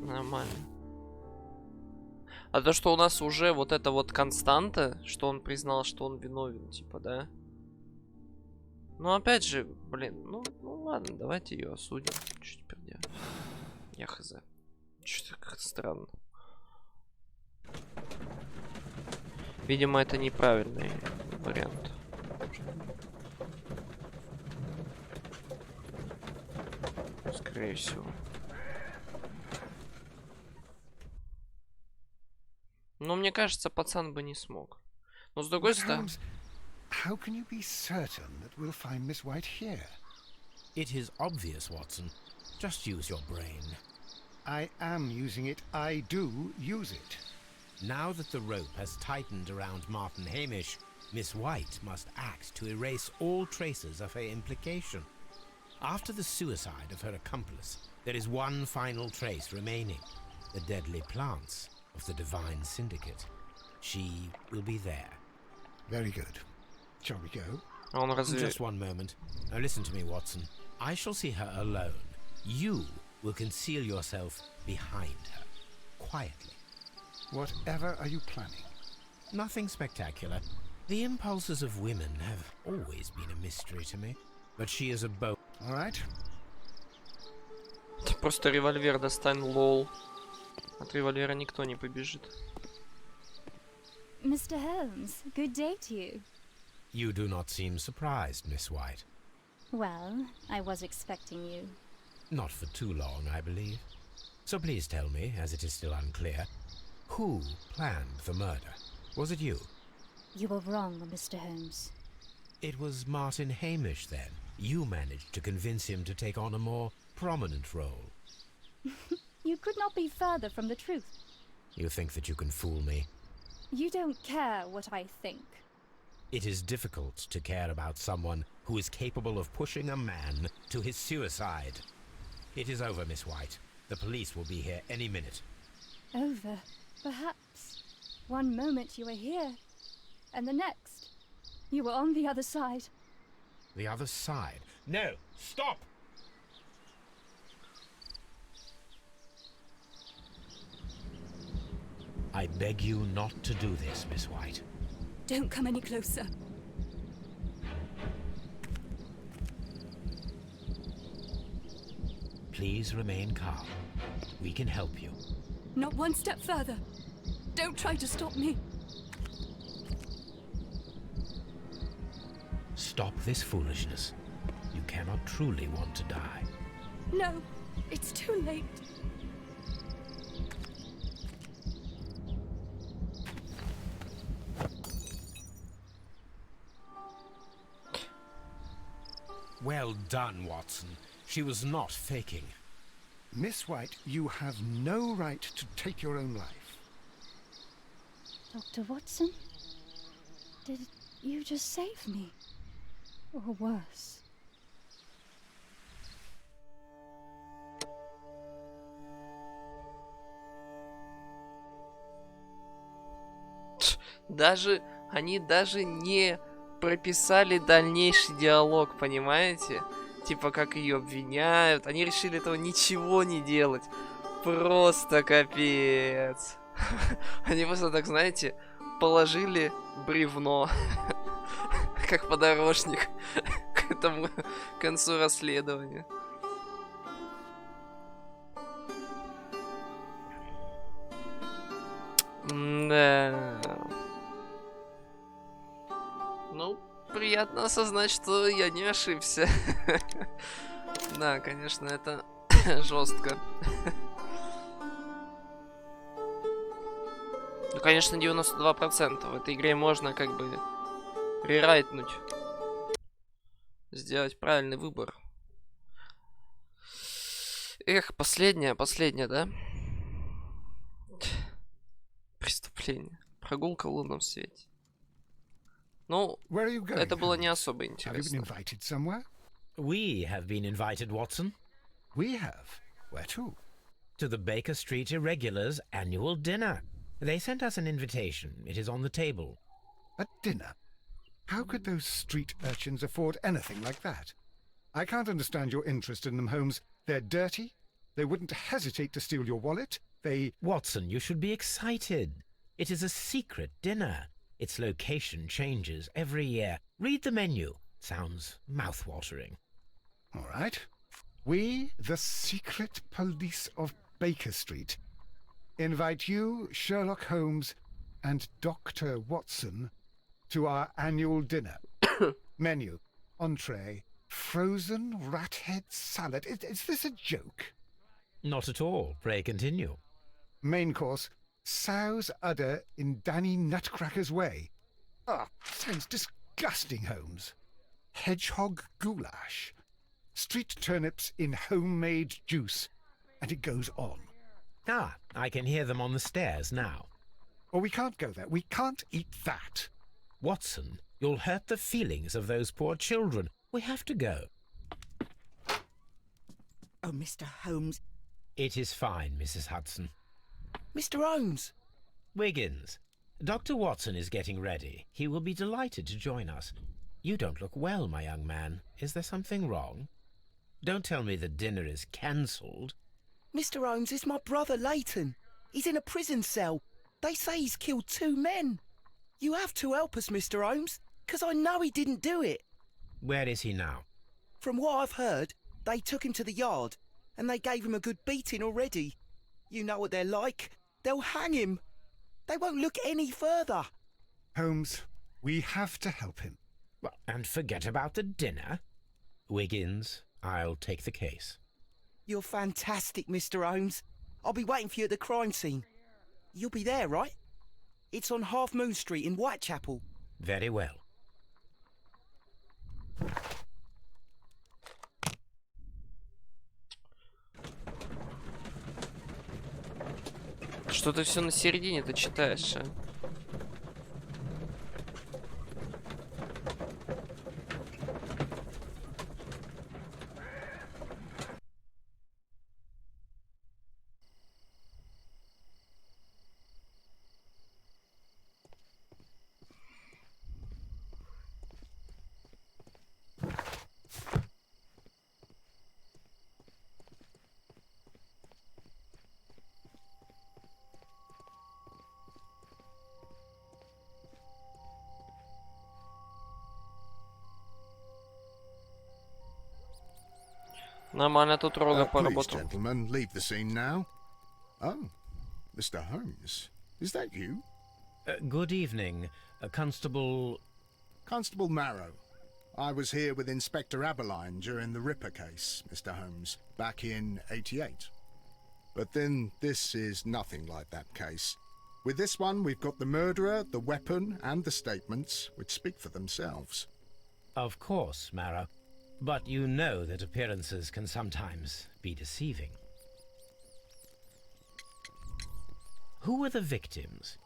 Нормально. А то, что у нас уже вот эта вот константа, что он признал, что он виновен, типа, да? Ну, опять же, блин, ну ладно, давайте ее осудим. Что теперь делать? Я хз. Что-то как-то странно. Видимо, это неправильный вариант. Скорее всего. Но мне кажется, пацан бы не смог. Но с другой стороны... How can you be certain that we'll find Miss White here? It is obvious, Watson. Just use your brain. I am using it. I do use it. Now that the rope has tightened around Martin Hamish, Miss White must act to erase all traces of her implication. After the suicide of her accomplice, there is one final trace remaining, the deadly plants of the Divine Syndicate. She will be there. Very good. Shall we go? А он разве... Just one moment. Now listen to me, Watson. I shall see her alone. You will conceal yourself behind her, quietly. Whatever are you planning? Nothing spectacular. The impulses of women have always been a mystery to me. But she is a bold... All right. Просто револьвер достань, лол. От револьвера никто не побежит. Mr. Holmes, good day to you. You do not seem surprised, Miss White. Well, I was expecting you. Not for too long, I believe. So please tell me, as it is still unclear, who planned the murder? Was it you? You were wrong, Mr. Holmes. It was Martin Hamish, then. You managed to convince him to take on a more prominent role. You could not be further from the truth. You think that you can fool me? You don't care what I think. It is difficult to care about someone who is capable of pushing a man to his suicide. It is over, Miss White. The police will be here any minute. Over, perhaps. One moment you were here, and the next, you were on the other side. The other side? No! Stop! I beg you not to do this, Miss White. Don't come any closer. Please remain calm. We can help you. Not one step further. Don't try to stop me. Stop this foolishness. You cannot truly want to die. No, it's too late. Well done, Watson. She was not faking. Miss White, you have no right to take your own life. Dr. Watson? Did you just save me? Or worse? Они даже не прописали дальнейший диалог, понимаете? Типа, как ее обвиняют. Они решили этого ничего не делать. Просто капец. Они просто так, знаете, положили бревно, как подорожник, к этому концу расследования. Да. Ну, приятно осознать, что я не ошибся. Да, конечно, это жестко. Ну, конечно, 92%. В этой игре можно как бы рерайтнуть. Сделать правильный выбор. Эх, последняя, да? Преступление. Прогулка в лунном свете. Ну, это было не особо интересно. We have been invited, Watson. We have? Where to? To the Baker Street Irregulars' annual dinner. They sent us an invitation. It is on the table. A dinner? How could those street urchins afford anything like that? I can't understand your interest in them, Holmes. They're dirty. They wouldn't hesitate to steal your wallet. They... Watson, you should be excited. It is a secret dinner. Its location changes every year. Read the menu. Sounds mouth-watering. All right. We, the secret police of Baker Street, invite you, Sherlock Holmes, and Dr. Watson to our annual dinner. Menu, entree, frozen rat head salad. Is this a joke? Not at all. Pray continue. Main course, sow's udder in Danny Nutcracker's way. Ah, sounds disgusting, Holmes. Hedgehog goulash. Street turnips in homemade juice. And it goes on. Ah, I can hear them on the stairs now. Oh, we can't go there. We can't eat that. Watson, you'll hurt the feelings of those poor children. We have to go. Oh, Mr. Holmes. It is fine, Mrs. Hudson. Mr. Holmes! Wiggins, Dr. Watson is getting ready. He will be delighted to join us. You don't look well, my young man. Is there something wrong? Don't tell me the dinner is cancelled. Mr. Holmes is my brother Leighton. He's in a prison cell. They say he's killed 2 men. You have to help us, Mr. Holmes, 'cause I know he didn't do it. Where is he now? From what I've heard, they took him to the yard, and they gave him a good beating already. You know what they're like. They'll hang him. They won't look any further. Holmes, we have to help him. Well, and forget about the dinner. Wiggins, I'll take the case. You're fantastic, Mr. Holmes. I'll be waiting for you at the crime scene. You'll be there, right? It's on Half Moon Street in Whitechapel. Very well. Что ты все на середине-то читаешь, а? Нормально тут Рога Please, поработал. gentlemen, leave the scene now. Oh, Mr. Holmes, is that you? Good evening, Constable... Constable Marrow. I was here with Inspector Aberline during the Ripper case, Mr. Holmes, back in '88. But then this is nothing like that case. With this one, we've got the murderer, the weapon, and the statements, which speak for themselves. Of course, Marrow. But you know that appearances can sometimes be deceiving. Who were the victims?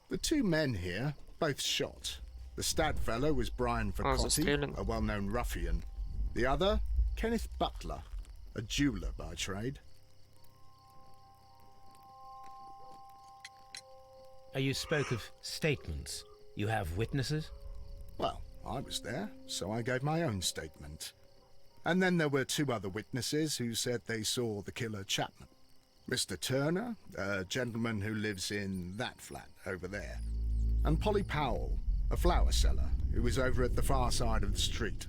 The 2 men here, both shot. The stab fellow was Brian Vercotti, a well-known ruffian. The other, Kenneth Butler, a jeweller by trade. You spoke of statements. You have witnesses? Well, I was there, so I gave my own statement. And then there were 2 other witnesses who said they saw the killer Chapman. Mr. Turner, a gentleman who lives in that flat over there. And Polly Powell, a flower seller, who was over at the far side of the street.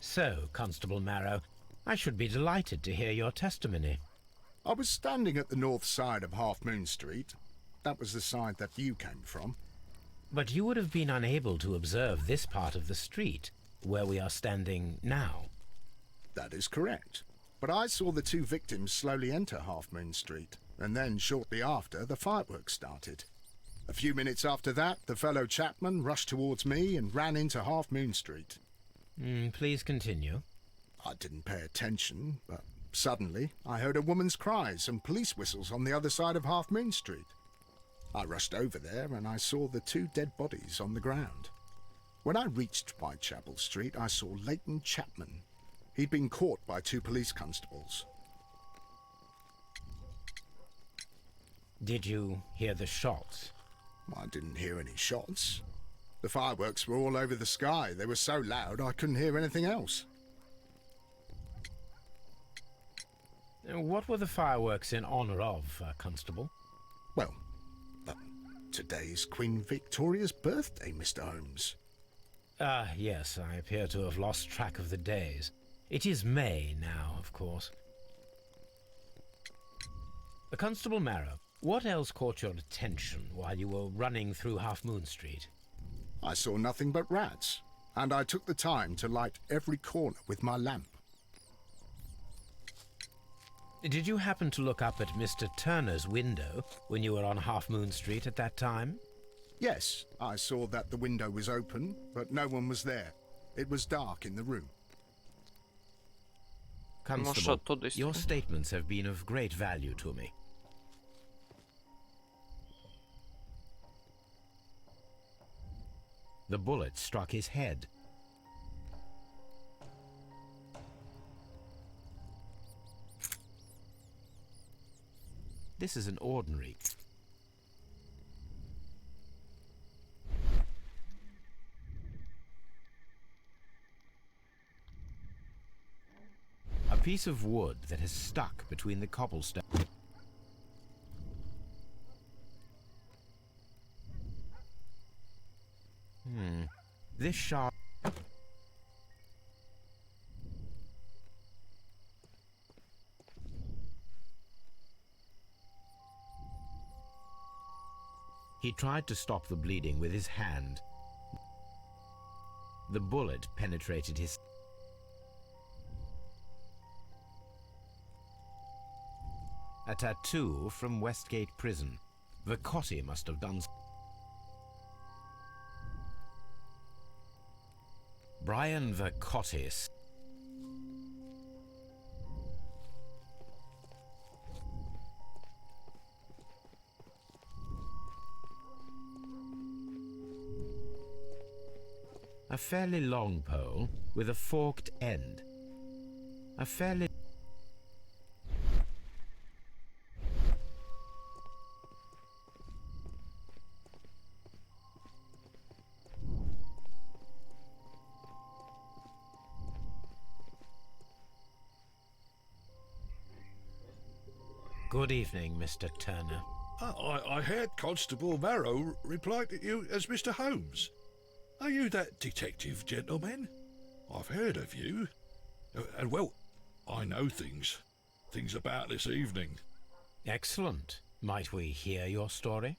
So, Constable Marrow, I should be delighted to hear your testimony. I was standing at the north side of Half Moon Street. That was the side that you came from. But you would have been unable to observe this part of the street, where we are standing now. That is correct. But I saw the 2 victims slowly enter Half Moon Street, and then shortly after, the fireworks started. A few minutes after that, the fellow Chapman rushed towards me and ran into Half Moon Street. Please continue. I didn't pay attention, but suddenly I heard a woman's cries and police whistles on the other side of Half Moon Street. I rushed over there and I saw the 2 dead bodies on the ground. When I reached Whitechapel Street, I saw Leighton Chapman. He'd been caught by 2 police constables. Did you hear the shots? I didn't hear any shots. The fireworks were all over the sky. They were so loud I couldn't hear anything else. What were the fireworks in honor of, Constable? Well, today's Queen Victoria's birthday, Mr. Holmes. Ah, yes, I appear to have lost track of the days. It is May now, of course. Constable Marrow, what else caught your attention while you were running through Half Moon Street? I saw nothing but rats, and I took the time to light every corner with my lamp. Did you happen to look up at Mr. Turner's window when you were on Half Moon Street at that time? Yes, I saw that the window was open, but no one was there. It was dark in the room. Constable, your statements have been of great value to me. The bullet struck his head. This is an ordinary. piece of wood that has stuck between the cobblestone. This shard... He tried to stop the bleeding with his hand. The bullet penetrated his... A tattoo from Westgate Prison. Vacotti must have done... Brian Vacotti. A fairly long pole with a forked end. A fairly... Good evening, Mr. Turner. I heard Constable Marrow reply to you as Mr. Holmes. Are you that detective gentleman? I've heard of you. And well, I know things about this evening. Excellent. Might we hear your story?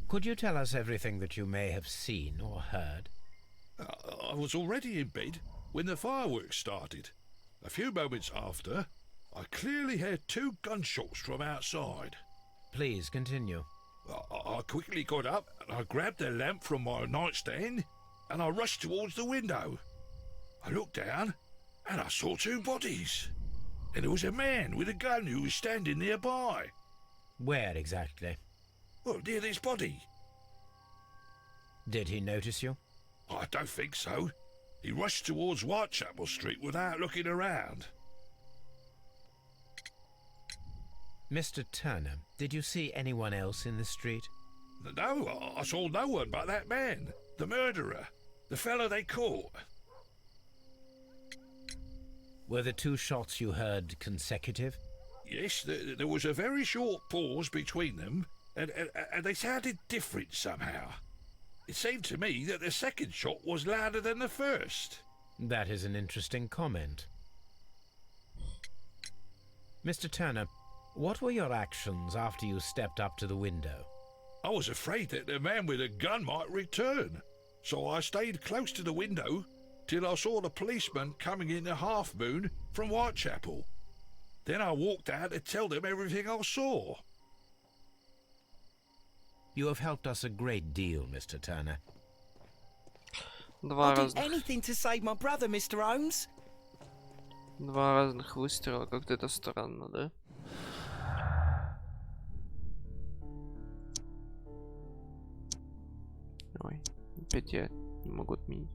Could you tell us everything that you may have seen or heard? I was already in bed when the fireworks started. A few moments after, I clearly heard 2 gunshots from outside. Please continue. I quickly got up and I grabbed the lamp from my nightstand and I rushed towards the window. I looked down and I saw 2 bodies. And there was a man with a gun who was standing nearby. Where exactly? Well, near this body. Did he notice you? I don't think so. He rushed towards Whitechapel Street without looking around. Mr. Turner, did you see anyone else in the street? No, I saw no one but that man, the murderer, the fellow they caught. Were the 2 shots you heard consecutive? Yes, there was a very short pause between them, and they sounded different somehow. It seemed to me that the second shot was louder than the first. That is an interesting comment. Mr. Turner, what were your actions after you stepped up to the window? I was afraid that the man with a gun might return, so I stayed close to the window till I saw the policeman coming in the Half Moon from Whitechapel. Then I walked out to tell them everything I saw. You have helped us a great deal, Mr. Turner. I'll do anything to save my brother, Mr. Holmes. 2 разных выстрела, как-то это странно, да? Ой, опять я не могу отменить.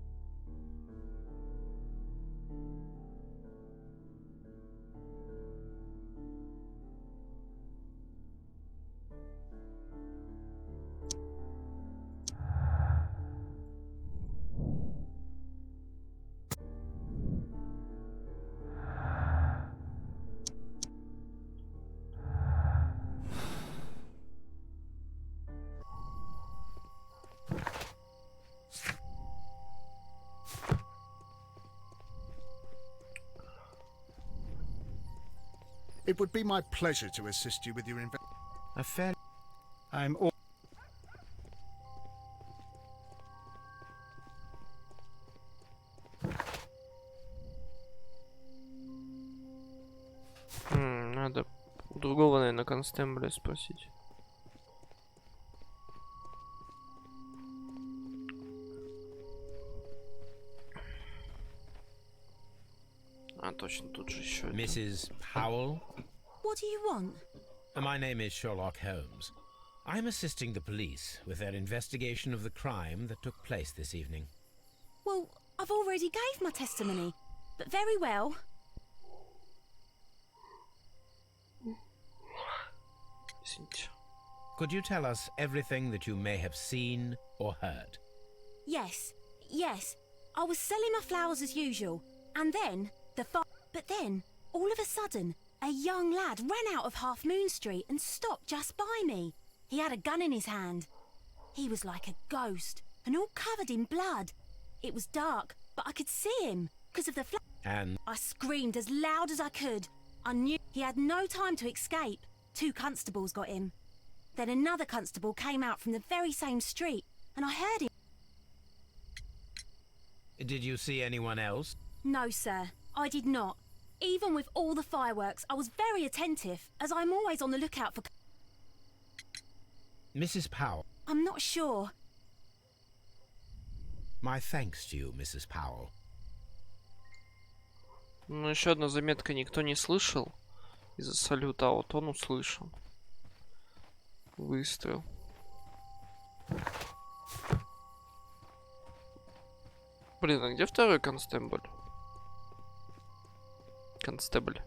It would be my pleasure to assist you with your I'm all... Надо у другого, наверное, констебля спросить. А, точно, тут же еще это. Mrs. Powell? What do you want? My name is Sherlock Holmes. I'm assisting the police with their investigation of the crime that took place this evening. Well, I've already gave my testimony, but very well. Извините. Could you tell us everything that you may have seen or heard? Yes, yes. I was selling my flowers as usual, and then But then, all of a sudden, a young lad ran out of Half Moon Street and stopped just by me. He had a gun in his hand. He was like a ghost, and all covered in blood. It was dark, but I could see him, because of the And I screamed as loud as I could. I knew he had no time to escape. 2 constables got him. Then another constable came out from the very same street, and I heard him. did you see anyone else? No, sir, I did not. Even with all the fireworks, I was very attentive, as I'm always on the lookout for... Mrs. Powell. I'm not sure. My thanks to you, Mrs. Powell. Ну, еще одна заметка никто не слышал из-за салюта, а вот он услышал. Выстрел. Блин, а где второй констебль? Констебль.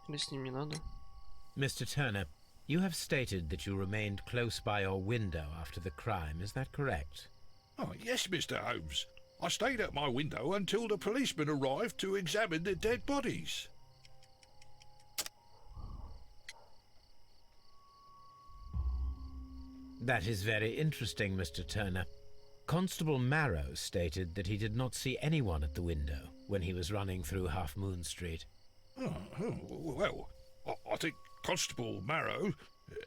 Или с ним не надо? Mr. Turner, you have stated that you remained close by your window after the crime, is that correct? Oh, yes, Mr. Holmes. I stayed at my window until the policeman arrived to examine the dead bodies. That is very interesting, Mr. Turner. Constable Marrow stated that he did not see anyone at the window when he was running through Half Moon Street. Well, I think Constable Marrow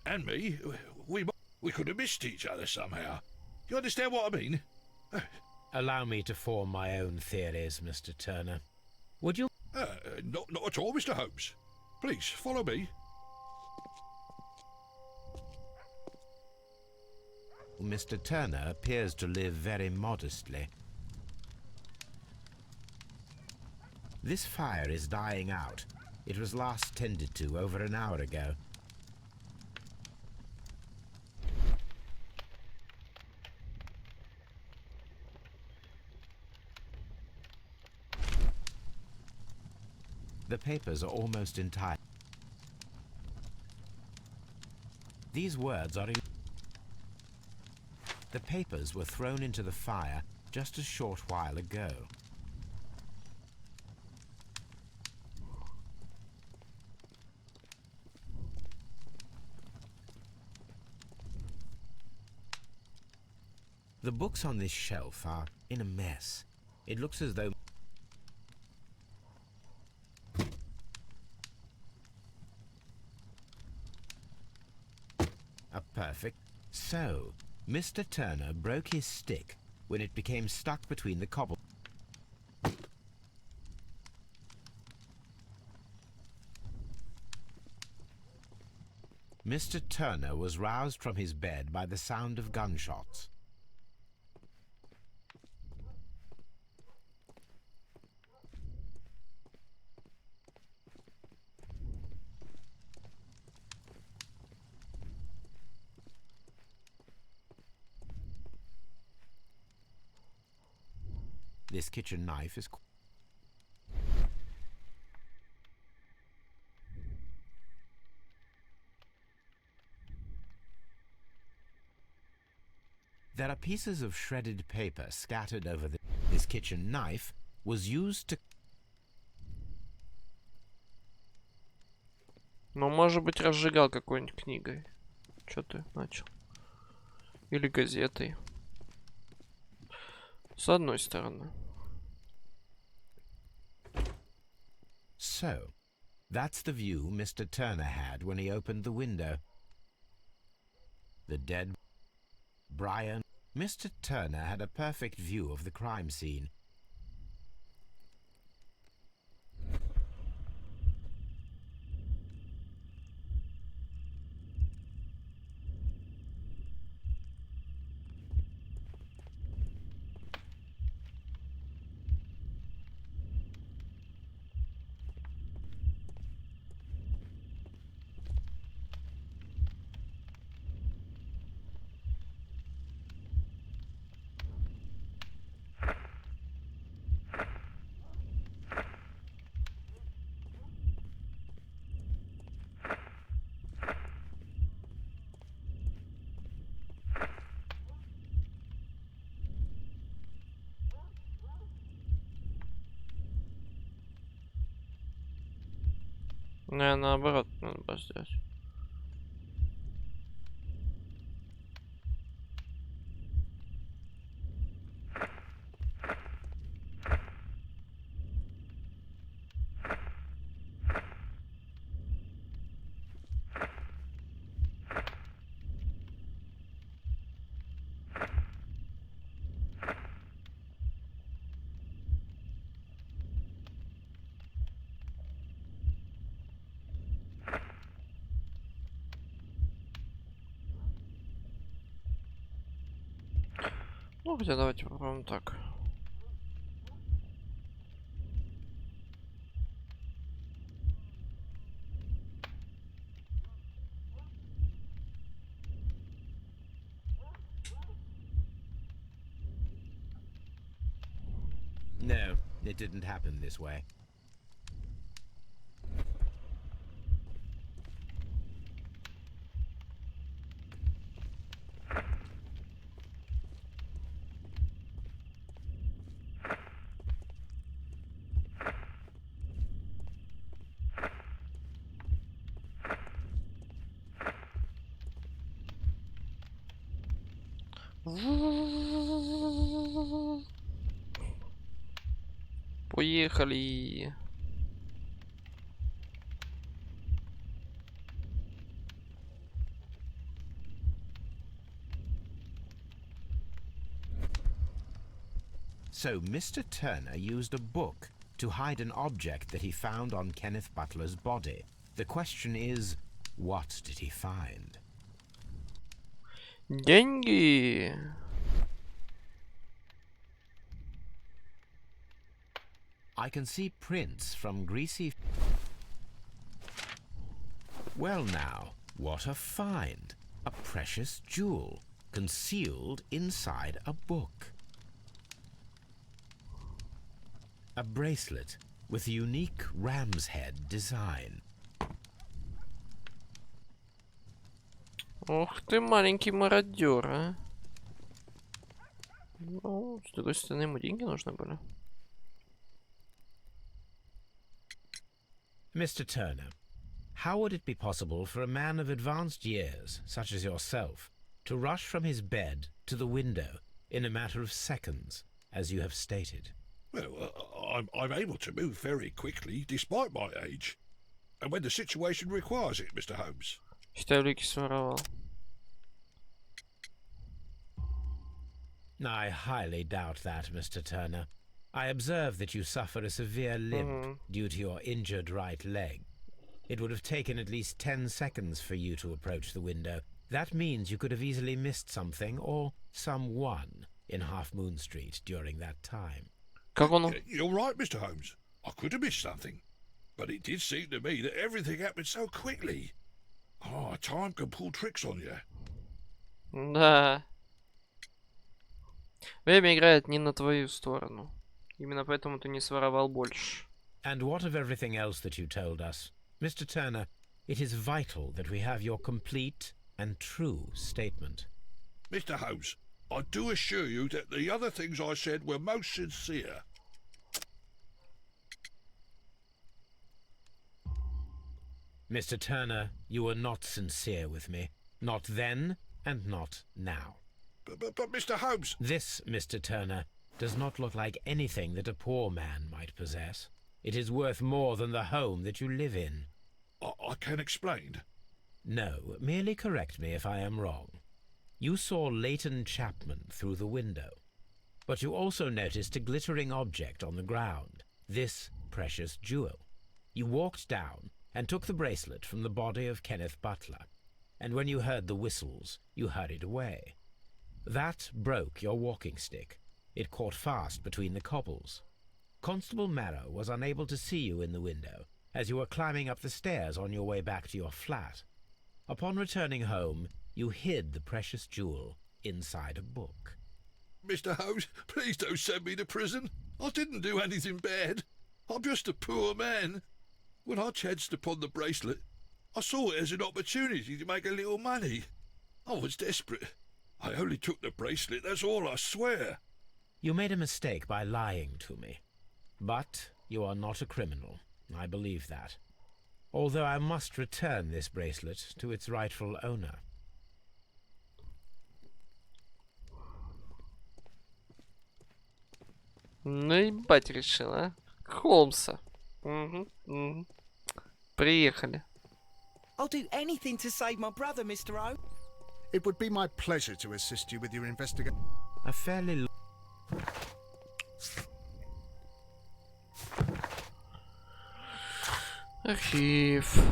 and me, we could have missed each other somehow. You understand what I mean? Allow me to form my own theories, Mr. Turner. Would you... Not at all, Mr. Holmes. Please, follow me. Mr. Turner appears to live very modestly. This fire is dying out. It was last tended to over an hour ago. The papers are almost entire. These words are... The papers were thrown into the fire just a short while ago. The books on this shelf are in a mess. It looks as though... A perfect... So, Mr. Turner broke his stick when it became stuck between the cobble. Mr. Turner was roused from his bed by the sound of gunshots. This kitchen knife is... There are pieces of shredded paper scattered over the... This kitchen knife was used to... Ну, может быть, разжигал какой-нибудь книгой. Чё ты начал? Или газетой. С одной стороны. So, that's the view Mr. Turner had when he opened the window. The dead... Brian... Mr. Turner had a perfect view of the crime scene. Не, наоборот, надо было сделать. Ну, хотя давайте попробуем так. No, it didn't happen this way. Поехали. So Mr. Turner used a book to hide an object that he found on Kenneth Butler's body. The question is, what did he find? Деньги. I can see prints from greasy... Well now, what a find! A precious jewel, concealed inside a book. A bracelet with a unique ram's head design. Ух ты, маленький мародер, а. Ну, с другой стороны, ему деньги нужны были. Mr. Turner, how would it be possible for a man of advanced years, such as yourself, to rush from his bed to the window in a matter of seconds, as you have stated? Well, I'm able to move very quickly, despite my age. And when the situation requires it, Mr. Holmes. Считай, улики своровал. I highly doubt that, Mr. Turner. I observe that you suffer a severe limp due to your injured right leg. It would have taken at least 10 seconds for you to approach the window. That means you could have easily missed something or someone in Half Moon Street during that time. You're right, Mr. Holmes. I could have missed something. But it did seem to me that everything happened so quickly. Oh, time can pull tricks on you. Да. Время играет не на твою сторону. Именно поэтому ты не своровал больше. And what of everything else that you told us? Mr. Turner, it is vital that we have your complete and true statement. Mr. Holmes, I do assure you that the other things I said were most sincere. Mr. Turner, you were not sincere with me. Not then and not now. But Mr. Holmes... This, Mr. Turner, does not look like anything that a poor man might possess. It is worth more than the home that you live in. I can explain. No, merely correct me if I am wrong. You saw Leighton Chapman through the window, but you also noticed a glittering object on the ground, this precious jewel. You walked down and took the bracelet from the body of Kenneth Butler, and when you heard the whistles, you hurried away. That broke your walking stick. It caught fast between the cobbles. Constable Marrow was unable to see you in the window as you were climbing up the stairs on your way back to your flat. Upon returning home, you hid the precious jewel inside a book. Mr. Holmes, please don't send me to prison. I didn't do anything bad. I'm just a poor man. When I chanced upon the bracelet, I saw it as an opportunity to make a little money. I was desperate. I only took the bracelet, that's all, I swear. You made a mistake by lying to me. But you are not a criminal. I believe that. although I must return this bracelet to its rightful owner. Ну, ебать решил, а? Холмса. Угу, угу. Приехали. I'll do anything to save my brother, Mr. O. It would be my pleasure to assist you with your investigation. A fairly... Архив.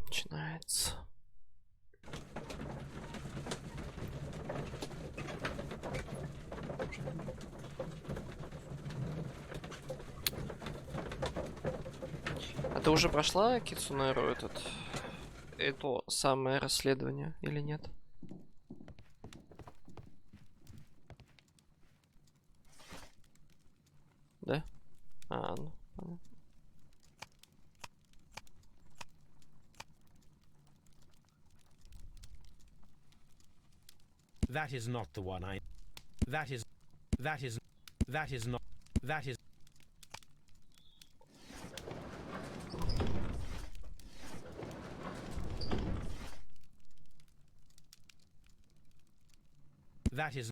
Начинается. А ты уже прошла, Кицунеру, это самое расследование или нет? Да? А, ну, понятно. That is not the one I... That is not... That is... That is...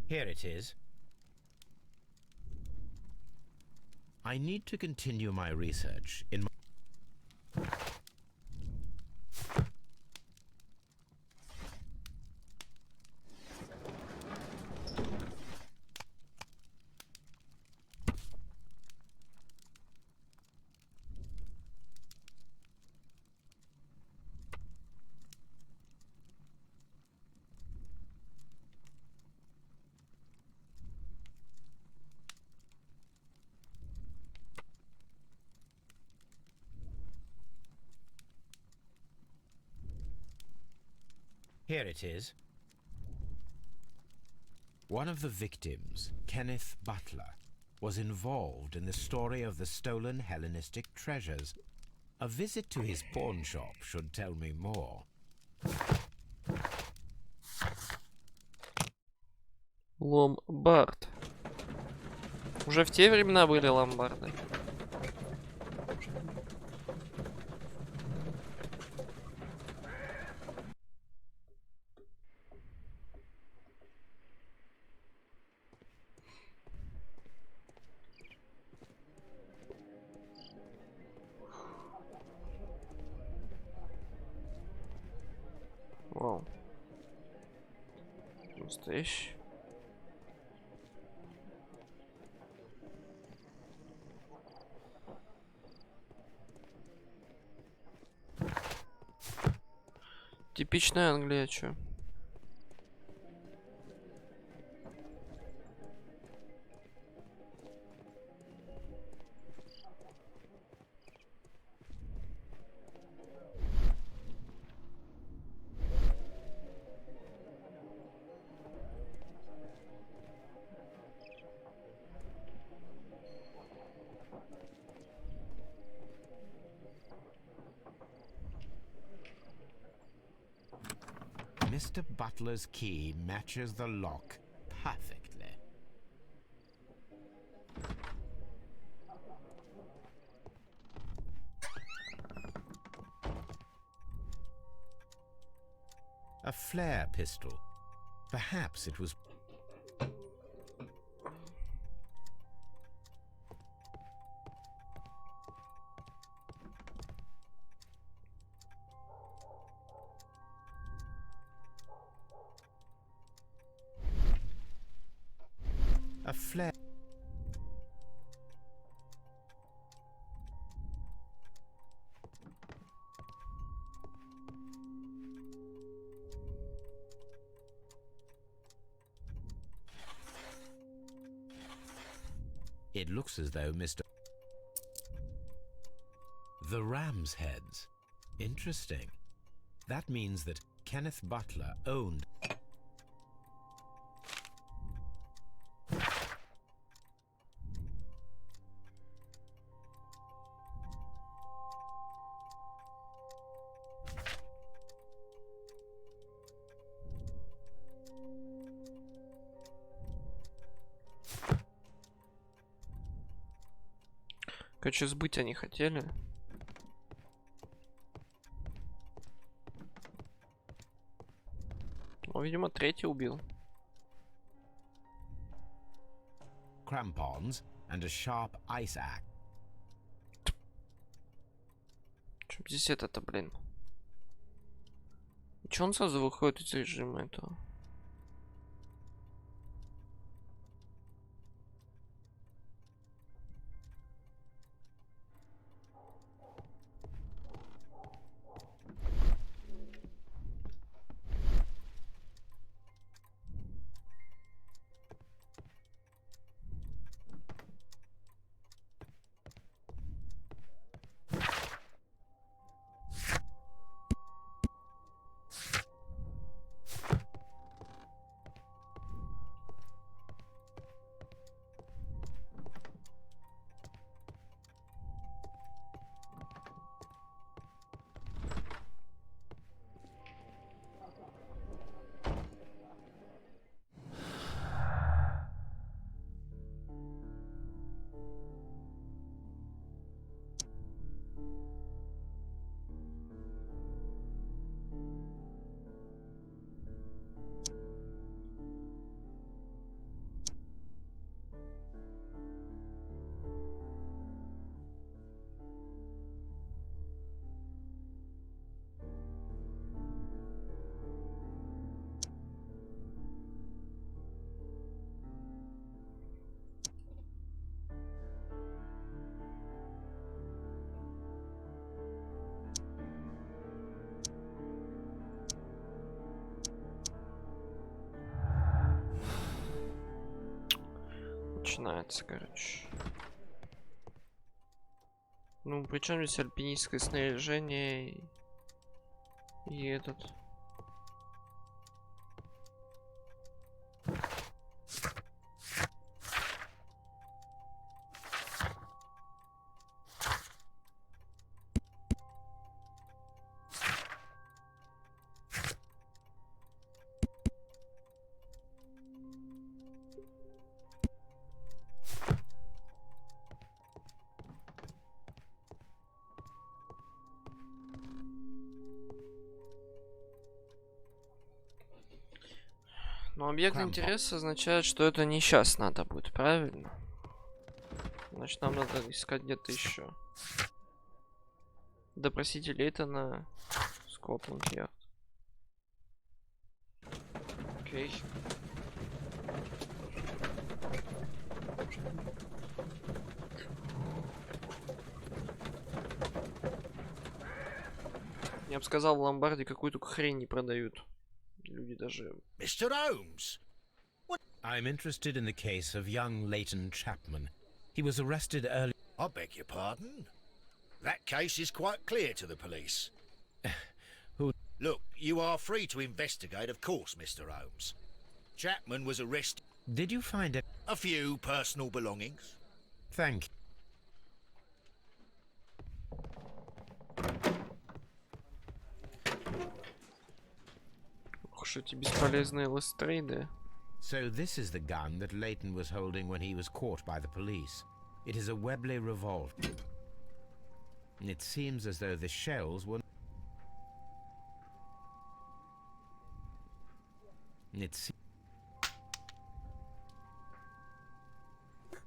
Here it is. I need to continue my research in my... Here it is. One of the victims, Kenneth Butler, was involved in the story of the stolen Hellenistic treasures. A visit to his pawn shop should tell me more. Ломбард. Уже в те времена были ломбарды. Вау. Настоящий. Типичная Англия, чё? Mr. Butler's key matches the lock perfectly. A flare pistol. Perhaps it was... A flare... It looks as though Mr. The ram's heads. Interesting. That means that Kenneth Butler owned... Короче, сбыть они хотели. Ну, видимо, третий убил. Crampons and a sharp ice axe. Чем здесь это, блин? Че он сразу выходит из режима этого? Начинается, короче. Ну, причем здесь альпинистское снаряжение и этот. Но объект интереса означает, что это не сейчас надо будет, правильно? Значит, нам надо искать где-то еще. Допросите Лейтона Скотланд-Ярд. Окей. Я бы сказал, в ломбарде какую-то хрень не продают. Люди даже... Mr. Holmes! I'm interested in the case of young Leighton Chapman. He was arrested early... I beg your pardon? That case is quite clear to the police. Who... Look, you are free to investigate, of course, Mr. Holmes. Chapman was arrested... Did you find it? A few personal belongings. Thank you. Уж эти бесполезные лестрейды. So this is the gun that Leighton was holding when he was caught by the police. It is a Webley revolver. It seems as though the shells were... It's...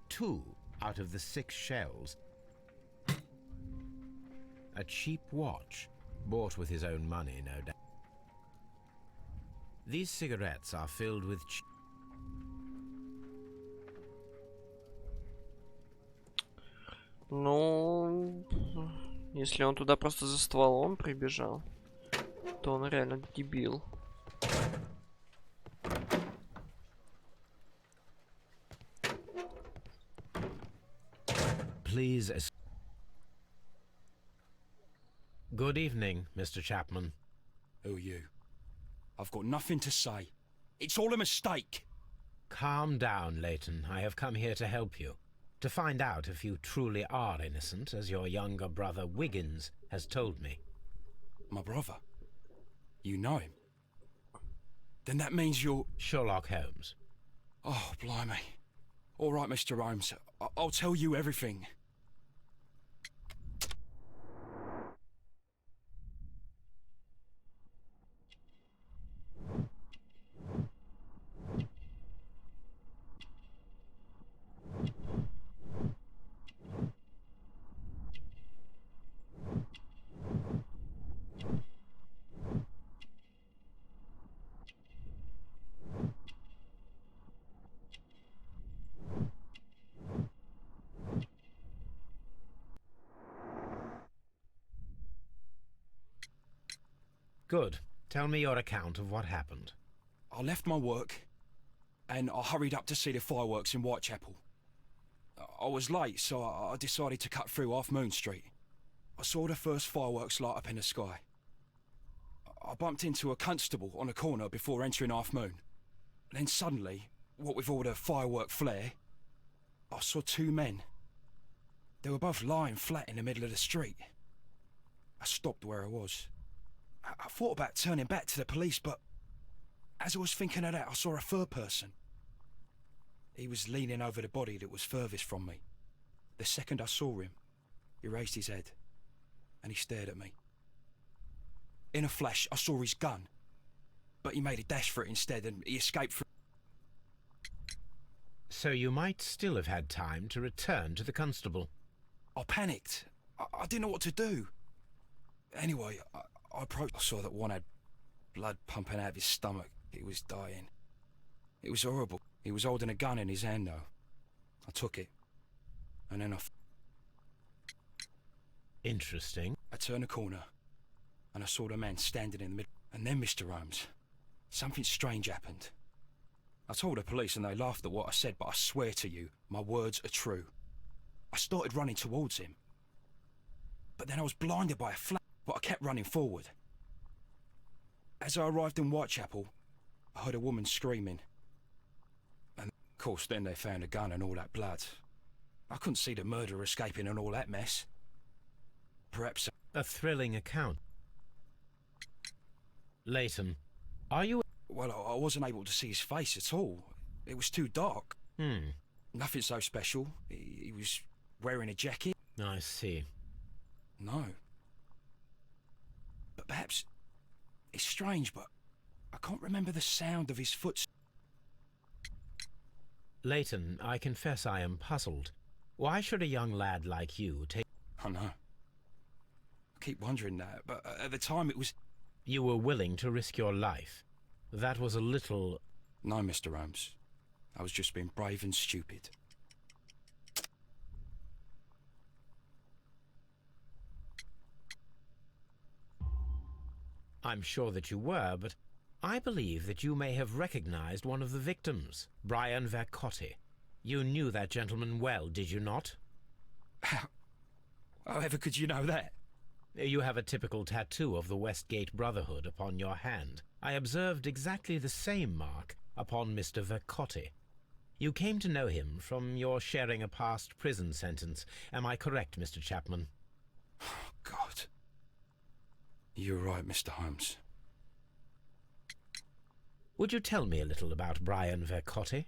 2 out of the 6 shells. A cheap watch, bought with his own money, no doubt. These cigarettes are filled with... Ну, если он туда просто за стволом прибежал, то он реально дебил. Please. Good evening, Mr. Chapman. Who are you? I've got nothing to say. It's all a mistake. Calm down, Leighton. I have come here to help you. To find out if you truly are innocent, as your younger brother Wiggins has told me. My brother? You know him? Then that means you're... Sherlock Holmes. Oh, blimey. All right, Mr. Holmes. I'll tell you everything. Good. Tell me your account of what happened. I left my work and I hurried up to see the fireworks in Whitechapel. I was late, so I decided to cut through Half Moon Street. I saw the first fireworks light up in the sky. I bumped into a constable on a corner before entering Half Moon. Then suddenly, what with all the firework flare, I saw two men. They were both lying flat in the middle of the street. I stopped where I was. I thought about turning back to the police, but as I was thinking of that, I saw a third person. He was leaning over the body that was furthest from me. The second I saw him, he raised his head and he stared at me. In a flash, I saw his gun, but he made a dash for it instead and he escaped from... So you might still have had time to return to the constable. I panicked. I didn't know what to do. Anyway, I approached. I saw that one had blood pumping out of his stomach. He was dying. It was horrible. He was holding a gun in his hand, though. I took it, and then Interesting. I turned a corner, and I saw the man standing in the middle. And then, Mr. Holmes, something strange happened. I told the police, and they laughed at what I said, but I swear to you, my words are true. I started running towards him, but then I was blinded by a flash, but I kept running forward. As I arrived in Whitechapel, I heard a woman screaming. And of course then they found a gun and all that blood. I couldn't see the murderer escaping and all that mess. Perhaps... A thrilling account. Leighton, are you... Well, I wasn't able to see his face at all. It was too dark. Nothing so special. He was wearing a jacket. I see. No. But perhaps... It's strange, but I can't remember the sound of his footsteps. Leighton, I confess I am puzzled. Why should a young lad like you take... I know. I keep wondering that, but at the time it was... You were willing to risk your life. That was a little... No, Mr. Holmes. I was just being brave and stupid. I'm sure that you were, but I believe that you may have recognized one of the victims, Brian Vercotti. You knew that gentleman well, did you not? However could you know that? You have a typical tattoo of the Westgate Brotherhood upon your hand. I observed exactly the same mark upon Mr. Vercotti. You came to know him from your sharing a past prison sentence. Am I correct, Mr. Chapman? Oh, God. You're right, Mr. Holmes. Would you tell me a little about Brian Vercotti?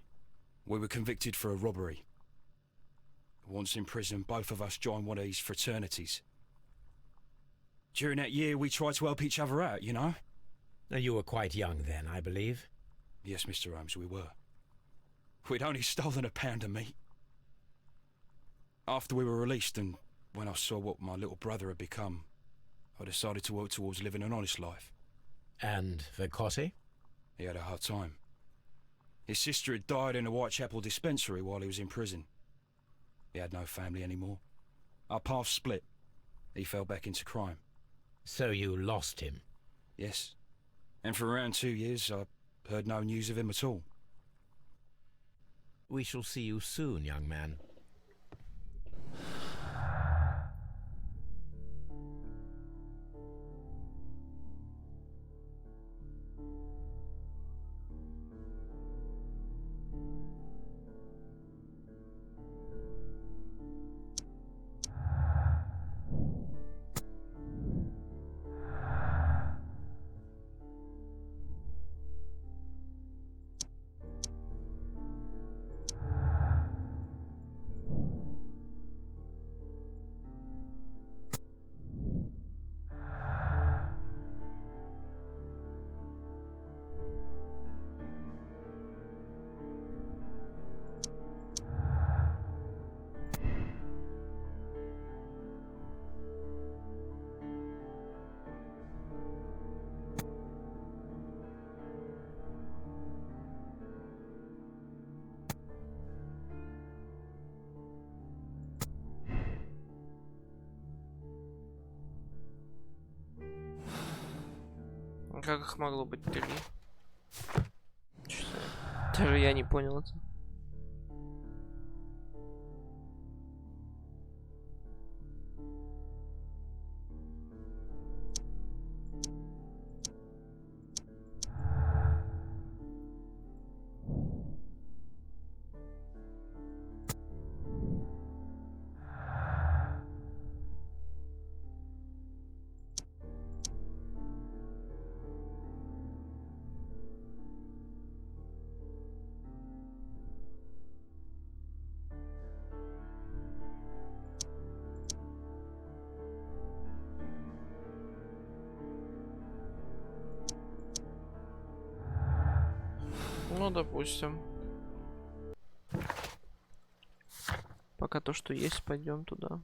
We were convicted for a robbery. Once in prison, both of us joined one of these fraternities. During that year, we tried to help each other out, you know? You were quite young then, I believe. Yes, Mr. Holmes, we were. We'd only stolen a pound of meat. After we were released, and when I saw what my little brother had become, I decided to work towards living an honest life. And Vercotti? He had a hard time. His sister had died in a Whitechapel dispensary while he was in prison. He had no family anymore. Our paths split. He fell back into crime. So you lost him? Yes. And for around 2 years, I heard no news of him at all. We shall see you soon, young man. Как их могло быть 3? Чё-то даже я не понял это. Ну, допустим. Пока то, что есть, пойдем туда.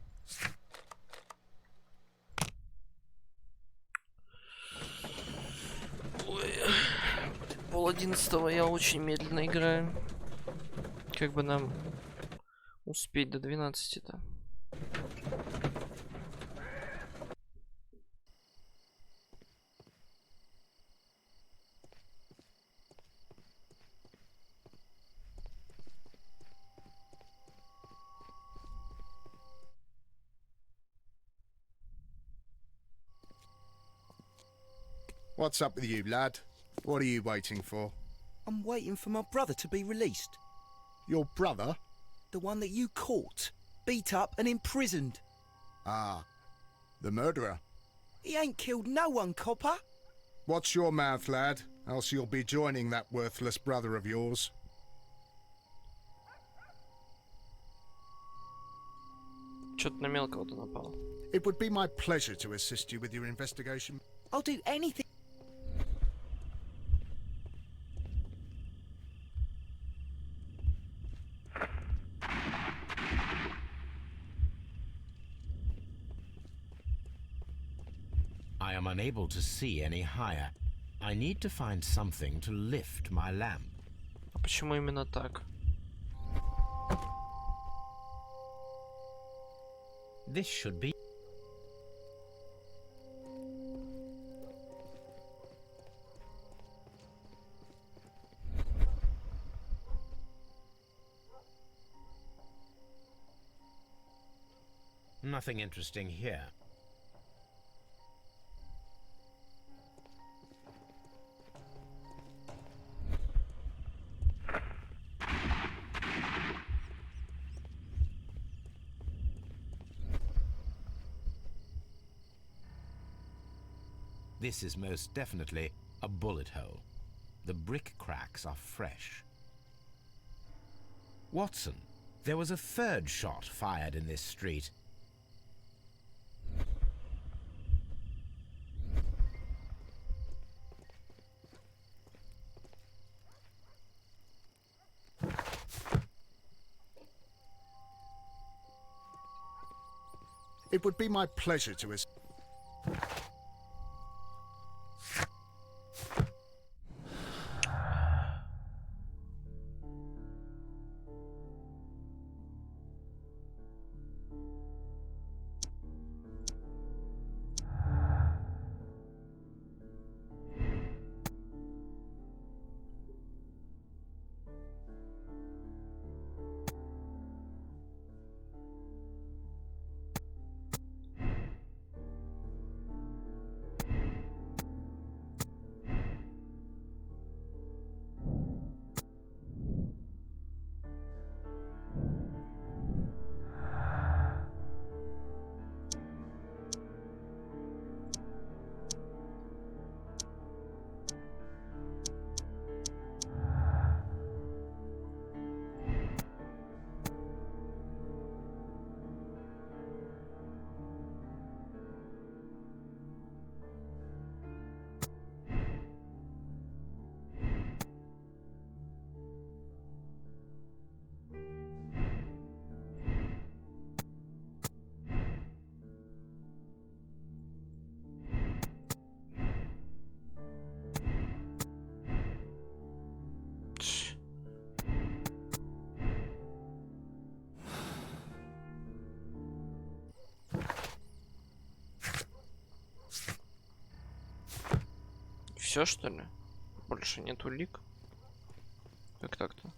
Ой, 10:30 я очень медленно играю. Как бы нам успеть до 12-то? What's up with you, lad? What are you waiting for? I'm waiting for my brother to be released. Your brother? The one that you caught, beat up and imprisoned. Ah, the murderer. He ain't killed no one, copper. Watch your mouth, lad, else you'll be joining that worthless brother of yours. Что-то на мелкого-то напал. It would be my pleasure to assist you with your investigation. I'll do anything. I am unable to see any higher. I need to find something to lift my lamp. А почему именно так? This should be... Nothing interesting here. This is most definitely a bullet hole. The brick cracks are fresh. Watson, there was a third shot fired in this street. It would be my pleasure to assist. все, что ли? Больше нет улик? Как так-то?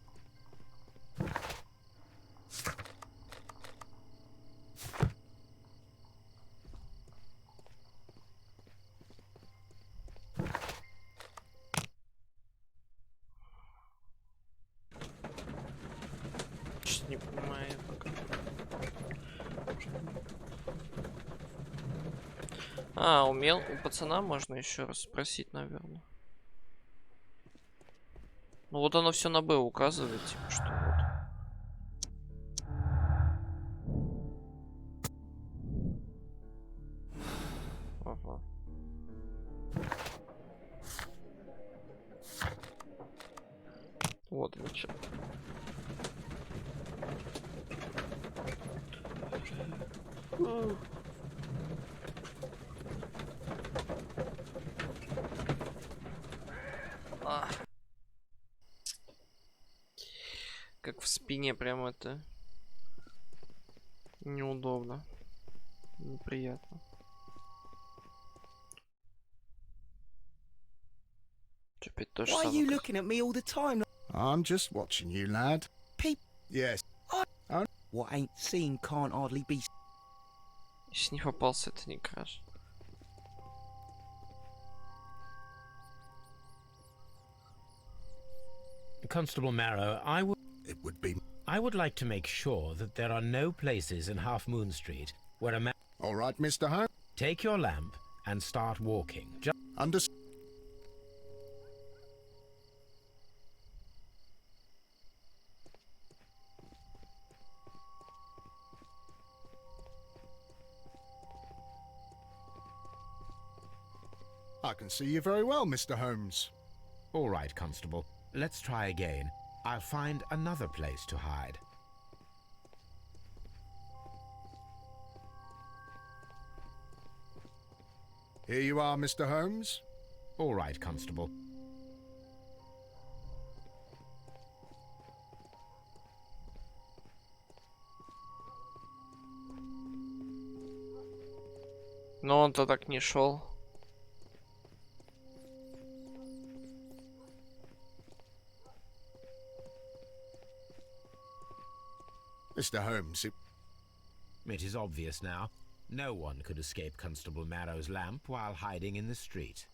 Чуть не понимаю пока. А, умел у пацана можно еще раз спросить, наверное. Ну вот оно все на Б указывает, типа, что вот. Ага. Вот оно что. Как в спине прям это неудобно, неприятно. Опять то же Why are самое. you looking at me all the time? I'm just watching you, lad. Peep. Yes. What ain't seen can't hardly be. Если не попался, это не краш. Constable Marrow, It would be. I would like to make sure that there are no places in Half Moon Street where a man... All right, Mr. Holmes. Take your lamp and start walking. Understood. I can see you very well, Mr. Holmes. All right, Constable. Let's try again. I'll find another place to hide. Here you are, Mr. Holmes. All right, Constable. Но он-то так не шел. Mr. Holmes, It is obvious now. No one could escape Constable Marrow's lamp while hiding in the street.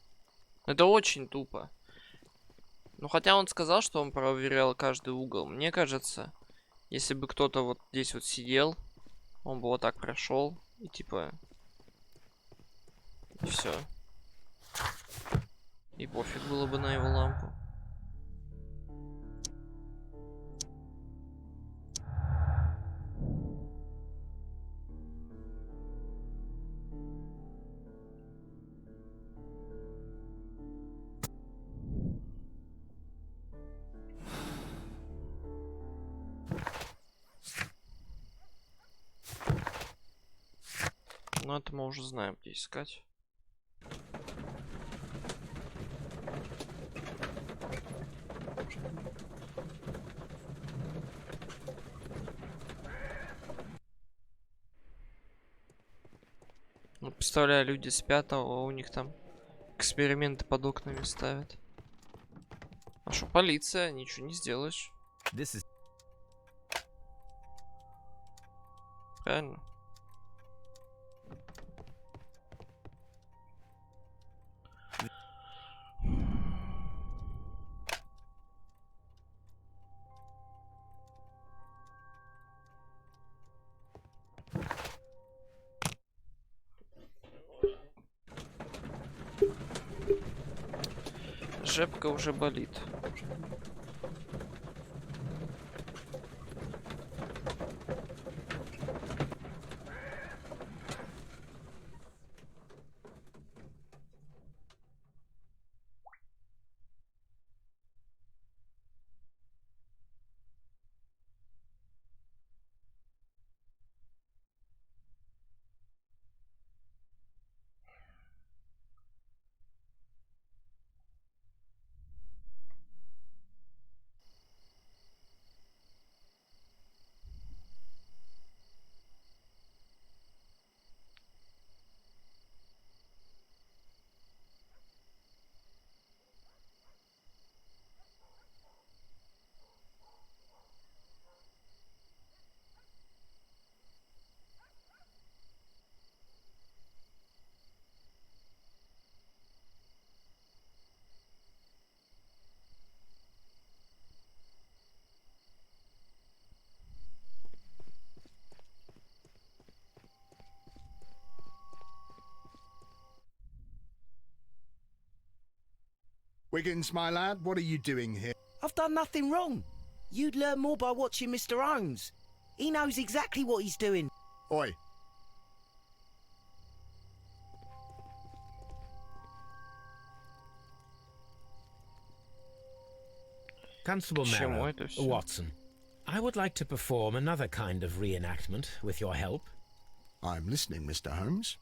Это очень тупо. Ну, хотя он сказал, что он проверял каждый угол. Мне кажется, если бы кто-то вот здесь вот сидел, он бы вот так прошел и типа... И все. И пофиг было бы на его лампу. Ну, это мы уже знаем, где искать. Ну, представляю, люди спят, а у них там эксперименты под окнами ставят. А что, полиция, ничего не сделаешь. Правильно? Жепка уже болит. Wiggins, my lad, what are you doing here? I've done nothing wrong. You'd learn more by watching Mr. Holmes. He knows exactly what he's doing. Oi. Constable Чему Marrow, это всё? Watson, I would like to perform another kind of reenactment with your help. I'm listening, Mr. Holmes.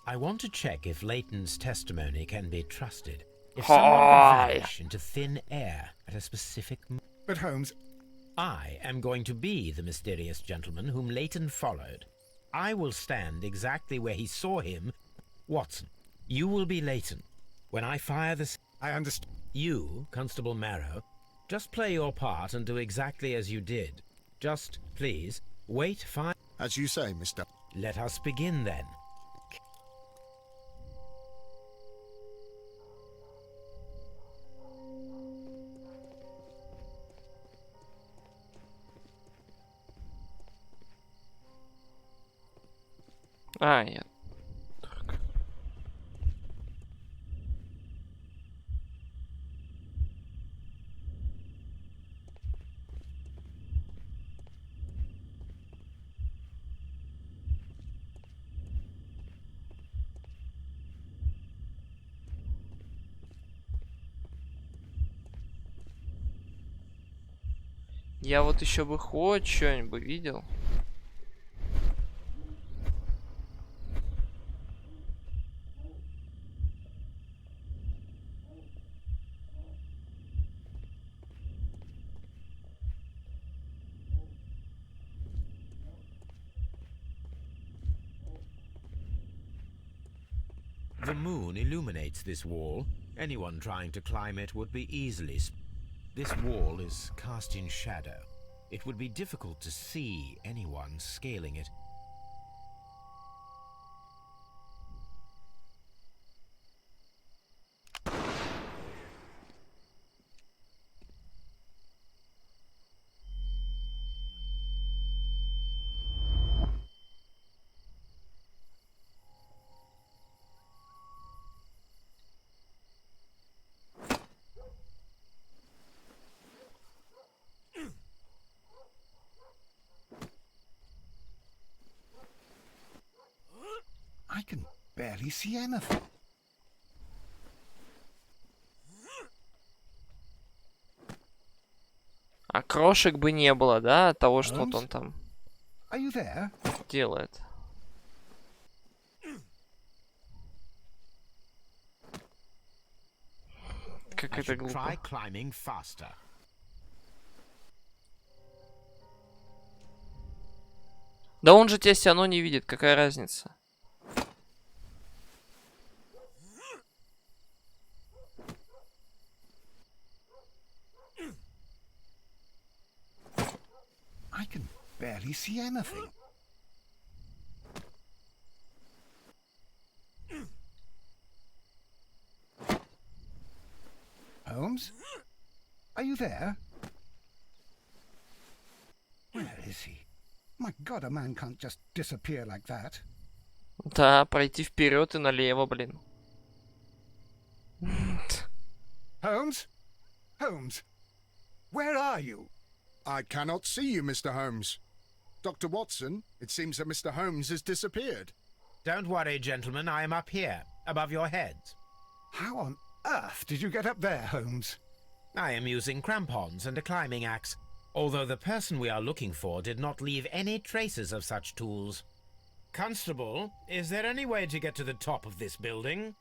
I want to check if Leighton's testimony can be trusted. If someone could vanish into thin air at a specific moment. But Holmes... I am going to be the mysterious gentleman whom Leighton followed. I will stand exactly where he saw him. Watson, you will be Leighton. When I fire the... I understand. You, Constable Marrow, just play your part and do exactly as you did. Just, please, wait 5... As you say, Mr. Let us begin then. А, нет. Я вот еще бы хоть что-нибудь видел. The moon illuminates this wall. Anyone trying to climb it would be easily... This wall is cast in shadow. It would be difficult to see anyone scaling it. I can barely see anything. А крошек бы не было, да, от того, что вот он там Are you there? делает. Как это глупо. Try climbing faster. Да он же тебя все равно не видит, какая разница? I can barely see anything. Holmes? Are you there? Where is he? My God, a man can't just disappear like that. Да, пройти вперед и налево, блин. Holmes? Holmes? Where are you? I cannot see you, Mr. Holmes. Dr. Watson, it seems that Mr. Holmes has disappeared. Don't worry, gentlemen. I am up here, above your heads. How on earth did you get up there, Holmes? I am using crampons and a climbing axe, although the person we are looking for did not leave any traces of such tools. Constable, is there any way to get to the top of this building?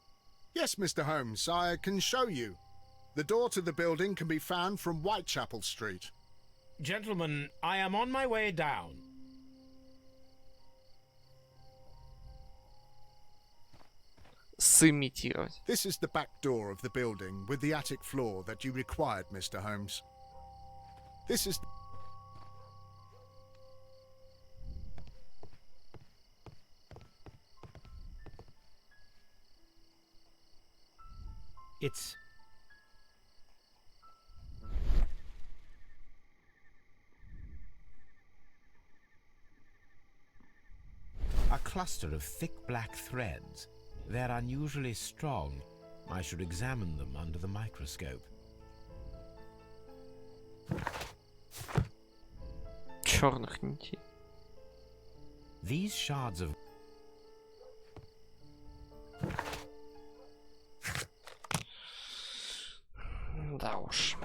Yes, Mr. Holmes, I can show you. The door to the building can be found from Whitechapel Street. Gentlemen, I am on my way down. Сымитировать. This is the back door of the building with the attic floor that you required, Mr. Holmes. This is... It's... a cluster of thick black threads. They're unusually strong. I should examine them under the microscope. Черных нитей. These shards of... Да уж.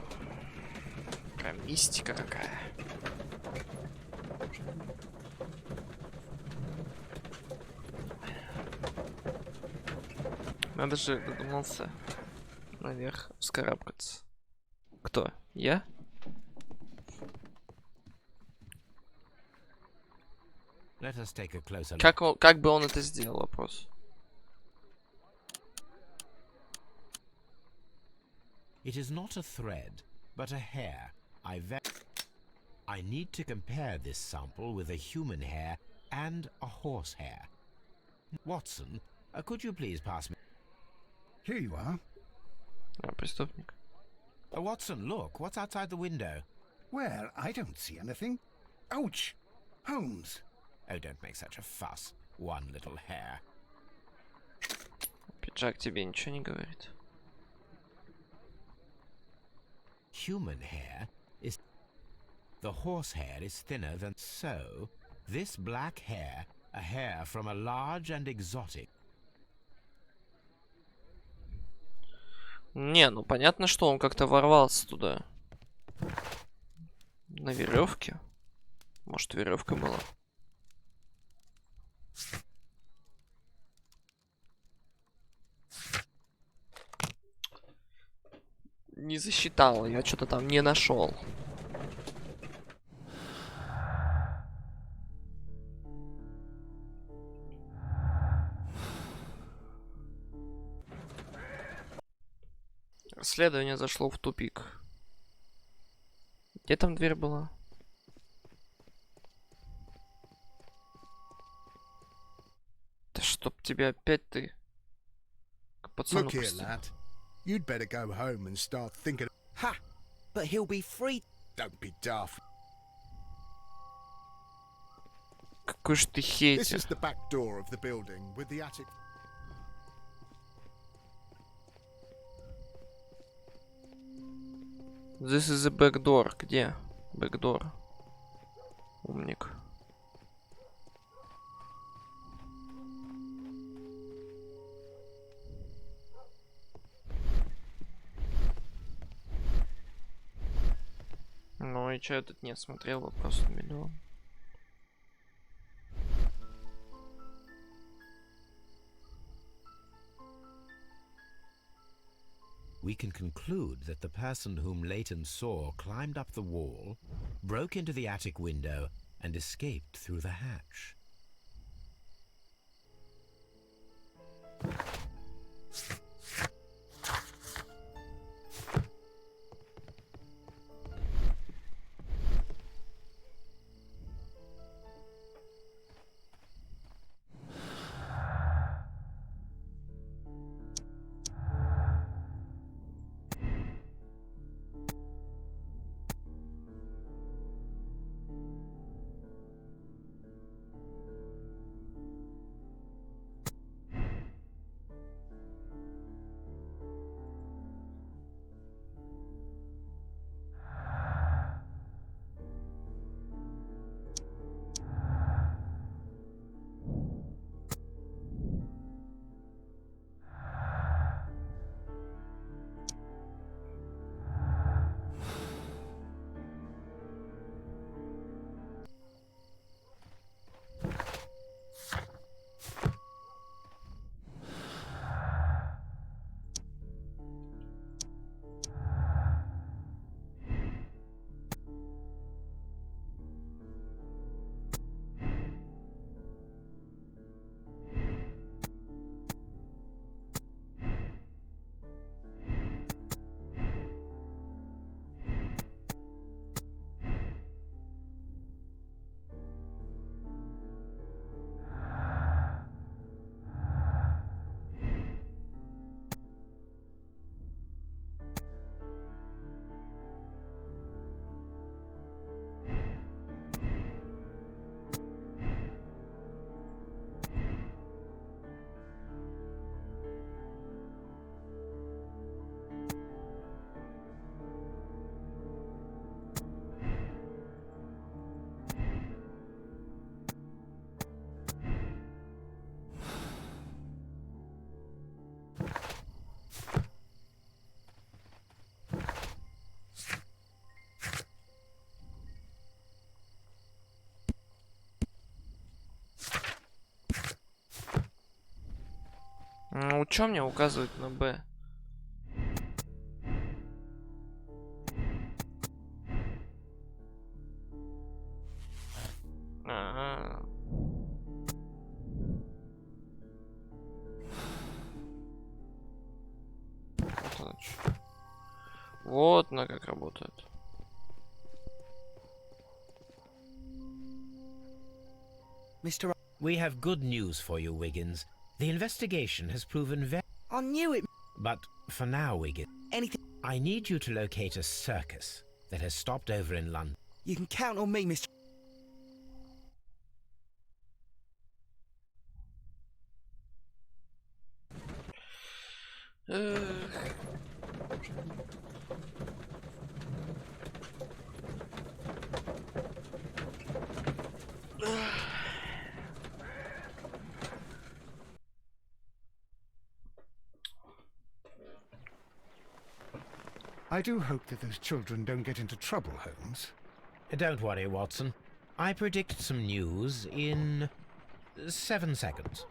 Прям мистика какая. Надо же додумался наверх вскарабкаться. Кто? Я? Let us take a closer look. Как бы он это сделал, вопрос. It is not a thread, but a hair. I need to compare this sample with a human hair and a horse hair. Watson, could you please pass me... Here you are. Преступник. Watson, look, what's outside the window? Well, I don't see anything. Ouch! Holmes! Oh, don't make such a fuss. One little hair. Пиджак тебе ничего не говорит. Human hair is... The horse hair is thinner than... So, this black hair, a hair from a large and exotic... Не, ну понятно, что он как-то ворвался туда. На веревке. Может, веревка была. Не засчитал, я что-то там не нашел. Расследование зашло в тупик. Где там дверь была? Да чтоб тебя опять ты к пацану Look here, пустил. lad. You'd better go home and start thinking. Ha! But he'll be free. Don't be daft. Какой ж ты This хейтер. is the back door of the building with the attic. This is the back door. Где? Back door. Умник. Ну и чё я тут не смотрел? Вопрос на миллион. We can conclude that the person whom Leighton saw climbed up the wall, broke into the attic window, and escaped through the hatch. Ну, чё мне указывать на Б? Ага. Вот оно чё. Вот на как работает. Mr. We have good news for you, Wiggins. The investigation has proven very... I knew it. But for now, Wiggins, Anything. I need you to locate a circus that has stopped over in London. You can count on me, Mr. I do hope that those children don't get into trouble, Holmes. Don't worry, Watson. I predict some news in 7 seconds.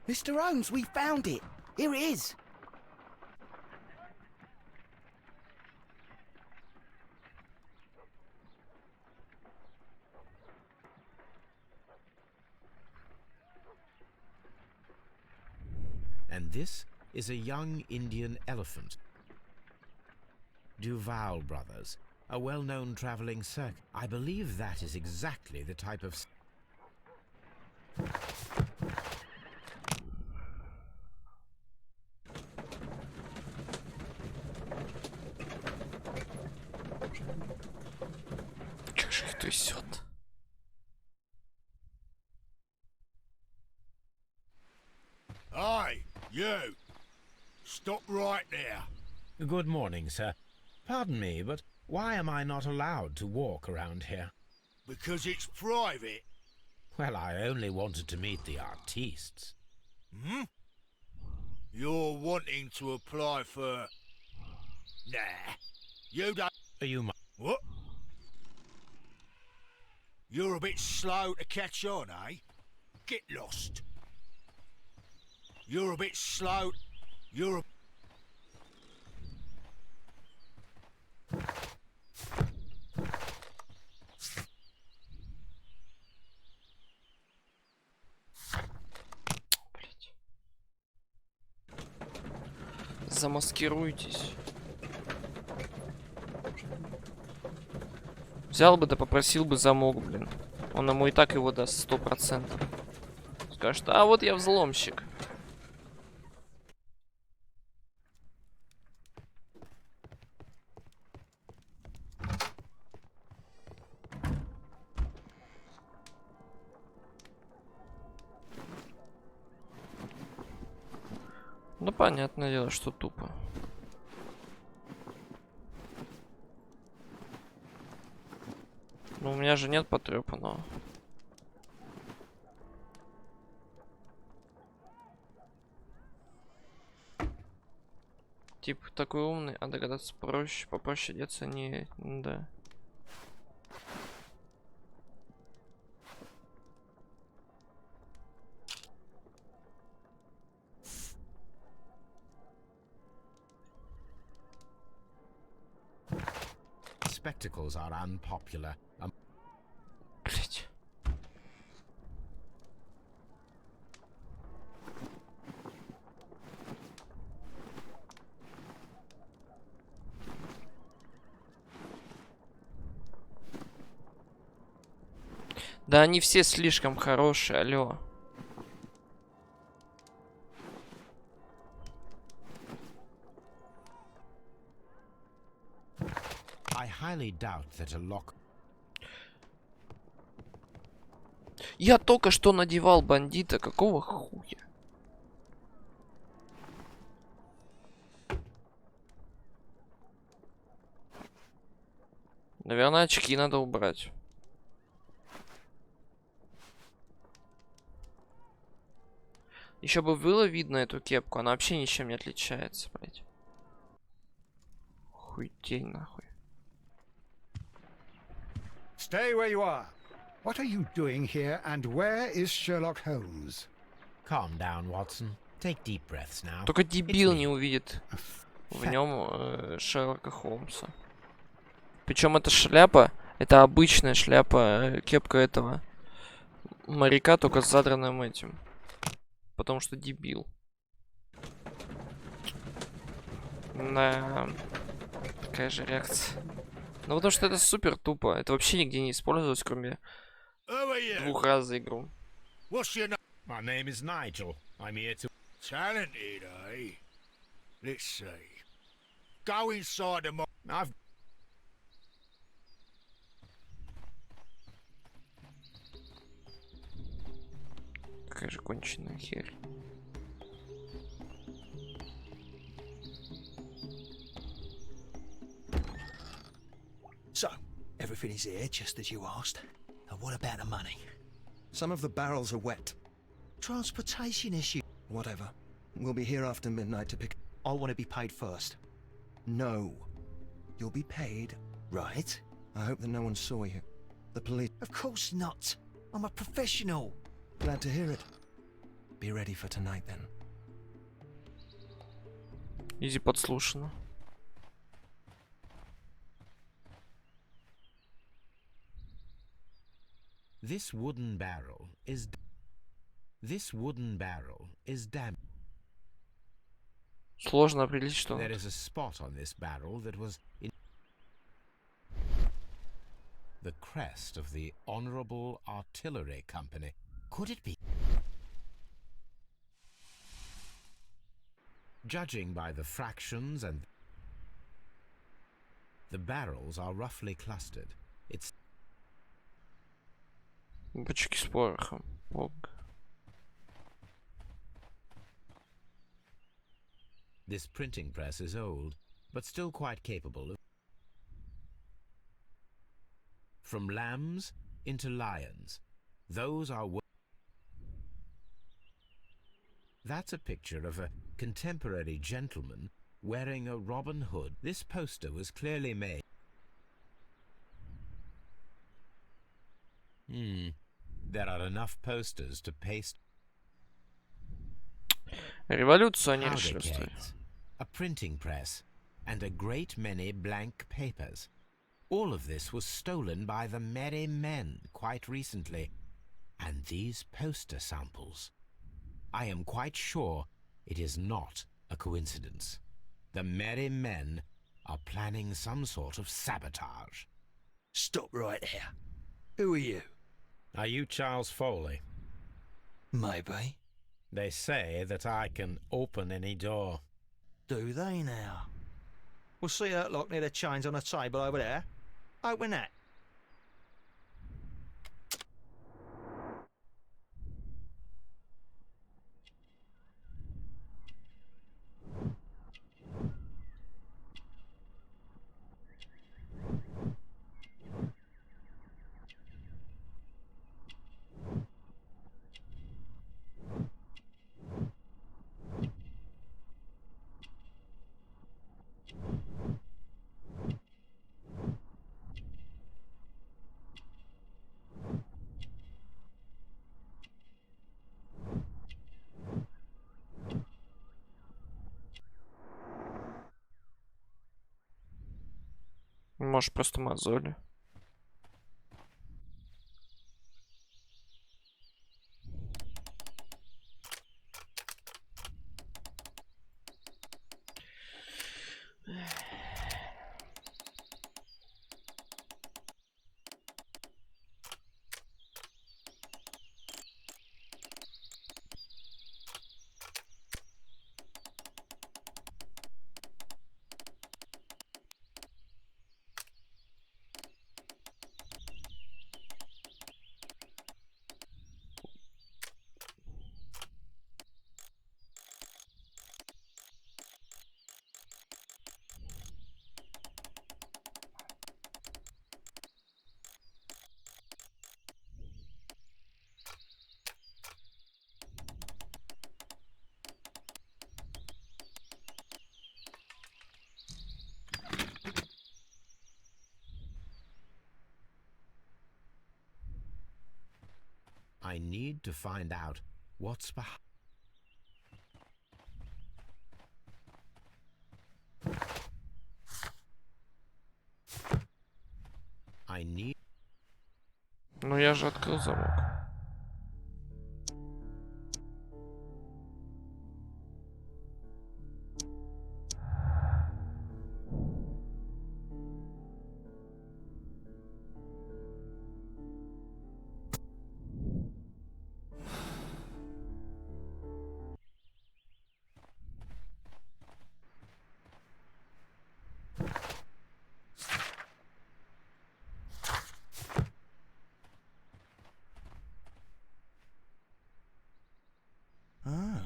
Mr. Holmes, we found it. Here it is. And this is a young Indian elephant. Duval Brothers, a well-known traveling circus. I believe that is exactly the type of... Чё ж их трясет? Hey, you! Stop right there. Good morning, sir. Pardon me, but why am I not allowed to walk around here? Because it's private. Well, I only wanted to meet the artistes. Hmm? You're wanting to apply for... Nah. You don't... Are you... What? You're a bit slow to catch on, eh? Get lost. You're a bit slow... You're a... Замаскируйтесь. Взял бы да попросил бы замок, блин. Он ему и так его даст 100%. Скажет, а вот я взломщик. Ну, понятное дело, что тупо. Ну, у меня же нет потрепанного. Тип такой умный, а догадаться проще, попроще деться не... Да. Spectacles are unpopular. Блять. Да они все слишком хорошие, алло. I highly doubt that a lock... Я только что надевал бандита, какого хуя? Наверное, очки надо убрать. Еще бы было видно эту кепку, она вообще ничем не отличается, блядь. Хуйтень нахуй. Stay where you are. What are you doing here, and where is Sherlock Holmes? Calm down, Watson. Take deep breaths now. Только дебил не увидит в нем Шерлока Холмса. Причем эта шляпа, это обычная шляпа, кепка этого моряка, только с задранным этим. Потому что дебил. Да. Какая же реакция. Ну потому что это супер тупо. Это вообще нигде не использовалось, кроме 2 раз за игру. My name is Nigel. I'm here to... Talented, eh? Let's see. Go inside the... I've... Какая же конченая херь. So, everything is here, just as you asked. And what about the money? Some of the barrels are wet. Transportation issue. Whatever. We'll be here after midnight to pick... I want to be paid first. No. You'll be paid, right? I hope that no one saw you. The police... Of course not. I'm a professional. Glad to hear it. Be ready for tonight, then. Изи подслушано. This wooden barrel is damp. Сложно определить, что There is a spot on this barrel that was in the crest of the Honorable Artillery Company. Could it be? Judging by the fractions and the barrels are roughly clustered. It's бочки с порохом. Бог. This printing press is old, but still quite capable of... From lambs into lions. Those are... That's a picture of a contemporary gentleman wearing a Robin Hood. This poster was clearly made. There are enough posters to paste... Революцию они powder решили устроить. kegs, a printing press, and a great many blank papers. All of this was stolen by the Merry Men quite recently. And these poster samples. I am quite sure it is not a coincidence. The Merry Men are planning some sort of sabotage. Stop right there. Who are you? Are you Charles Foley? Maybe. They say that I can open any door. Do they now? We'll see that lock near the chains on a table over there. Open that. Может, просто мозоли. I need to find out what's behind. I need... Ну я же открыл замок. Oh.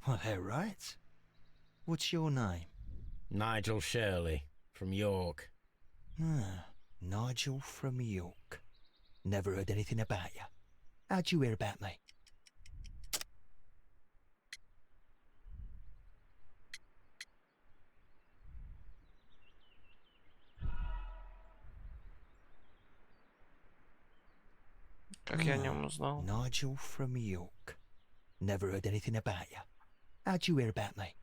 Well, they're right. What's your name? Nigel Shirley, from York. Ah, Nigel from York. Never heard anything about you. How'd you hear about me? Как я о нем узнал? Nigel from York. Never heard anything about you. How'd you hear about me?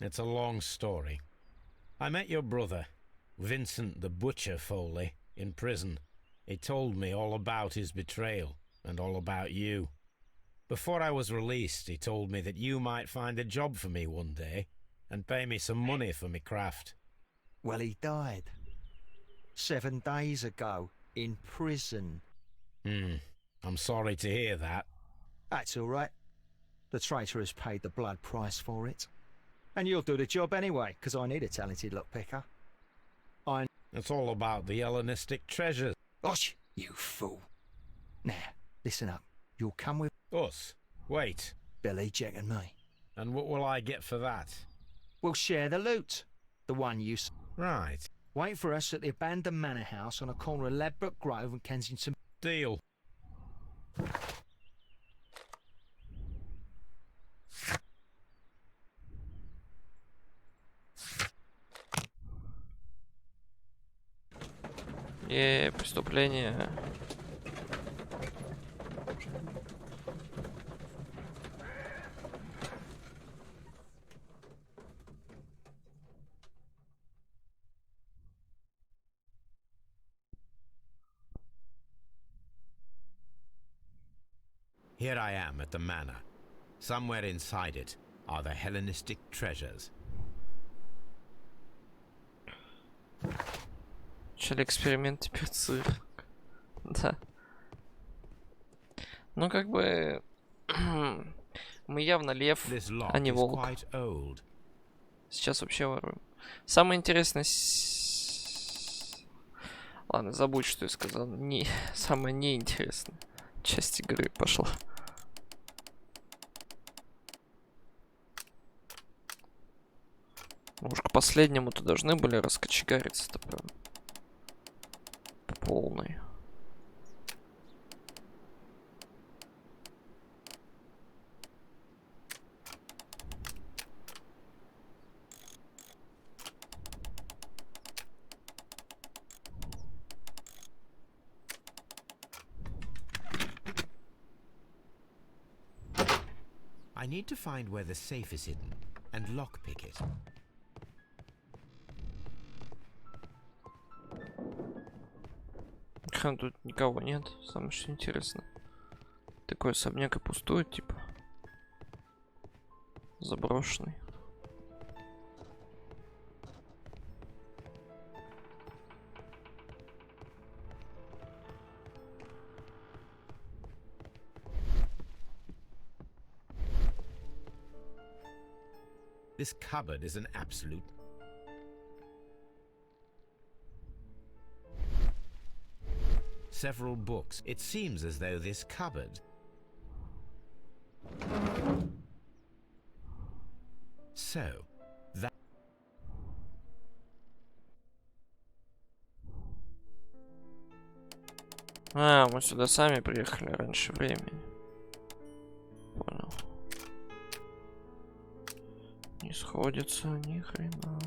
It's a long story. I met your brother, Vincent the Butcher Foley, in prison. He told me all about his betrayal and all about you. Before I was released, he told me that you might find a job for me one day and pay me some money for me craft. Well, he died 7 days ago in prison. I'm sorry to hear that. That's all right. The traitor has paid the blood price for it. And you'll do the job anyway, because I need a talented lockpicker. It's all about the Hellenistic treasures. Osh, you fool. Now, listen up. You'll come with Us? Wait. Billy, Jack and me. And what will I get for that? We'll share the loot. The one you... Right. Wait for us at the abandoned manor house on a corner of Ladbroke Grove and Kensington... Deal. Преступление. Here I am at the manor. Somewhere inside it are the Hellenistic treasures. Начали эксперимент, теперь цирк. Да. Ну, как бы... Мы явно лев, а не волк. Сейчас вообще воруем. Самое интересное... Ладно, забудь, что я сказал. Самое неинтересное. Часть игры пошла. Уж к последнему-то должны были раскочегариться-то прям. По полной. I need to find where the safe is hidden and lockpick it. Тут никого нет. Самое что интересно. Такой особняк и пустует, типа. Заброшенный. This cupboard is an absolute... Several books. It seems as though this cupboard... So, that... А, мы сюда сами приехали раньше времени. Понял. Не сходится ни хрена.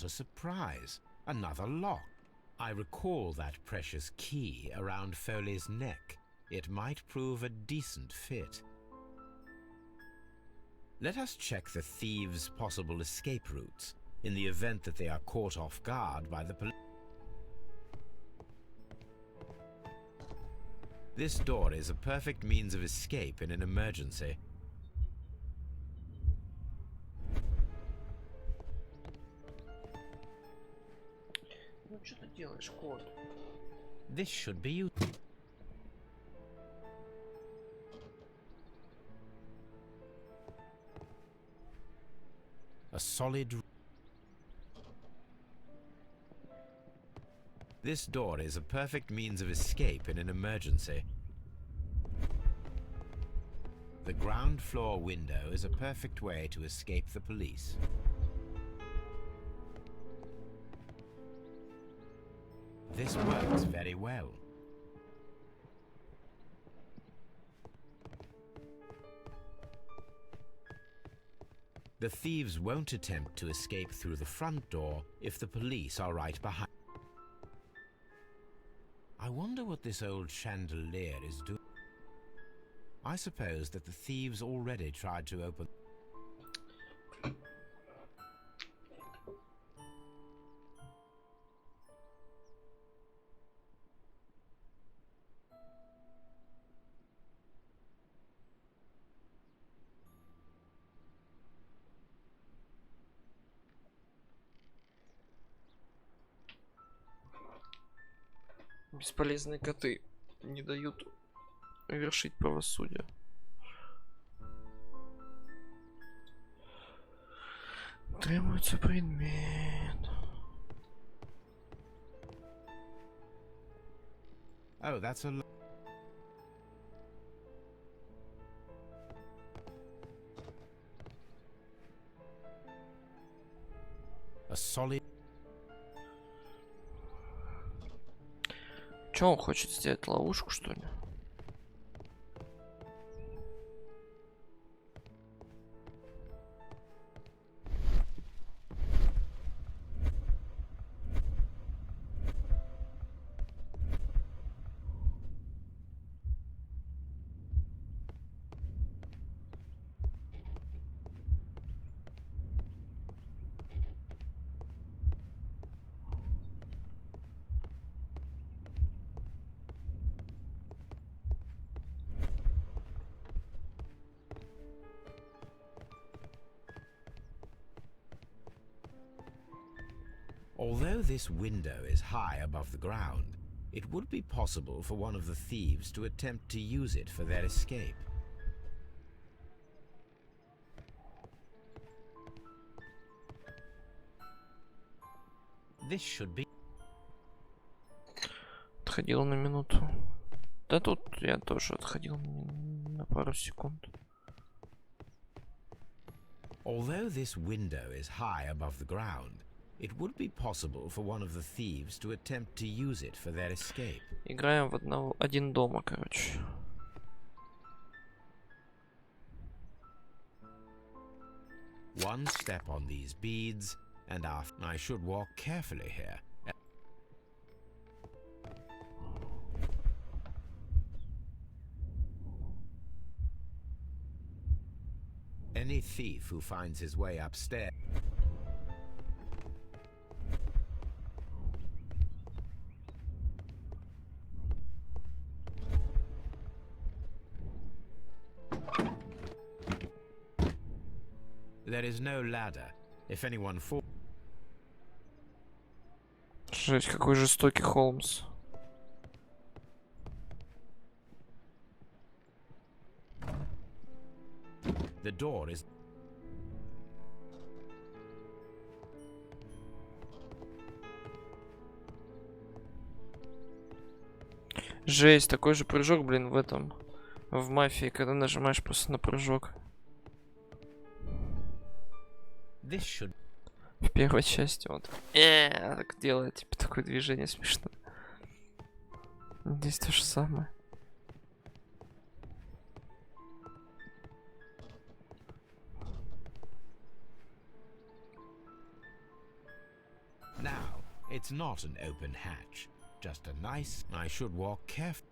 What a surprise! Another lock. I recall that precious key around Foley's neck. It might prove a decent fit. Let us check the thieves' possible escape routes, in the event that they are caught off guard by the police. This door is a perfect means of escape in an emergency. Ну что ты делаешь, кот? This should be you. A solid. This door is a perfect means of escape in an emergency. The ground floor window is a perfect way to escape the police. This works very well. The thieves won't attempt to escape through the front door if the police are right behind. I wonder what this old chandelier is doing. I suppose that the thieves already tried to open. Бесполезные коты не дают вершить правосудие. Требуется предмет. Oh, that's a. A solid. Че он хочет сделать, ловушку, что ли? Although this window is high above the ground, it would be possible for one of the thieves to attempt to use it for their escape. This should be. Отходил на минуту. Да тут я тоже отходил на пару секунд. Although this window is high above the ground, it would be possible for one of the thieves to attempt to use it for their escape. Играем в один дома, короче. One step on these beads, and I should walk carefully here. Any thief who finds his way upstairs. There is no ladder. If anyone falls. Жесть, какой жестокий Холмс. The door is. Жесть, такой же прыжок, блин, в этом. В мафии, когда нажимаешь просто на прыжок. This should... В первой части вот. Так делает, типа такое движение смешно. Здесь то же самое. It's not an open hatch, just a nice... I should walk carefully.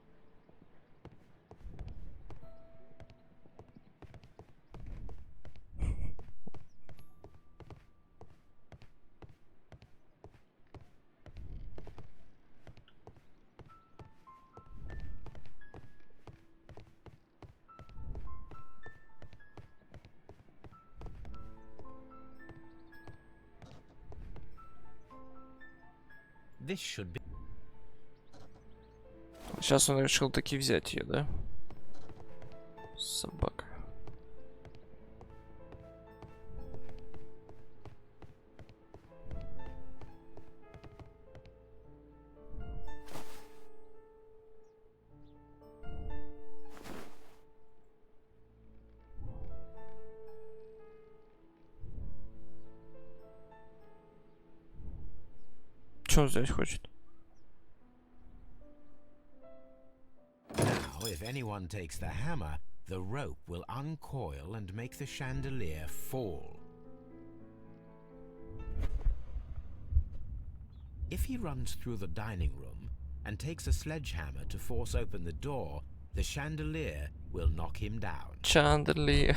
This should be... Сейчас он решил таки взять ее, да? Собака. Что он здесь хочет? Now, if anyone takes the hammer, the rope will uncoil and make the chandelier fall. If he runs through the dining room and takes a sledgehammer to force open the door, the chandelier will knock him down. Chandelier.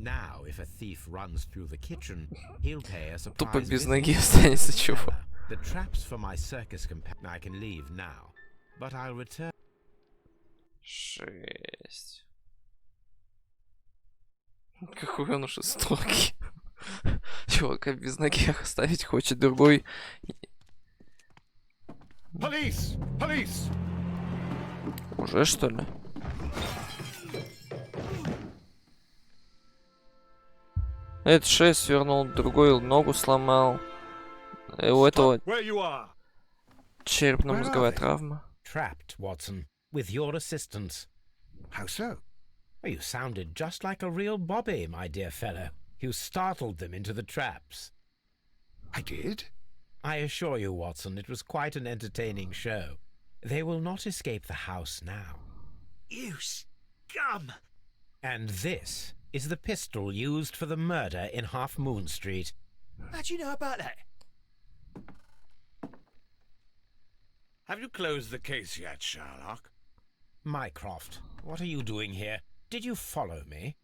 Now, if a thief runs through the kitchen, he'll pay a surprise Тупо без visit ноги to останется, the чувак. cellar. The traps for my circus companion. I can leave now, but I'll return. Шесть. Какой он жестокий. Чувака без ноги оставить хочет другой. Police! Police! Уже что ли? Этот шесть свернул, другой ногу сломал. И у этого черепно-мозговая травма. Trapped, Watson, with your assistance. How so? Well, you sounded just like a real Bobby, my dear fellow. You startled them into the traps. I did? I assure you, Watson, it was quite an entertaining show. They will not escape the house now. You scum! And this is the pistol used for the murder in Half Moon Street. How do you know about that? Have you closed the case yet, Sherlock? Mycroft, what are you doing here? Did you follow me?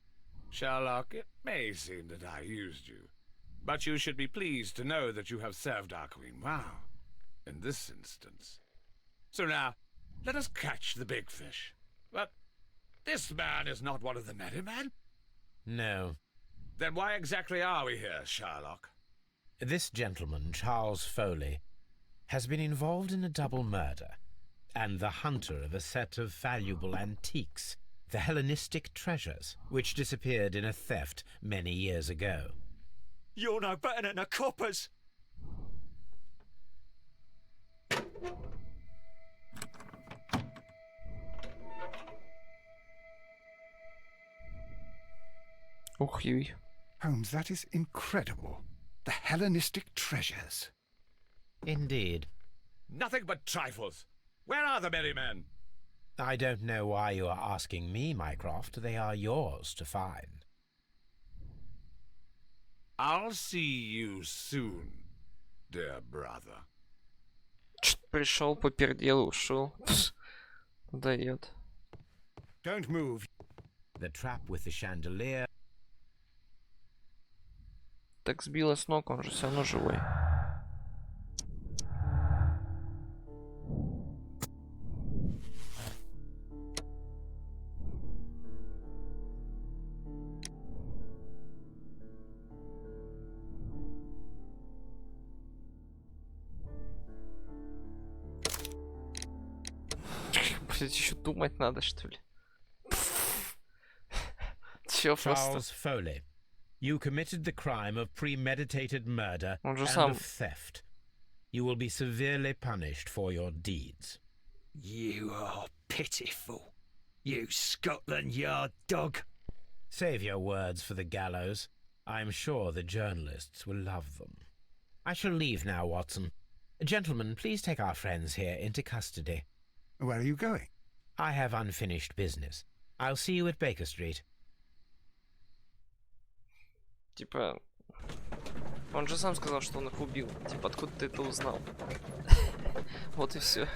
Sherlock, it may seem that I used you, but you should be pleased to know that you have served our Queen well, in this instance. So now, let us catch the big fish. But this man is not one of the merry men? No. Then why exactly are we here, Sherlock? This gentleman, Charles Foley, has been involved in a double murder, and the hunter of a set of valuable antiques, the Hellenistic treasures, which disappeared in a theft many years ago. You're no better than the coppers! Ух, Юй. Holmes, that is incredible. The Hellenistic treasures. Indeed. Nothing but trifles. Where are the merry men? I don't know why you are asking me, Mycroft. They are yours to find. I'll see you soon, dear brother. Что-то пришел, попердел, ушел. Дает. Don't move. The trap with the chandelier. Так сбила с ног, он же все равно живой. Блять, еще думать надо, что ли? Чё просто? Charles Foley, you committed the crime of premeditated murder Он же and сам. of theft. You will be severely punished for your deeds. You are pitiful, you Scotland Yard dog. Save your words for the gallows. I'm sure the journalists will love them. I shall leave now, Watson. Gentlemen, please take our friends here into custody. Where are you going? I have unfinished business. I'll see you at Baker Street. Типа, Он же сам сказал, что он их убил. Типа, откуда ты это узнал? Вот и все.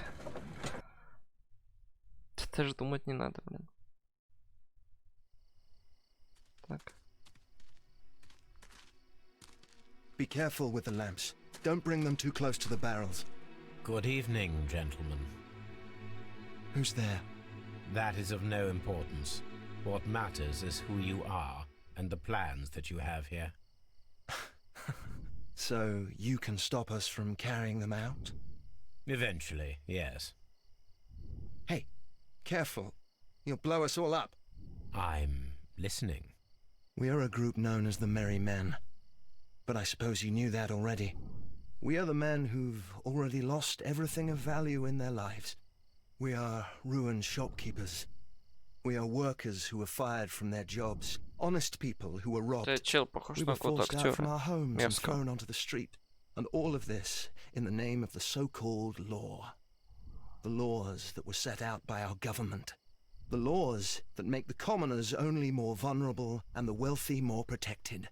Даже думать не надо, блин. Так. Be careful with the lamps. Don't bring them too close to the barrels. Good evening, gentlemen. Who's there? That is of no importance. What matters is who you are and the plans that you have here. So you can stop us from carrying them out? Eventually, yes. Hey, careful. You'll blow us all up. I'm listening. We are a group known as the Merry Men. But I suppose you knew that already. We are the men who've already lost everything of value in their lives. We are ruined shopkeepers. We are workers who were fired from their jobs. Honest people who were robbed. We were forced out from our homes and thrown onto the street. And all of this in the name of the so-called law. The laws that were set out by our government. The laws that make the commoners only more vulnerable and the wealthy more protected.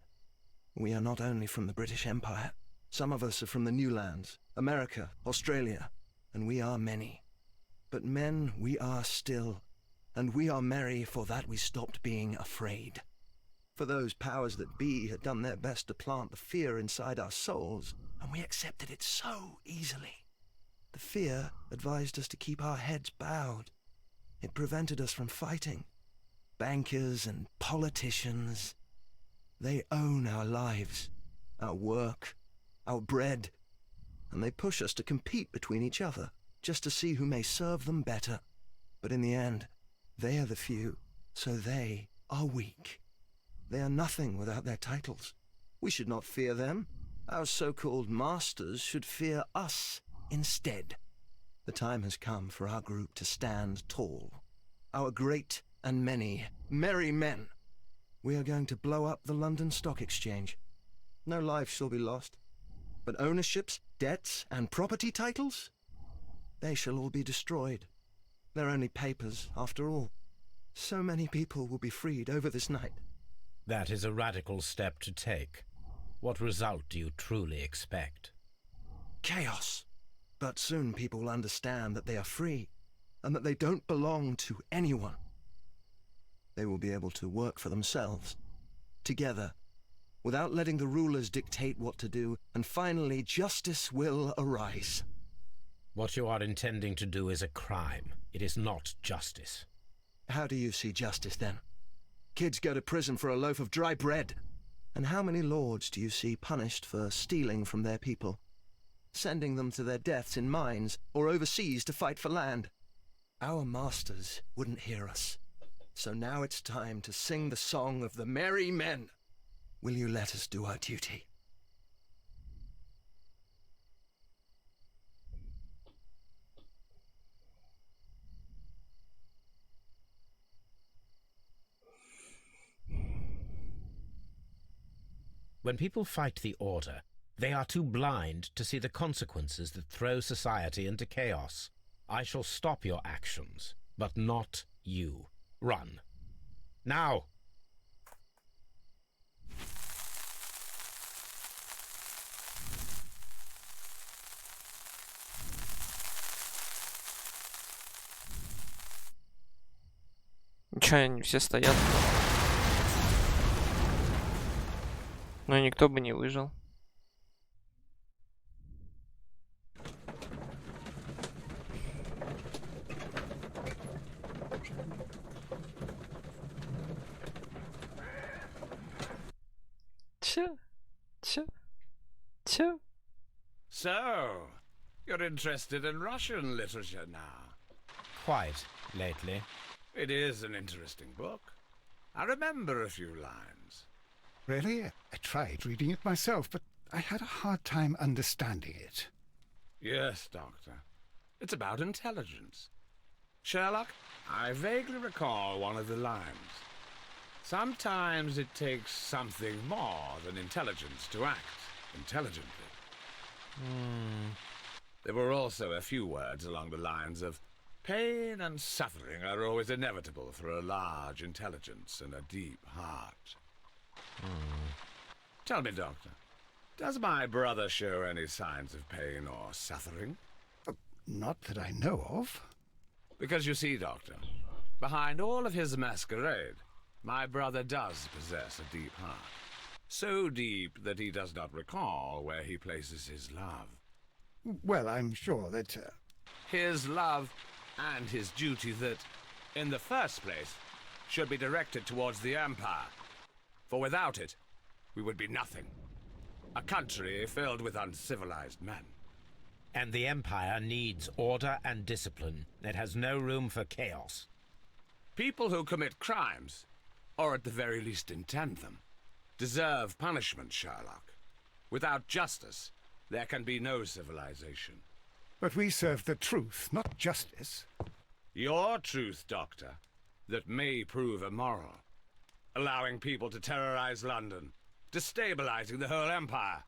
We are not only from the British Empire. Some of us are from the New Lands, America, Australia, and we are many. But men we are still, and we are merry for that we stopped being afraid. For those powers that be had done their best to plant the fear inside our souls, and we accepted it so easily. The fear advised us to keep our heads bowed. It prevented us from fighting. Bankers and politicians, they own our lives, our work, our bread, and they push us to compete between each other, just to see who may serve them better. But in the end, they are the few, so they are weak. They are nothing without their titles. We should not fear them. Our so-called masters should fear us instead. The time has come for our group to stand tall. Our great and many merry men. We are going to blow up the London Stock Exchange. No life shall be lost. But ownerships, debts, and property titles? They shall all be destroyed. They're only papers, after all. So many people will be freed over this night. That is a radical step to take. What result do you truly expect? Chaos. But soon people will understand that they are free, and that they don't belong to anyone. They will be able to work for themselves, together, without letting the rulers dictate what to do, and finally justice will arise. What you are intending to do is a crime. It is not justice. How do you see justice, then? Kids go to prison for a loaf of dry bread. And how many lords do you see punished for stealing from their people? Sending them to their deaths in mines, or overseas to fight for land? Our masters wouldn't hear us. So now it's time to sing the song of the merry men. Will you let us do our duty? When people fight the order, they are too blind to see the consequences that throw society into chaos. I shall stop your actions, but not you. Run. Now! Ничего, они все стоят. Но никто бы не выжил. Чё? So, you're interested in Russian literature now? Quite lately. It is an interesting book. I remember a few lines. Really? I tried reading it myself, but I had a hard time understanding it. Yes, Doctor. It's about intelligence. Sherlock, I vaguely recall one of the lines. Sometimes it takes something more than intelligence to act intelligently. There were also a few words along the lines of pain and suffering are always inevitable for a large intelligence and a deep heart. Tell me, Doctor, Does my brother show any signs of pain or suffering? Not that I know of. Because you see, Doctor, behind all of his masquerade, my brother does possess a deep heart. So deep that he does not recall where he places his love. Well, I'm sure that... His love and his duty that, in the first place, should be directed towards the Empire. For without it, we would be nothing. A country filled with uncivilized men. And the Empire needs order and discipline. It has no room for chaos. People who commit crimes, or at the very least intend them, deserve punishment, Sherlock. Without justice, there can be no civilization. But we serve the truth, not justice. Your truth, Doctor, that may prove immoral. Allowing people to terrorize London, destabilizing the whole empire.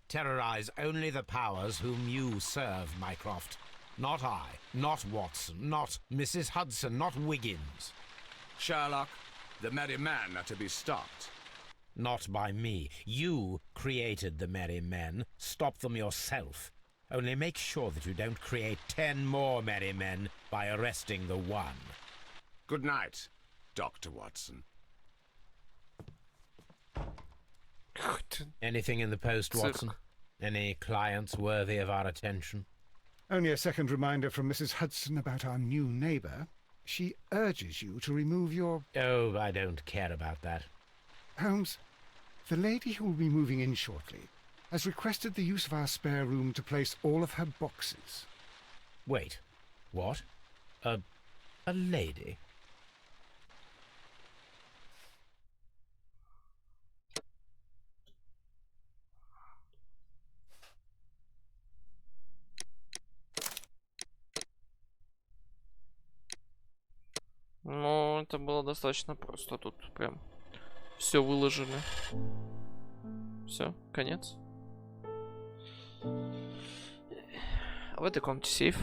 Terrorize only the powers whom you serve, Mycroft. Not I, not Watson, not Mrs. Hudson, not Wiggins. Sherlock, the merry men are to be stopped. Not by me. You created the merry men. Stop them yourself. Only make sure that you don't create 10 more merry men by arresting the one. Good night, Dr. Watson. Anything in the post, Watson? Any clients worthy of our attention? Only a second reminder from Mrs. Hudson about our new neighbour. She urges you to remove your... Oh, I don't care about that. Holmes, the lady who will be moving in shortly has requested the use of our spare room to place all of her boxes. Wait, what? A lady? Ну, это было достаточно просто. Тут прям все выложили. Все, конец. В этой комнате сейф.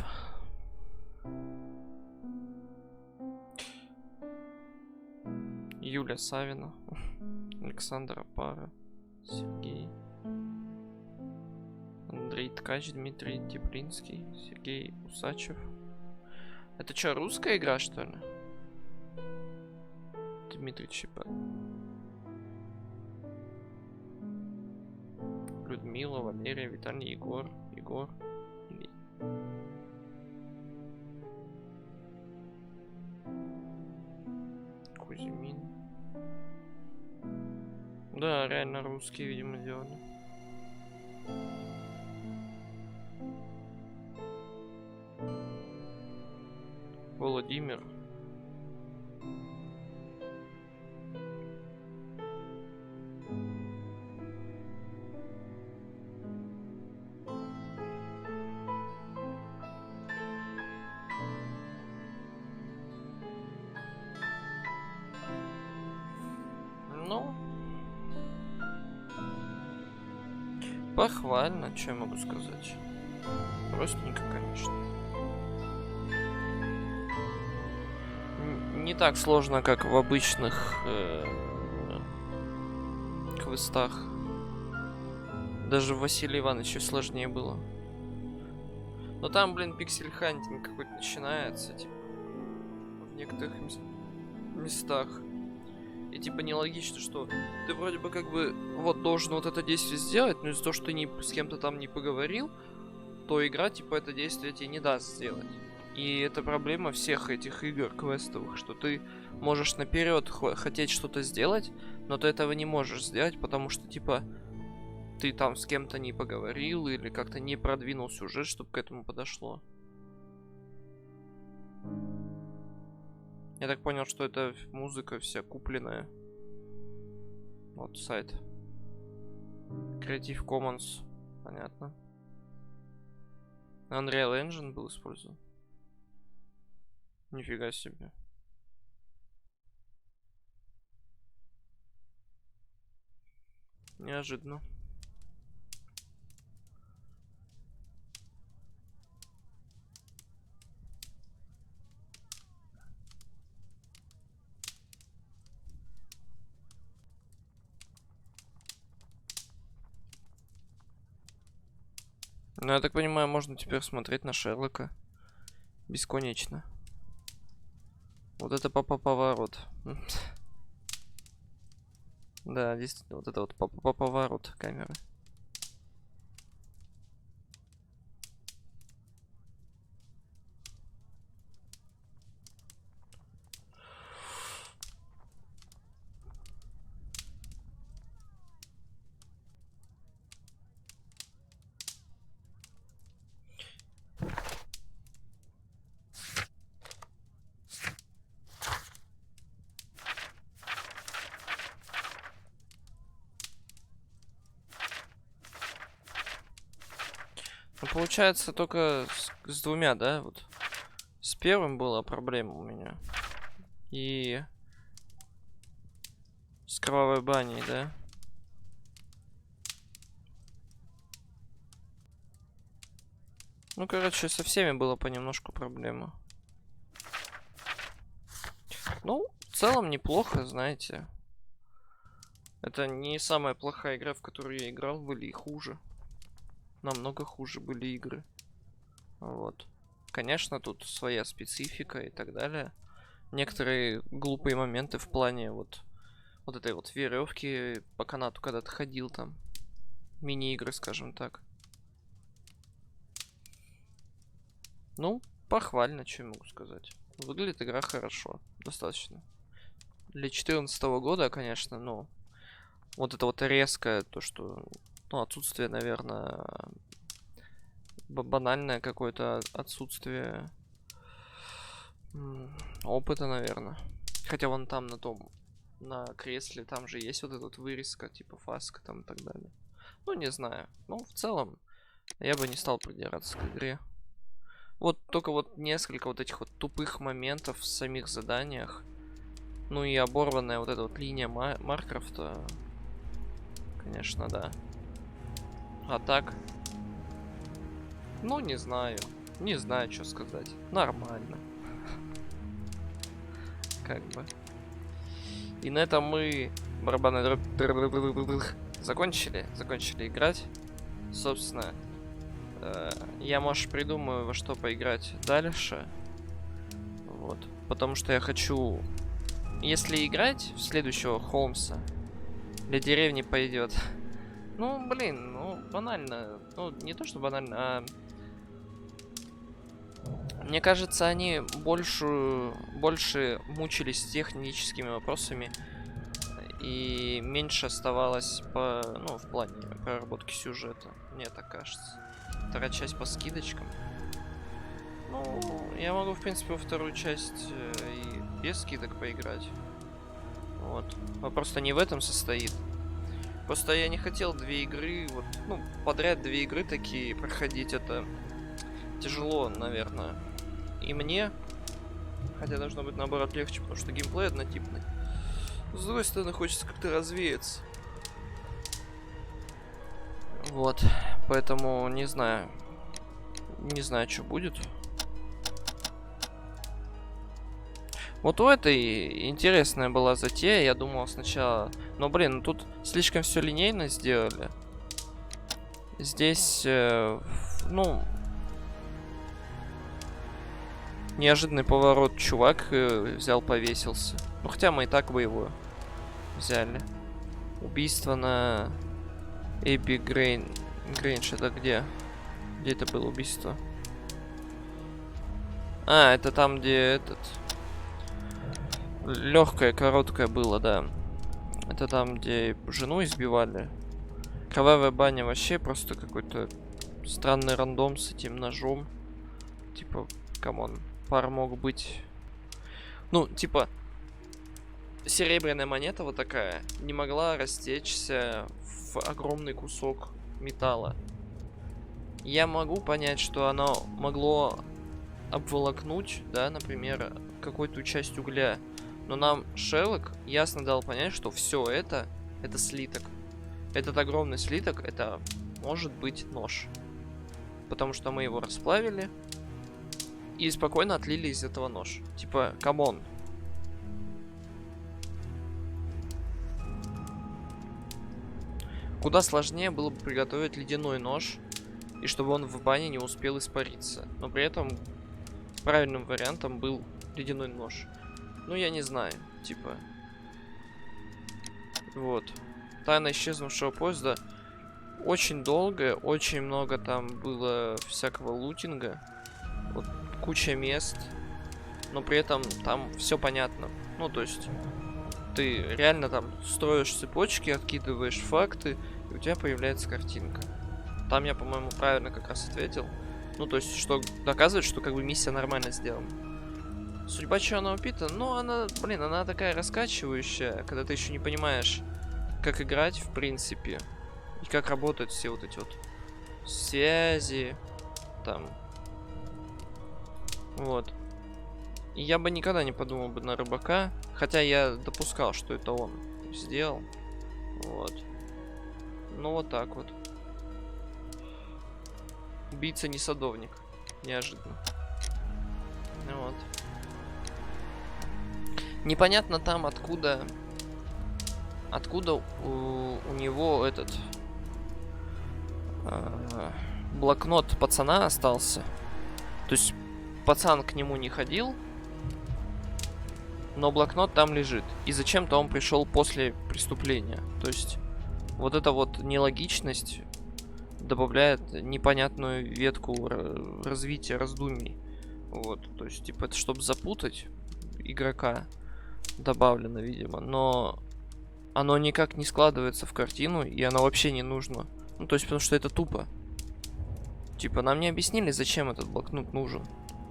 Юля Савина, Александр Апара, Сергей, Андрей Ткач, Дмитрий Теплинский, Сергей Усачев. Это что, русская игра, что ли? Дмитрий Чепа. Людмила, Валерия, Виталий, Егор. Кузьмин. Да, реально русские, видимо, делали. Владимир. Ну, похвально, что я могу сказать. Простенько, конечно. Не так сложно, как в обычных квестах. Даже в Василия Ивановича сложнее было. Но там, блин, пиксель-хантинг какой-то начинается, типа, в некоторых местах. И типа нелогично, что ты вроде бы как бы вот должен вот это действие сделать, но из-за того, что ты с кем-то там не поговорил, то игра типа это действие тебе не даст сделать. И это проблема всех этих игр квестовых, что ты можешь наперед хотеть что-то сделать, но ты этого не можешь сделать, потому что типа ты там с кем-то не поговорил или как-то не продвинул сюжет, чтобы к этому подошло. Я так понял, что это музыка вся купленная. Вот сайт. Creative Commons. Понятно. Unreal Engine был использован. Нифига себе. Неожиданно. Ну, я так понимаю, можно теперь смотреть на Шерлока. Бесконечно. Вот это поворот. Да, действительно, вот это вот поворот камеры. Ну, получается, только с двумя, да? Вот. С первым была проблема у меня. И с кровавой баней, да? Ну, короче, со всеми было понемножку проблема. Ну, в целом неплохо, знаете. Это не самая плохая игра, в которую я играл, были и хуже. Намного хуже были игры. Вот. Конечно, тут своя специфика и так далее. Некоторые глупые моменты в плане вот этой вот веревки по канату, когда ты ходил там. Мини-игры, скажем так. Ну, похвально, что я могу сказать. Выглядит игра хорошо, достаточно. Для 2014 года, конечно, ну, вот это вот резкое, то, что, ну, отсутствие, наверное, банальное какое-то отсутствие опыта, наверное. Хотя вон там на кресле, там же есть вот эта вот вырезка, типа фаска там и так далее. Ну, не знаю. Ну, в целом, я бы не стал придираться к игре. Вот только вот несколько вот этих вот тупых моментов в самих заданиях. Ну и оборванная вот эта вот линия маркеров-то, конечно, да. А так, ну не знаю. Не знаю, что сказать. Нормально. Как бы. И на этом мы барабанный дробь закончили играть. Собственно, я, может, придумаю, во что поиграть дальше. Вот. Потому что я хочу... Если играть в следующего Холмса, для деревни пойдет. Ну, блин, ну, банально. Ну, не то, что банально, а... Мне кажется, они больше мучились техническими вопросами. И меньше оставалось в плане проработки сюжета. Мне так кажется. Вторая часть по скидочкам. Ну, я могу, в принципе, во вторую часть и без скидок поиграть. Вот. Вопрос-то не в этом состоит. Просто я не хотел две игры, вот, ну, подряд две игры такие проходить. Это тяжело, наверное. И мне. Хотя должно быть, наоборот, легче, потому что геймплей однотипный. С другой стороны, хочется как-то развеяться. Вот. Поэтому не знаю. Не знаю, что будет. Вот у этой интересная была затея. Я думал сначала... Но, блин, ну тут слишком все линейно сделали. Здесь, ну... Неожиданный поворот. Чувак взял, повесился. Ну, хотя мы и так бы его взяли. Убийство на Эбби Грейндж. Это где? Где это было убийство? А, это там, где этот... Легкое, короткое было, да. Это там, где жену избивали. Кровавая баня вообще просто какой-то странный рандом с этим ножом. Типа, камон, пар мог быть... Ну, типа, серебряная монета вот такая не могла растечься в огромный кусок металла. Я могу понять, что оно могло обволокнуть, да, например, какую-то часть угля. Но нам Шерлок ясно дал понять, что все это слиток. Этот огромный слиток, это может быть нож. Потому что мы его расплавили и спокойно отлили из этого нож. Типа, камон. Куда сложнее было бы приготовить ледяной нож, и чтобы он в бане не успел испариться. Но при этом правильным вариантом был ледяной нож. Ну, я не знаю, типа... Вот. Тайна исчезнувшего поезда очень долгая, очень много там было всякого лутинга. Вот, куча мест. Но при этом там все понятно. Ну, то есть, ты реально там строишь цепочки, откидываешь факты, и у тебя появляется картинка. Там я, по-моему, правильно как раз ответил. Ну, то есть, что доказывает, что как бы миссия нормально сделана. Судьба черного Пита, ну, она, блин, она такая раскачивающая, когда ты еще не понимаешь, как играть, в принципе, и как работают все вот эти вот связи, там. Вот. И я бы никогда не подумал бы на рыбака, хотя я допускал, что это он сделал. Вот. Ну, вот так вот. Убийца не садовник. Неожиданно. Вот. Непонятно там, откуда у него этот блокнот пацана остался. То есть пацан к нему не ходил, но блокнот там лежит. И зачем-то он пришел после преступления. То есть вот эта вот нелогичность добавляет непонятную ветку развития раздумий. Вот, то есть, типа, это чтобы запутать игрока добавлено, видимо, но оно никак не складывается в картину, и оно вообще не нужно. Ну, то есть, потому что это тупо. Типа, нам не объяснили, зачем этот блокнот нужен.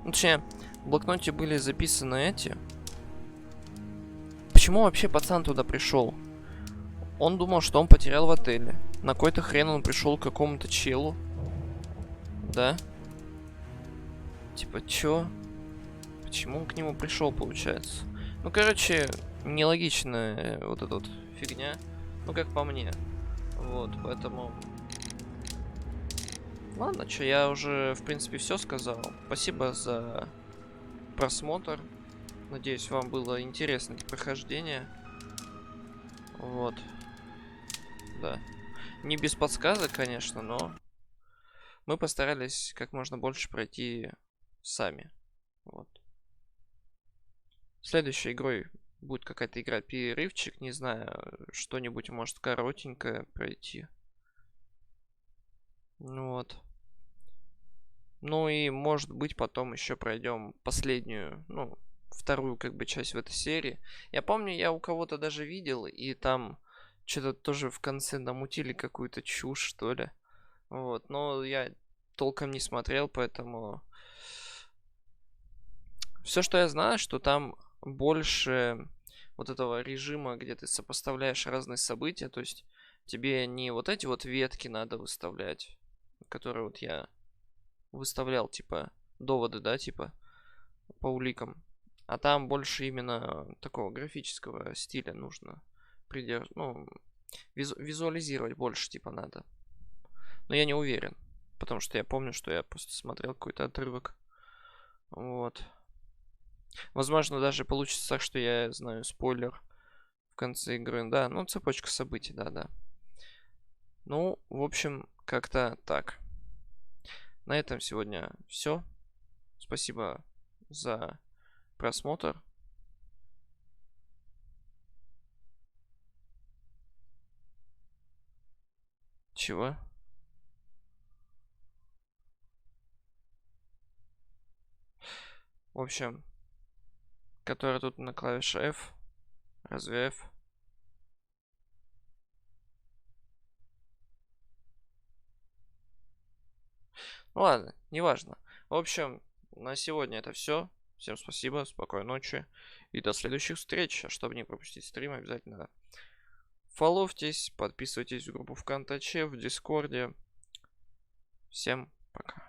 Ну, точнее, в блокноте были записаны эти. Почему вообще пацан туда пришел? Он думал, что он потерял в отеле. На какой-то хрен он пришел к какому-то челу. Да? Типа, чё? Почему он к нему пришел, получается? Ну, короче, нелогичная вот эта вот фигня. Ну, как по мне. Вот, поэтому... Ладно, чё, я уже, в принципе, все сказал. Спасибо за просмотр. Надеюсь, вам было интересно прохождение. Вот. Да. Не без подсказок, конечно, но мы постарались как можно больше пройти сами. Вот. Следующей игрой будет какая-то игра-перерывчик. Не знаю, что-нибудь, может, коротенькое пройти. Ну вот. Ну и, может быть, потом еще пройдем последнюю, ну, вторую, как бы, часть в этой серии. Я помню, я у кого-то даже видел, и там что-то тоже в конце намутили какую-то чушь, что ли. Вот, но я толком не смотрел, поэтому... Все, что я знаю, что там больше вот этого режима, где ты сопоставляешь разные события, то есть тебе не вот эти вот ветки надо выставлять, которые вот я выставлял, типа, доводы, да, типа, по уликам. А там больше именно такого графического стиля нужно ну, визуализировать больше, типа, надо. Но я не уверен, потому что я помню, что я просто смотрел какой-то отрывок. Вот. Возможно, даже получится так, что я знаю спойлер в конце игры. Да, ну, цепочка событий, да-да. Ну, в общем, как-то так. На этом сегодня все. Спасибо за просмотр. Чего? В общем, которая тут на клавише F. Разве F? Ладно, неважно. В общем, на сегодня это все. Всем спасибо, спокойной ночи и до следующих встреч. А чтобы не пропустить стрим, обязательно фолловьтесь, подписывайтесь в группу ВКонтаче, в Дискорде. Всем пока.